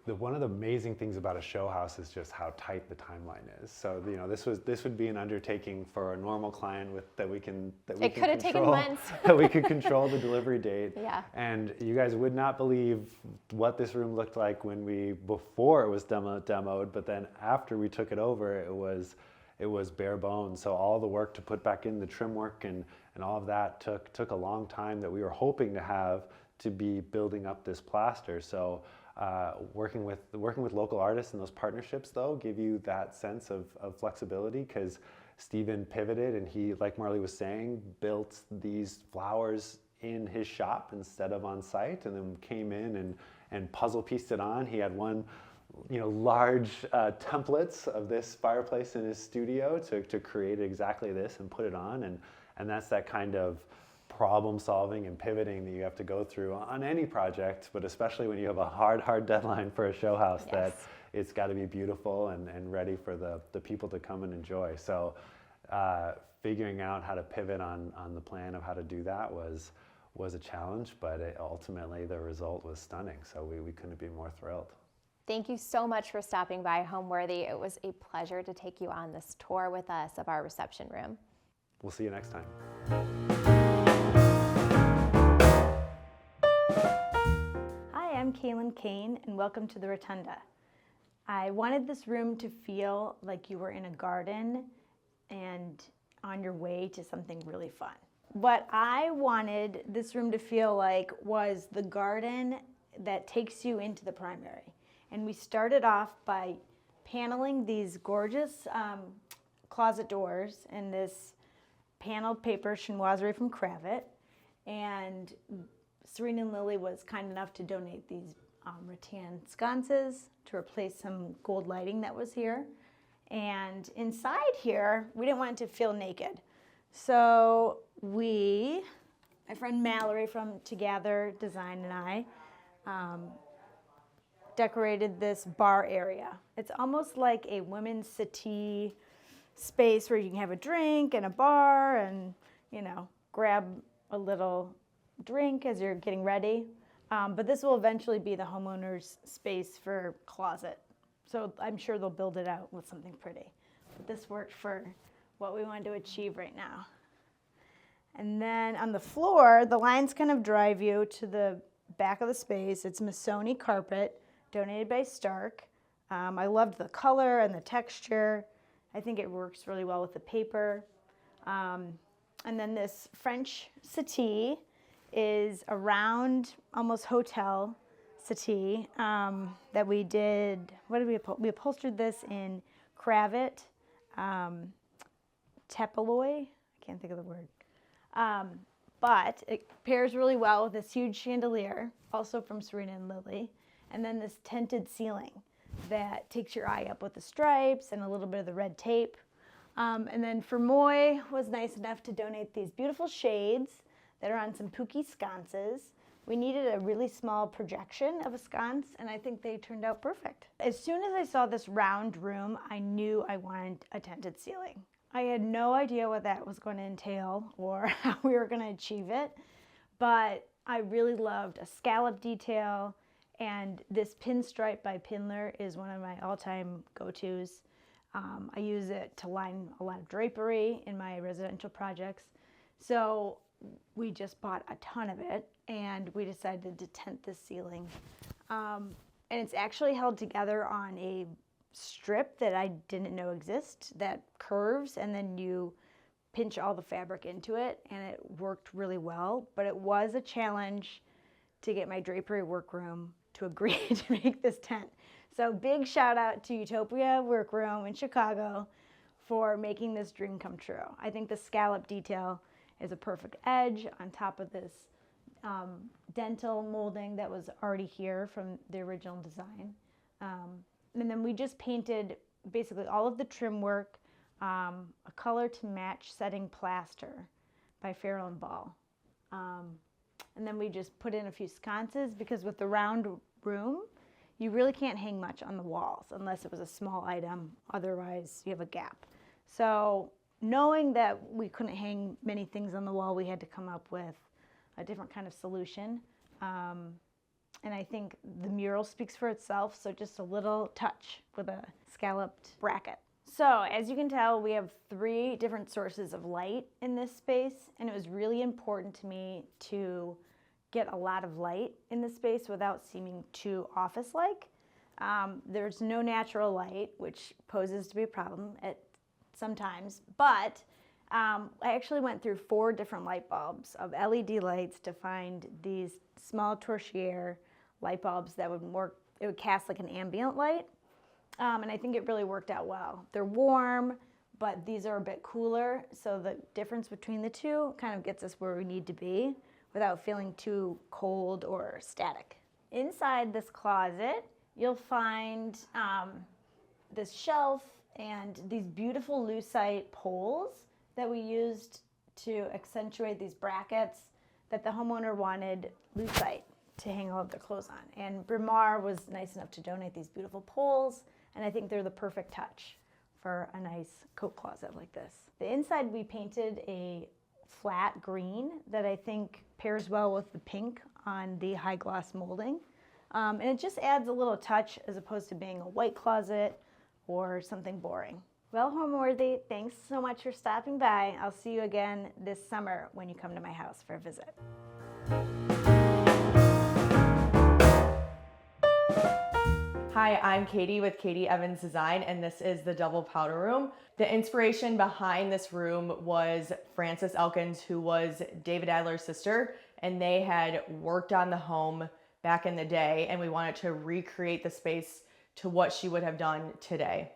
one of the amazing things about a show house is just how tight the timeline is. So this would be an undertaking for a normal client that we can It could have taken months. That we could control the delivery date. Yeah. And you guys would not believe what this room looked like before it was demoed, but then after we took it over, it was bare bones. So all the work to put back in the trim work and all of that took a long time that we were hoping to have to be building up this plaster. So working with local artists and those partnerships though give you that sense of flexibility, because Stephen pivoted and he, like Marley was saying, built these flowers in his shop instead of on site, and then came in and puzzle pieced it on. He had one large templates of this fireplace in his studio to create exactly this and put it on, and that's that kind of problem solving and pivoting that you have to go through on any project, but especially when you have a hard deadline for a show house. Yes. That it's got to be beautiful and ready for the people to come and enjoy. So figuring out how to pivot on the plan of how to do that was a challenge, but ultimately the result was stunning, so we couldn't be more thrilled. Thank you so much for stopping by Homeworthy. It was a pleasure to take you on this tour with us of our reception room. We'll see you next time. Hi, I'm Kaylin Kane, and welcome to the Rotunda. I wanted this room to feel like you were in a garden and on your way to something really fun. What I wanted this room to feel like was the garden that takes you into the primary. And we started off by paneling these gorgeous closet doors in this paneled paper chinoiserie from Cravat. And Serena and Lily was kind enough to donate these rattan sconces to replace some gold lighting that was here. And inside here, we didn't want it to feel naked. So my friend Mallory from Together Design and I, decorated this bar area. It's almost like a women's settee space where you can have a drink and a bar and, grab a little drink as you're getting ready. But this will eventually be the homeowner's space for closet. So I'm sure they'll build it out with something pretty. But this worked for what we wanted to achieve right now. And then on the floor, the lines kind of drive you to the back of the space. It's Missoni carpet, donated by Stark. I loved the color and the texture. I think it works really well with the paper. And then this French settee is a round, almost hotel settee that we did. We upholstered this in Cravat, Tepaloy. I can't think of the word. But it pairs really well with this huge chandelier, also from Serena and Lily. And then this tinted ceiling that takes your eye up with the stripes and a little bit of the red tape. And then Fermoy was nice enough to donate these beautiful shades that are on some pookie sconces We needed a really small projection of a sconce, and I think they turned out perfect. As soon as I saw this round room, I knew I wanted a tented ceiling. I had no idea what that was going to entail or how we were going to achieve it, but I really loved a scallop detail, and this pinstripe by Pindler is one of my all-time go-tos. I use it to line a lot of drapery in my residential projects. So we just bought a ton of it, and we decided to tent this ceiling. And it's actually held together on a strip that I didn't know exist that curves, and then you pinch all the fabric into it, and it worked really well. But it was a challenge to get my drapery workroom to agree to make this tent. So big shout out to Utopia Workroom in Chicago for making this dream come true. I think the scallop detail is a perfect edge on top of this dental molding that was already here from the original design. And then we just painted basically all of the trim work, a color to match setting plaster by Farrell and Ball. And then we just put in a few sconces, because with the round room, you really can't hang much on the walls unless it was a small item. Otherwise, you have a gap. So knowing that we couldn't hang many things on the wall, we had to come up with a different kind of solution. And I think the mural speaks for itself, so just a little touch with a scalloped bracket. So as you can tell, we have 3 different sources of light in this space, and it was really important to me to get a lot of light in the space without seeming too office-like. There's no natural light, which poses to be a problem at sometimes, but I actually went through 4 different light bulbs of LED lights to find these small torchère light bulbs that would work. It would cast like an ambient light, and I think it really worked out well. They're warm, but these are a bit cooler, so the difference between the two kind of gets us where we need to be without feeling too cold or static. Inside this closet, you'll find this shelf and these beautiful lucite poles that we used to accentuate these brackets that the homeowner wanted lucite to hang all of their clothes on. And Bryn Mawr was nice enough to donate these beautiful poles, and I think they're the perfect touch for a nice coat closet like this. The inside, we painted a flat green that I think pairs well with the pink on the high gloss molding. And it just adds a little touch as opposed to being a white closet or something boring. Well, Homeworthy, thanks so much for stopping by. I'll see you again this summer when you come to my house for a visit. Hi, I'm Katie with Katie Evans Design, and this is the double powder room. The inspiration behind this room was Frances Elkins, who was David Adler's sister, and they had worked on the home back in the day, and we wanted to recreate the space to what she would have done today.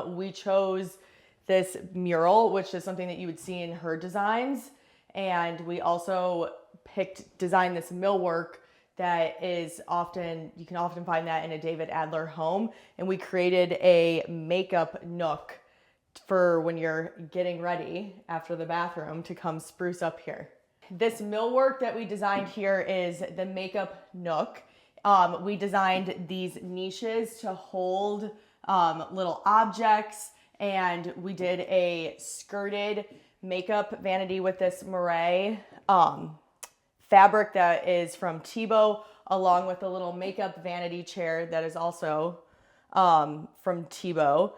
We chose this mural, which is something that you would see in her designs, and we also designed this millwork that is you can often find that in a David Adler home. And we created a makeup nook for when you're getting ready after the bathroom to come spruce up here. This millwork that we designed here is the makeup nook. We designed these niches to hold little objects, and we did a skirted makeup vanity with this moire fabric that is from Tebow, along with a little makeup vanity chair that is also from Tebow.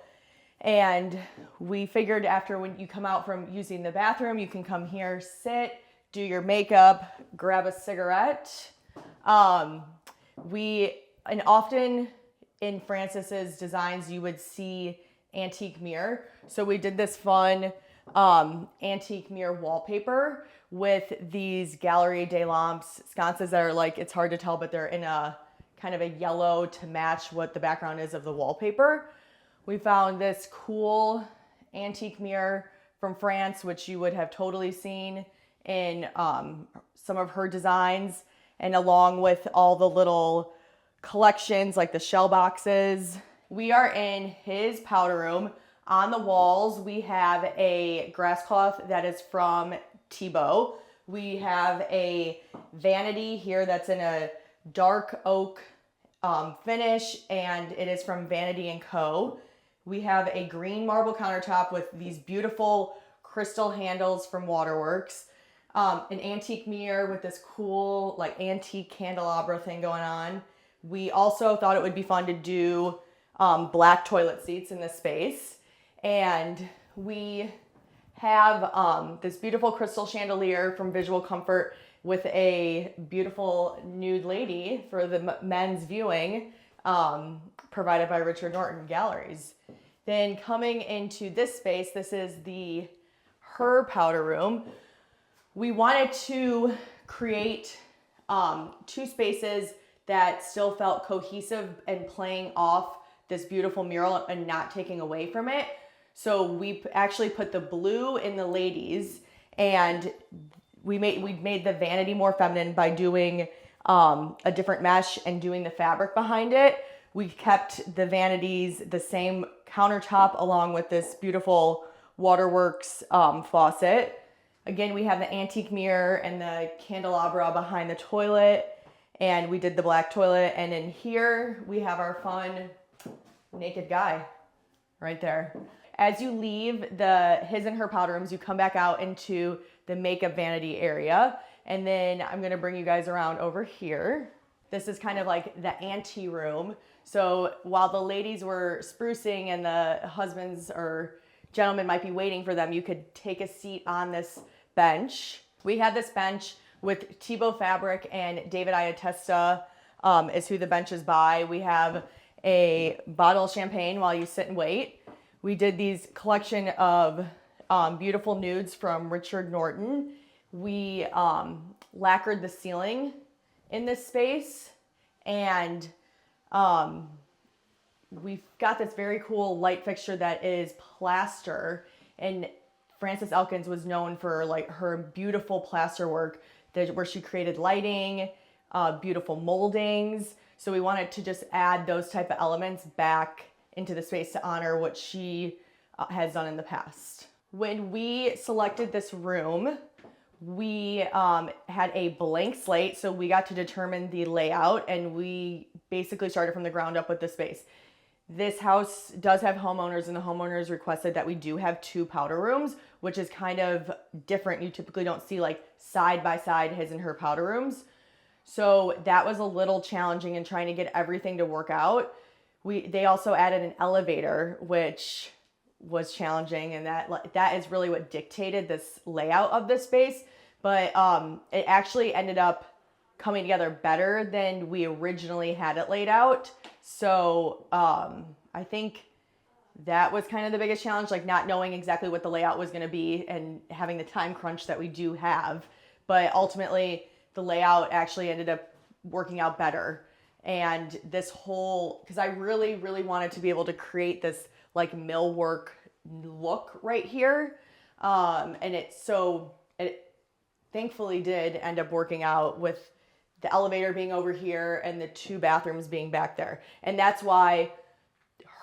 And we figured after when you come out from using the bathroom, you can come here, sit, do your makeup, grab a cigarette. And often in Frances's designs, you would see antique mirror. So we did this fun antique mirror wallpaper with these Galerie des Lamps sconces that are like, it's hard to tell, but they're in a kind of a yellow to match what the background is of the wallpaper. We found this cool antique mirror from France, which you would have totally seen in some of her designs, and along with all the little collections like the shell boxes. We are in his powder room. On the walls, we have a grass cloth that is from Tebow. We have a vanity here that's in a dark oak finish, and it is from Vanity & Co. We have a green marble countertop with these beautiful crystal handles from Waterworks. An antique mirror with this cool like antique candelabra thing going on. We also thought it would be fun to do black toilet seats in this space. And we have this beautiful crystal chandelier from Visual Comfort with a beautiful nude lady for the men's viewing, provided by Richard Norton Galleries. Then coming into this space, this is her powder room. We wanted to create 2 spaces that still felt cohesive and playing off this beautiful mural and not taking away from it. So we actually put the blue in the ladies, and we made the vanity more feminine by doing a different mesh and doing the fabric behind it. We kept the vanities the same countertop along with this beautiful Waterworks faucet. Again, we have the antique mirror and the candelabra behind the toilet, and we did the black toilet. And in here, we have our fun naked guy right there. As you leave his and her powder rooms, you come back out into the makeup vanity area. And then I'm gonna bring you guys around over here. This is kind of like the ante room. So while the ladies were sprucing and the husbands or gentlemen might be waiting for them, you could take a seat on this bench. We have this bench with Thibaut fabric, and David Iatesta is who the bench is by. We have a bottle of champagne while you sit and wait. We did these collection of beautiful nudes from Richard Norton. We lacquered the ceiling in this space, and we've got this very cool light fixture that is plaster, and Frances Elkins was known for like her beautiful plaster work where she created lighting, beautiful moldings. So we wanted to just add those type of elements back into the space to honor what she has done in the past. When we selected this room, we had a blank slate, so we got to determine the layout, and we basically started from the ground up with the space. This house does have homeowners, and the homeowners requested that we do have 2 powder rooms, which is kind of different. You typically don't see like side by side his and her powder rooms. So that was a little challenging in trying to get everything to work out. They also added an elevator, which was challenging, and that is really what dictated this layout of this space. But it actually ended up coming together better than we originally had it laid out. So I think that was kind of the biggest challenge, like not knowing exactly what the layout was going to be and having the time crunch that we do have. But ultimately, the layout actually ended up working out better. And this whole, because I really, really wanted to be able to create this like millwork look right here. And it thankfully did end up working out with the elevator being over here and the 2 bathrooms being back there. And that's why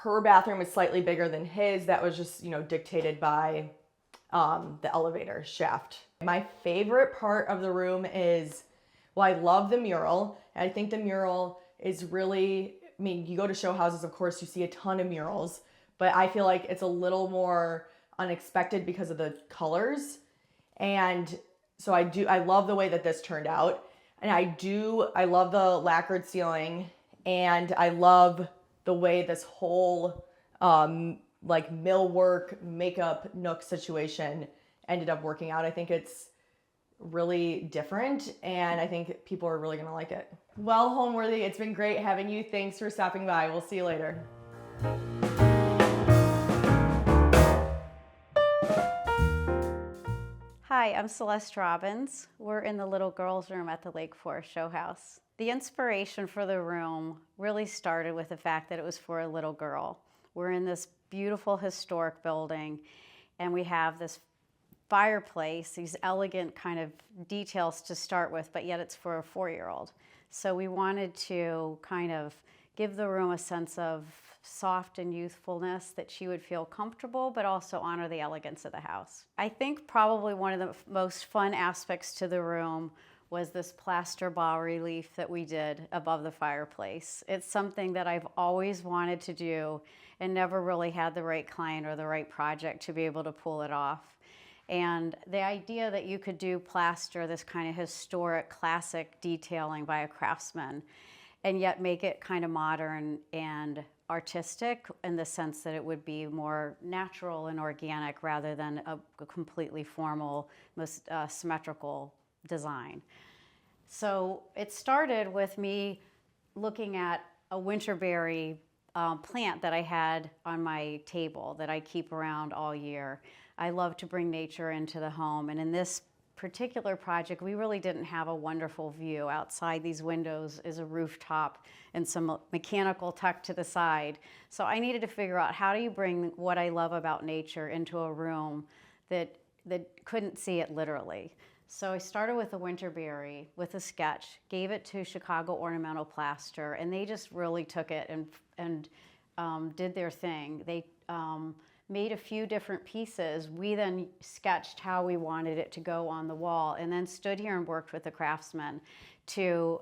her bathroom is slightly bigger than his. That was just, dictated by the elevator shaft. My favorite part of the room is, well, I love the mural. I think the mural is really, you go to show houses, of course, you see a ton of murals, but I feel like it's a little more unexpected because of the colors. And so I love the way that this turned out. And I love the lacquered ceiling, and I love the way this whole like millwork makeup nook situation ended up working out. I think it's really different, and I think people are really gonna like it. Well, Homeworthy, it's been great having you. Thanks for stopping by. We'll see you later. Hi, I'm Celeste Robbins. We're in the little girls' room at the Lake Forest Showhouse. The inspiration for the room really started with the fact that it was for a little girl. We're in this beautiful historic building, and we have this fireplace, these elegant kind of details to start with, but yet it's for a 4-year-old. So we wanted to kind of give the room a sense of soft and youthfulness that she would feel comfortable, but also honor the elegance of the house. I think probably one of the most fun aspects to the room was this plaster bas relief that we did above the fireplace. It's something that I've always wanted to do and never really had the right client or the right project to be able to pull it off. And the idea that you could do plaster, this kind of historic, classic detailing by a craftsman, and yet make it kind of modern and artistic in the sense that it would be more natural and organic rather than a completely formal, most symmetrical design. So it started with me looking at a winterberry plant that I had on my table that I keep around all year. I love to bring nature into the home, and in this particular project, we really didn't have a wonderful view. Outside these windows is a rooftop and some mechanical tuck to the side. So I needed to figure out, how do you bring what I love about nature into a room that couldn't see it literally? So I started with a winterberry with a sketch, gave it to Chicago Ornamental Plaster, and they just really took it and did their thing. They made a few different pieces. We then sketched how we wanted it to go on the wall, and then stood here and worked with the craftsman to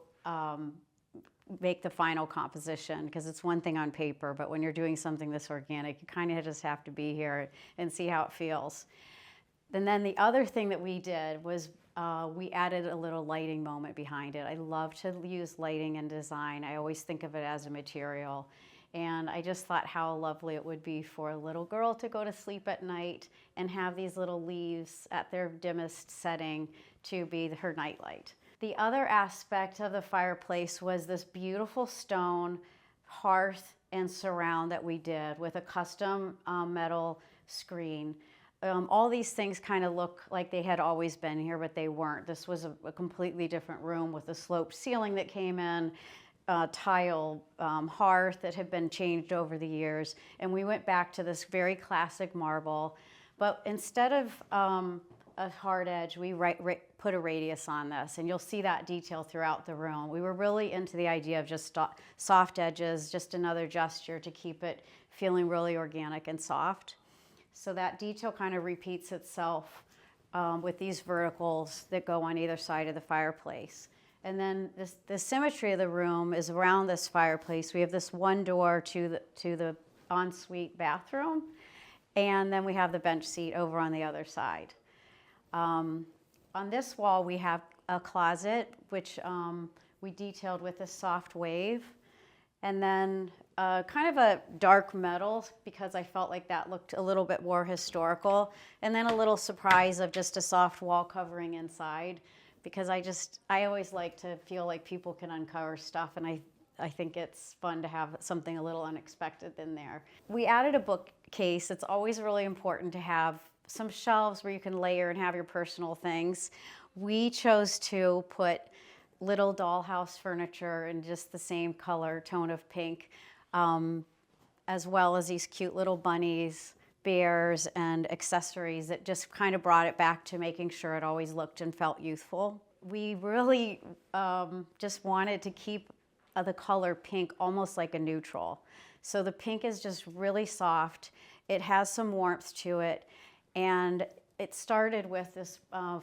make the final composition, because it's one thing on paper, but when you're doing something this organic, you kind of just have to be here and see how it feels. And then the other thing that we did was we added a little lighting moment behind it. I love to use lighting in design. I always think of it as a material. And I just thought how lovely it would be for a little girl to go to sleep at night and have these little leaves at their dimmest setting to be her nightlight. The other aspect of the fireplace was this beautiful stone hearth and surround that we did with a custom metal screen. All these things kind of look like they had always been here, but they weren't. This was a completely different room with a sloped ceiling that came in, tile hearth that had been changed over the years. And we went back to this very classic marble, but instead of a hard edge, we put a radius on this, and you'll see that detail throughout the room. We were really into the idea of just soft edges, just another gesture to keep it feeling really organic and soft. So that detail kind of repeats itself with these verticals that go on either side of the fireplace. And then the symmetry of the room is around this fireplace. We have this one door to the ensuite bathroom, and then we have the bench seat over on the other side. On this wall, we have a closet, which we detailed with a soft wave, and then kind of a dark metal, because I felt like that looked a little bit more historical, and then a little surprise of just a soft wall covering inside, because I always like to feel like people can uncover stuff, and I think it's fun to have something a little unexpected in there. We added a bookcase. It's always really important to have some shelves where you can layer and have your personal things. We chose to put little dollhouse furniture in just the same color tone of pink, as well as these cute little bunnies, bears, and accessories that just kind of brought it back to making sure it always looked and felt youthful. We really just wanted to keep the color pink almost like a neutral. So the pink is just really soft. It has some warmth to it, and it started with this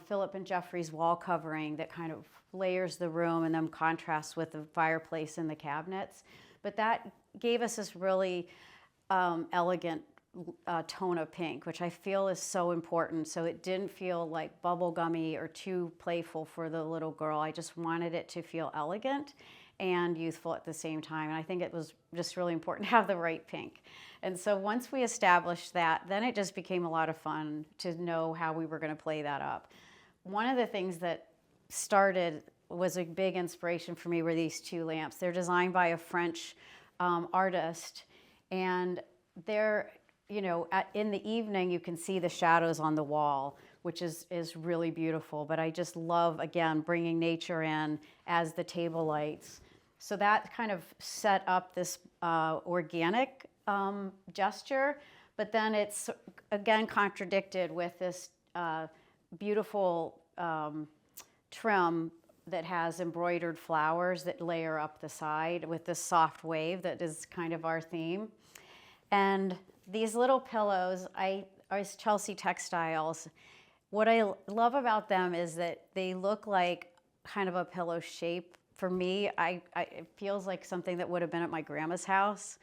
Philip and Jeffries wall covering that kind of layers the room and then contrasts with the fireplace and the cabinets. But that gave us this really elegant tone of pink, which I feel is so important. So it didn't feel like bubblegummy or too playful for the little girl. I just wanted it to feel elegant and youthful at the same time. And I think it was just really important to have the right pink. And so once we established that, then it just became a lot of fun to know how we were going to play that up. One of the things that was a big inspiration for me were these two lamps. They're designed by a French artist, and they're, in the evening you can see the shadows on the wall, which is really beautiful. But I just love, again, bringing nature in as the table lights. So that kind of set up this organic gesture, but then it's again contradicted with this beautiful trim that has embroidered flowers that layer up the side with this soft wave that is kind of our theme. And these little pillows, are Chelsea Textiles. What I love about them is that they look like kind of a pillow shape. For me, it feels like something that would have been at my grandma's house,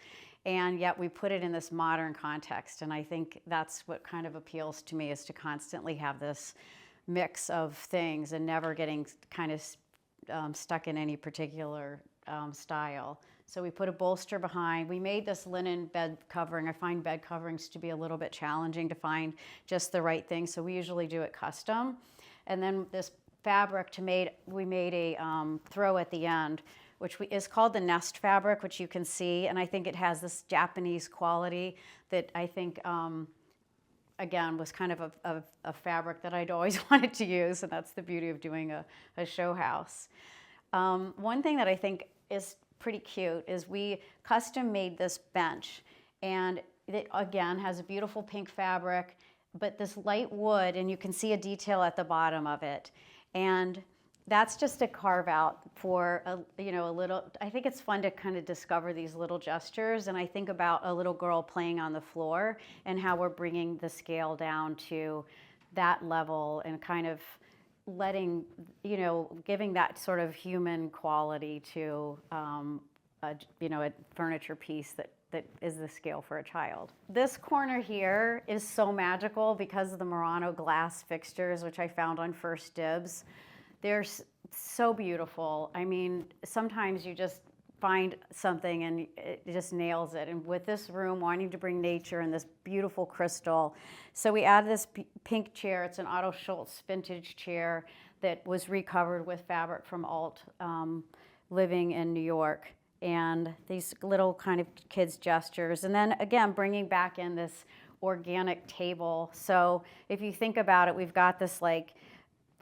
and yet we put it in this modern context. And I think that's what kind of appeals to me, is to constantly have this mix of things and never getting kind of stuck in any particular style. So we put a bolster behind. We made this linen bed covering. I find bed coverings to be a little bit challenging to find just the right thing, so we usually do it custom. And then this fabric we made a throw at the end, which is called the nest fabric, which you can see, and I think it has this Japanese quality that I think, again, was kind of a fabric that I'd always wanted to use, and that's the beauty of doing a show house. One thing that I think is pretty cute is we custom made this bench, and it again has a beautiful pink fabric, but this light wood, and you can see a detail at the bottom of it. And that's just a carve out for a little, I think it's fun to kind of discover these little gestures, and I think about a little girl playing on the floor and how we're bringing the scale down to that level and kind of letting, giving that sort of human quality to a furniture piece that is the scale for a child. This corner here is so magical because of the Murano glass fixtures, which I found on First Dibs. They're so beautiful. I mean, sometimes you just find something and it just nails it. And with this room, wanting to bring nature and this beautiful crystal, so we added this pink chair. It's an Otto Schultz vintage chair that was recovered with fabric from Alt living in New York. And these little kind of kids' gestures. And then again, bringing back in this organic table. So if you think about it, we've got this like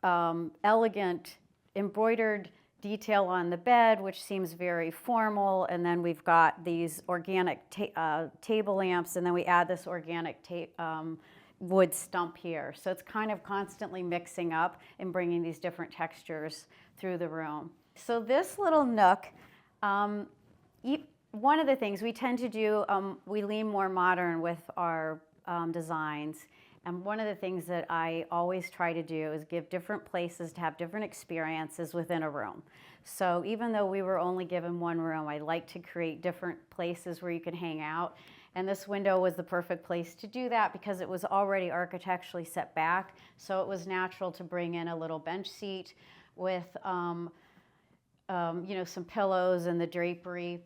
elegant embroidered detail on the bed, which seems very formal, and then we've got these organic table lamps, and then we add this organic wood stump here. So it's kind of constantly mixing up and bringing these different textures through the room. So this little nook, one of the things we tend to do, we lean more modern with our designs. And one of the things that I always try to do is give different places to have different experiences within a room. So even though we were only given one room, I like to create different places where you can hang out. And this window was the perfect place to do that because it was already architecturally set back. So it was natural to bring in a little bench seat with some pillows and the drapery.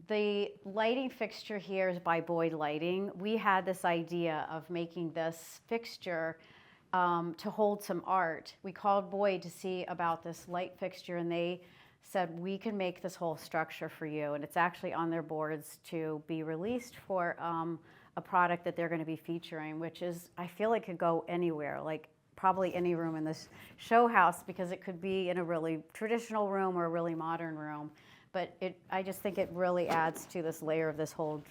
The lighting fixture here is by Boyd Lighting. We had this idea of making this fixture to hold some art. We called Boyd to see about this light fixture, and they said, we can make this whole structure for you. And it's actually on their boards to be released for a product that they're going to be featuring, which is, I feel like could go anywhere, like probably any room in this show house, because it could be in a really traditional room or a really modern room. But I just think it really adds to this layer of this whole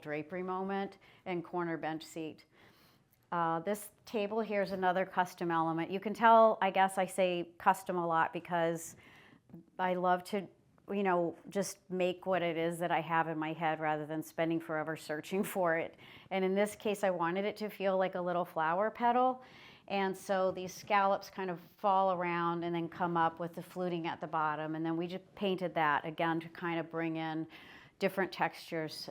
drapery moment and corner bench seat. This table here is another custom element. You can tell, I guess I say custom a lot because I love to, just make what it is that I have in my head rather than spending forever searching for it. And in this case, I wanted it to feel like a little flower petal. And so these scallops kind of fall around and then come up with the fluting at the bottom. And then we just painted that again to kind of bring in different textures.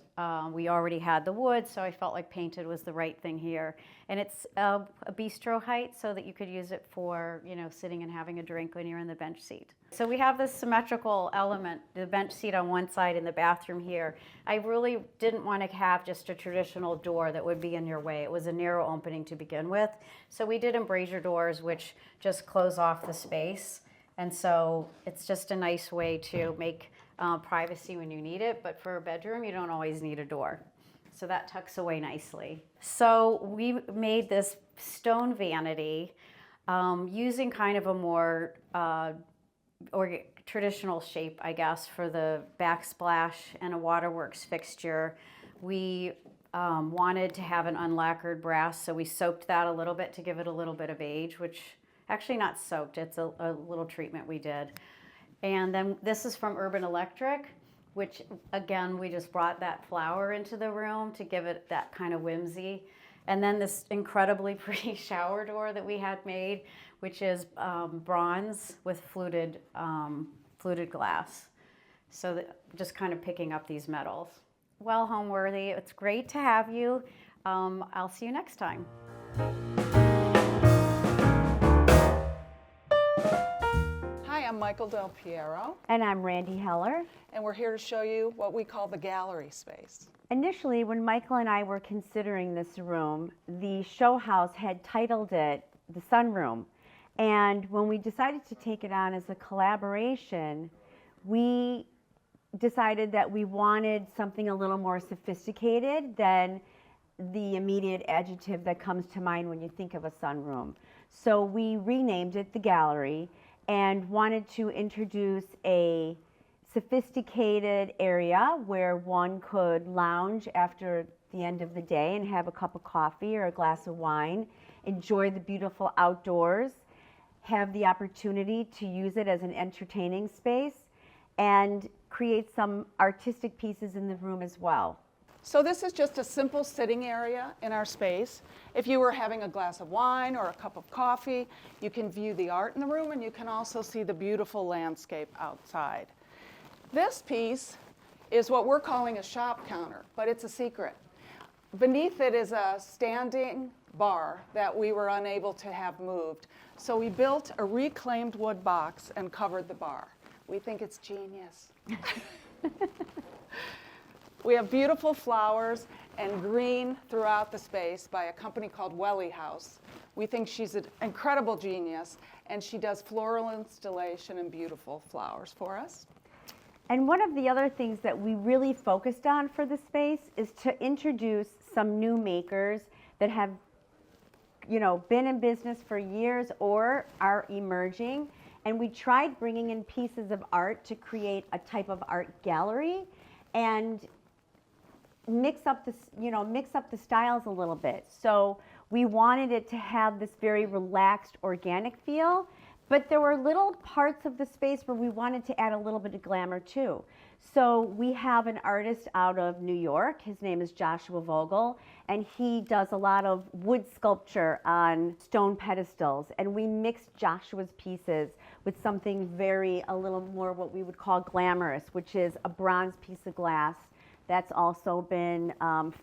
We already had the wood, so I felt like painted was the right thing here. And it's a bistro height so that you could use it for, sitting and having a drink when you're in the bench seat. So we have this symmetrical element, the bench seat on one side and the bathroom here. I really didn't want to have just a traditional door that would be in your way. It was a narrow opening to begin with. So we did embrasure doors, which just close off the space. And so it's just a nice way to make privacy when you need it, but for a bedroom, you don't always need a door. So that tucks away nicely. So we made this stone vanity using kind of a more traditional shape, I guess, for the backsplash and a waterworks fixture. We wanted to have an unlacquered brass, so we soaked that a little bit to give it a little bit of age, which Actually not soaked, it's a little treatment we did. And then this is from Urban Electric, which again, we just brought that flower into the room to give it that kind of whimsy. And then this incredibly pretty shower door that we had made, which is bronze with fluted glass. So that, just kind of picking up these metals. Well, Homeworthy, it's great to have you. I'll see you next time. Hi, I'm Michael Del Piero. And I'm Randy Heller. And we're here to show you what we call the gallery space. Initially, when Michael and I were considering this room, the show house had titled it the sunroom. And when we decided to take it on as a collaboration, we decided that we wanted something a little more sophisticated than the immediate adjective that comes to mind when you think of a sunroom. So we renamed it the gallery and wanted to introduce a sophisticated area where one could lounge after the end of the day and have a cup of coffee or a glass of wine, enjoy the beautiful outdoors, have the opportunity to use it as an entertaining space, and create some artistic pieces in the room as well. So this is just a simple sitting area in our space. If you were having a glass of wine or a cup of coffee, you can view the art in the room, and you can also see the beautiful landscape outside. This piece is what we're calling a shop counter, but it's a secret. Beneath it is a standing bar that we were unable to have moved. So we built a reclaimed wood box and covered the bar. We think it's genius. We have beautiful flowers and green throughout the space by a company called Welly House. We think she's an incredible genius, and she does floral installation and beautiful flowers for us. And one of the other things that we really focused on for the space is to introduce some new makers that have, been in business for years or are emerging. And we tried bringing in pieces of art to create a type of art gallery and mix up the styles a little bit. So we wanted it to have this very relaxed, organic feel, but there were little parts of the space where we wanted to add a little bit of glamour too. So we have an artist out of New York. His name is Joshua Vogel, and he does a lot of wood sculpture on stone pedestals. And we mixed Joshua's pieces with something a little more what we would call glamorous, which is a bronze piece of glass that's also been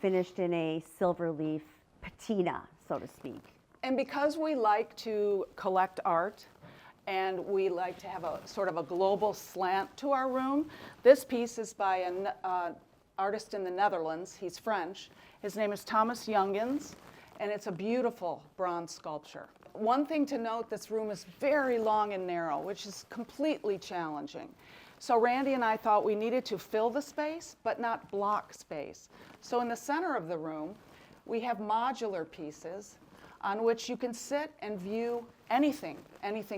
finished in a silver leaf patina, so to speak. And because we like to collect art, and we like to have a sort of a global slant to our room, this piece is by an artist in the Netherlands. He's French. His name is Thomas Youngens, and it's a beautiful bronze sculpture. One thing to note, this room is very long and narrow, which is completely challenging. So Randy and I thought we needed to fill the space, but not block space. So in the center of the room, we have modular pieces on which you can sit and view anything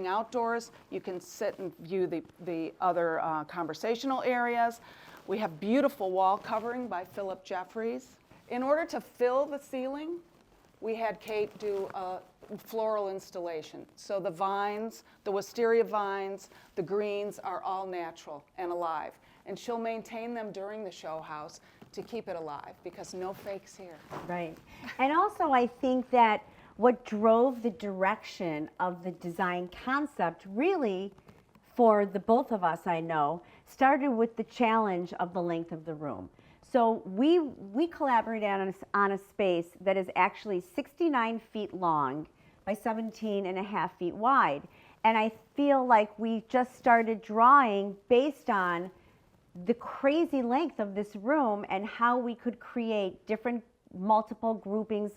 outdoors. You can sit and view the other conversational areas. We have beautiful wall covering by Philip Jeffries. In order to fill the ceiling, we had Kate do a floral installation. So the vines, the wisteria vines, the greens are all natural and alive. And she'll maintain them during the show house to keep it alive, because no fakes here. Right. And also I think that what drove the direction of the design concept really for the both of us, I know, started with the challenge of the length of the room. So we collaborated on a space that is actually 69 feet long by 17.5 feet wide. And I feel like we just started drawing based on the crazy length of this room and how we could create different multiple groupings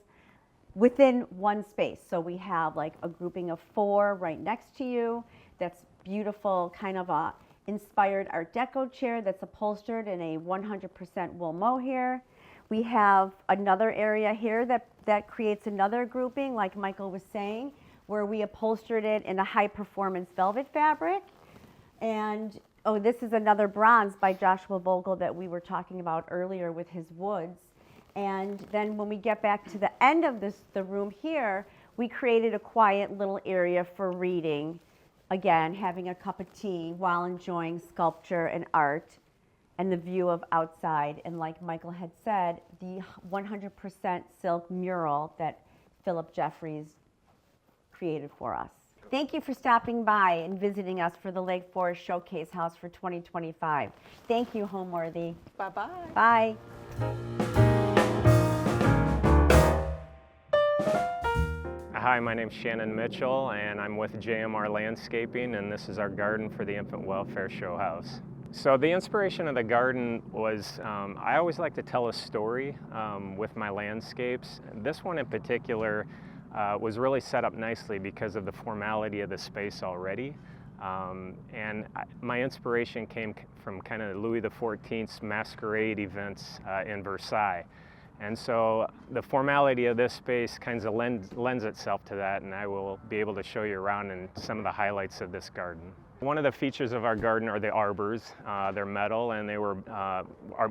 within one space. So we have like a grouping of 4 right next to you. That's beautiful, kind of a inspired Art Deco chair that's upholstered in a 100% wool mohair. We have another area here that creates another grouping, like Michael was saying, where we upholstered it in a high performance velvet fabric. And this is another bronze by Joshua Vogel that we were talking about earlier with his woods. And then when we get back to the end of the room here, we created a quiet little area for reading, again, having a cup of tea while enjoying sculpture and art and the view of outside. And like Michael had said, the 100% silk mural that Philip Jeffries created for us. Thank you for stopping by and visiting us for the Lake Forest Showcase House for 2025. Thank you, Homeworthy. Bye-bye. Bye. Hi, my name's Shannon Mitchell, and I'm with JMR Landscaping, and this is our garden for the Infant Welfare Show House. So the inspiration of the garden was, I always like to tell a story with my landscapes. This one in particular was really set up nicely because of the formality of the space already. My inspiration came from kind of Louis XIV's masquerade events in Versailles. And so the formality of this space kind of lends itself to that, and I will be able to show you around in some of the highlights of this garden. One of the features of our garden are the arbors. They're metal, and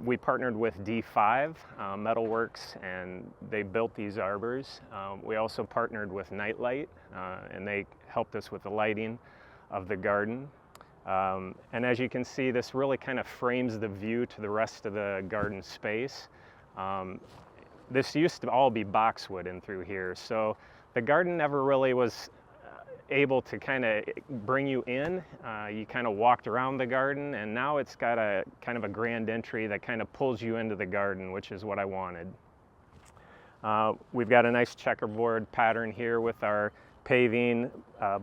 we partnered with D5 Metalworks, and they built these arbors. We also partnered with Nightlight, and they helped us with the lighting of the garden. And as you can see, this really kind of frames the view to the rest of the garden space. This used to all be boxwood in through here, so the garden never really was able to kind of bring you in. You kind of walked around the garden, and now it's got a kind of a grand entry that kind of pulls you into the garden, which is what I wanted. We've got a nice checkerboard pattern here with our paving,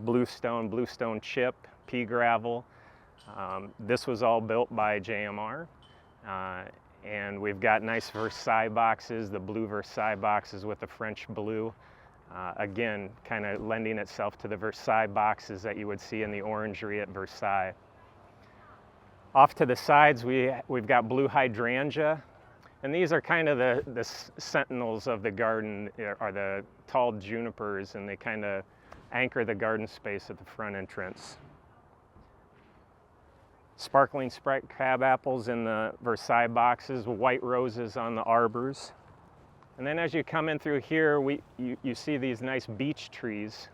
bluestone chip, pea gravel. This was all built by JMR. And we've got nice Versailles boxes, the blue Versailles boxes with the French blue. Again, kind of lending itself to the Versailles boxes that you would see in the orangery at Versailles. Off to the sides, we've got blue hydrangea. And these are kind of the sentinels of the garden, are the tall junipers, and they kind of anchor the garden space at the front entrance. Sparkling Sprite crab apples in the Versailles boxes, white roses on the arbors. And then as you come in through here, you see these nice beech trees.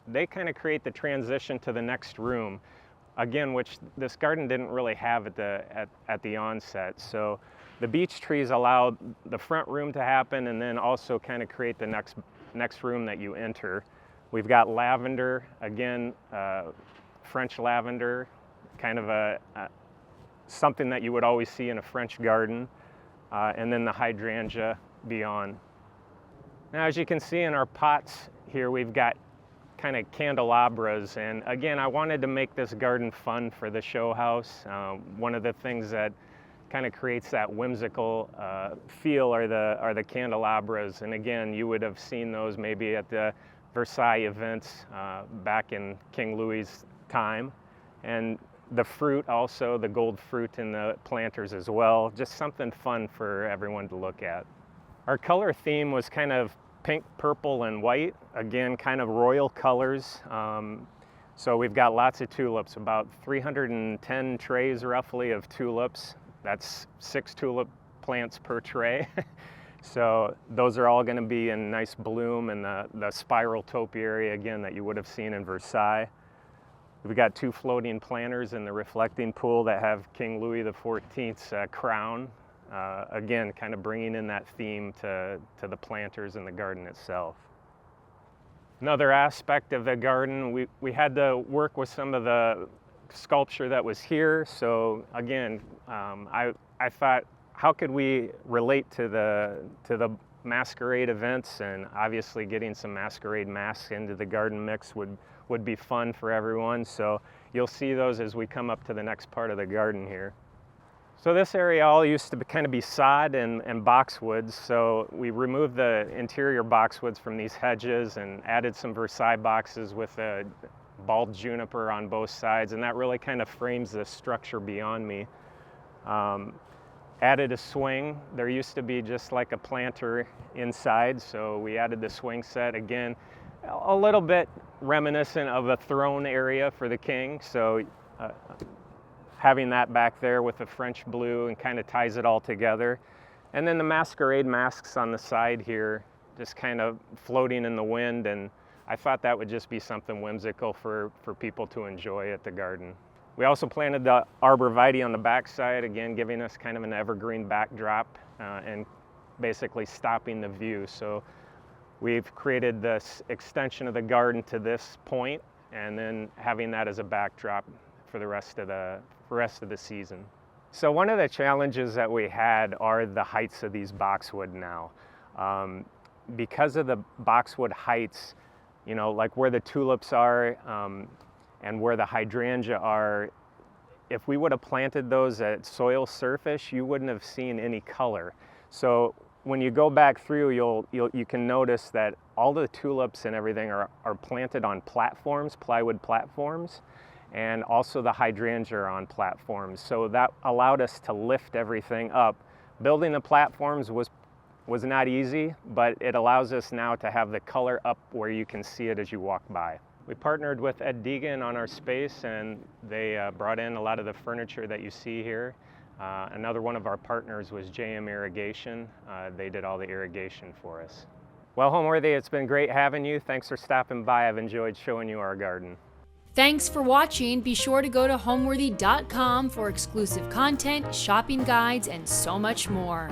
They kind of create the transition to the next room, again, which this garden didn't really have at the onset. So the beech trees allow the front room to happen, and then also kind of create the next room that you enter. We've got lavender, again, French lavender, kind of something that you would always see in a French garden, and then the hydrangea beyond. Now, as you can see in our pots here, we've got kind of candelabras, and again, I wanted to make this garden fun for the show house. One of the things that kind of creates that whimsical feel are the candelabras, and again, you would have seen those maybe at the Versailles events back in King Louis's time. And the fruit also, the gold fruit in the planters as well, just something fun for everyone to look at. Our color theme was kind of pink, purple, and white, again, kind of royal colors. So we've got lots of tulips, about 310 trays roughly of tulips. That's 6 tulip plants per tray. So those are all going to be in nice bloom in the spiral topiary, again, that you would have seen in Versailles. We've got 2 floating planters in the reflecting pool that have King Louis XIV's crown. Again, kind of bringing in that theme to the planters and the garden itself. Another aspect of the garden, we had to work with some of the sculpture that was here. So again, I thought, how could we relate to the masquerade events, and obviously getting some masquerade masks into the garden mix would be fun for everyone. So you'll see those as we come up to the next part of the garden here. So this area all used to kind of be sod and boxwoods. So we removed the interior boxwoods from these hedges and added some Versailles boxes with a bald juniper on both sides, and that really kind of frames the structure beyond me. Added a swing. There used to be just like a planter inside, so we added the swing set. Again, a little bit reminiscent of a throne area for the king, so having that back there with the French blue and kind of ties it all together. And then the masquerade masks on the side here just kind of floating in the wind, and I thought that would just be something whimsical for people to enjoy at the garden. We also planted the arborvitae on the backside, again giving us kind of an evergreen backdrop and basically stopping the view. So we've created this extension of the garden to this point, and then having that as a backdrop for the rest of the season. So one of the challenges that we had are the heights of these boxwood now. Because of the boxwood heights, you know, like where the tulips are and where the hydrangea are, if we would have planted those at soil surface, you wouldn't have seen any color. So when you go back through, you can notice that all the tulips and everything are planted on platforms, plywood platforms, and also the hydrangea are on platforms. So that allowed us to lift everything up. Building the platforms was not easy, but it allows us now to have the color up where you can see it as you walk by. We partnered with Ed Deegan on our space, and they brought in a lot of the furniture that you see here. Another one of our partners was JM Irrigation. They did all the irrigation for us. Well, Homeworthy, it's been great having you. Thanks for stopping by. I've enjoyed showing you our garden. Thanks for watching. Be sure to go to homeworthy.com for exclusive content, shopping guides, and so much more.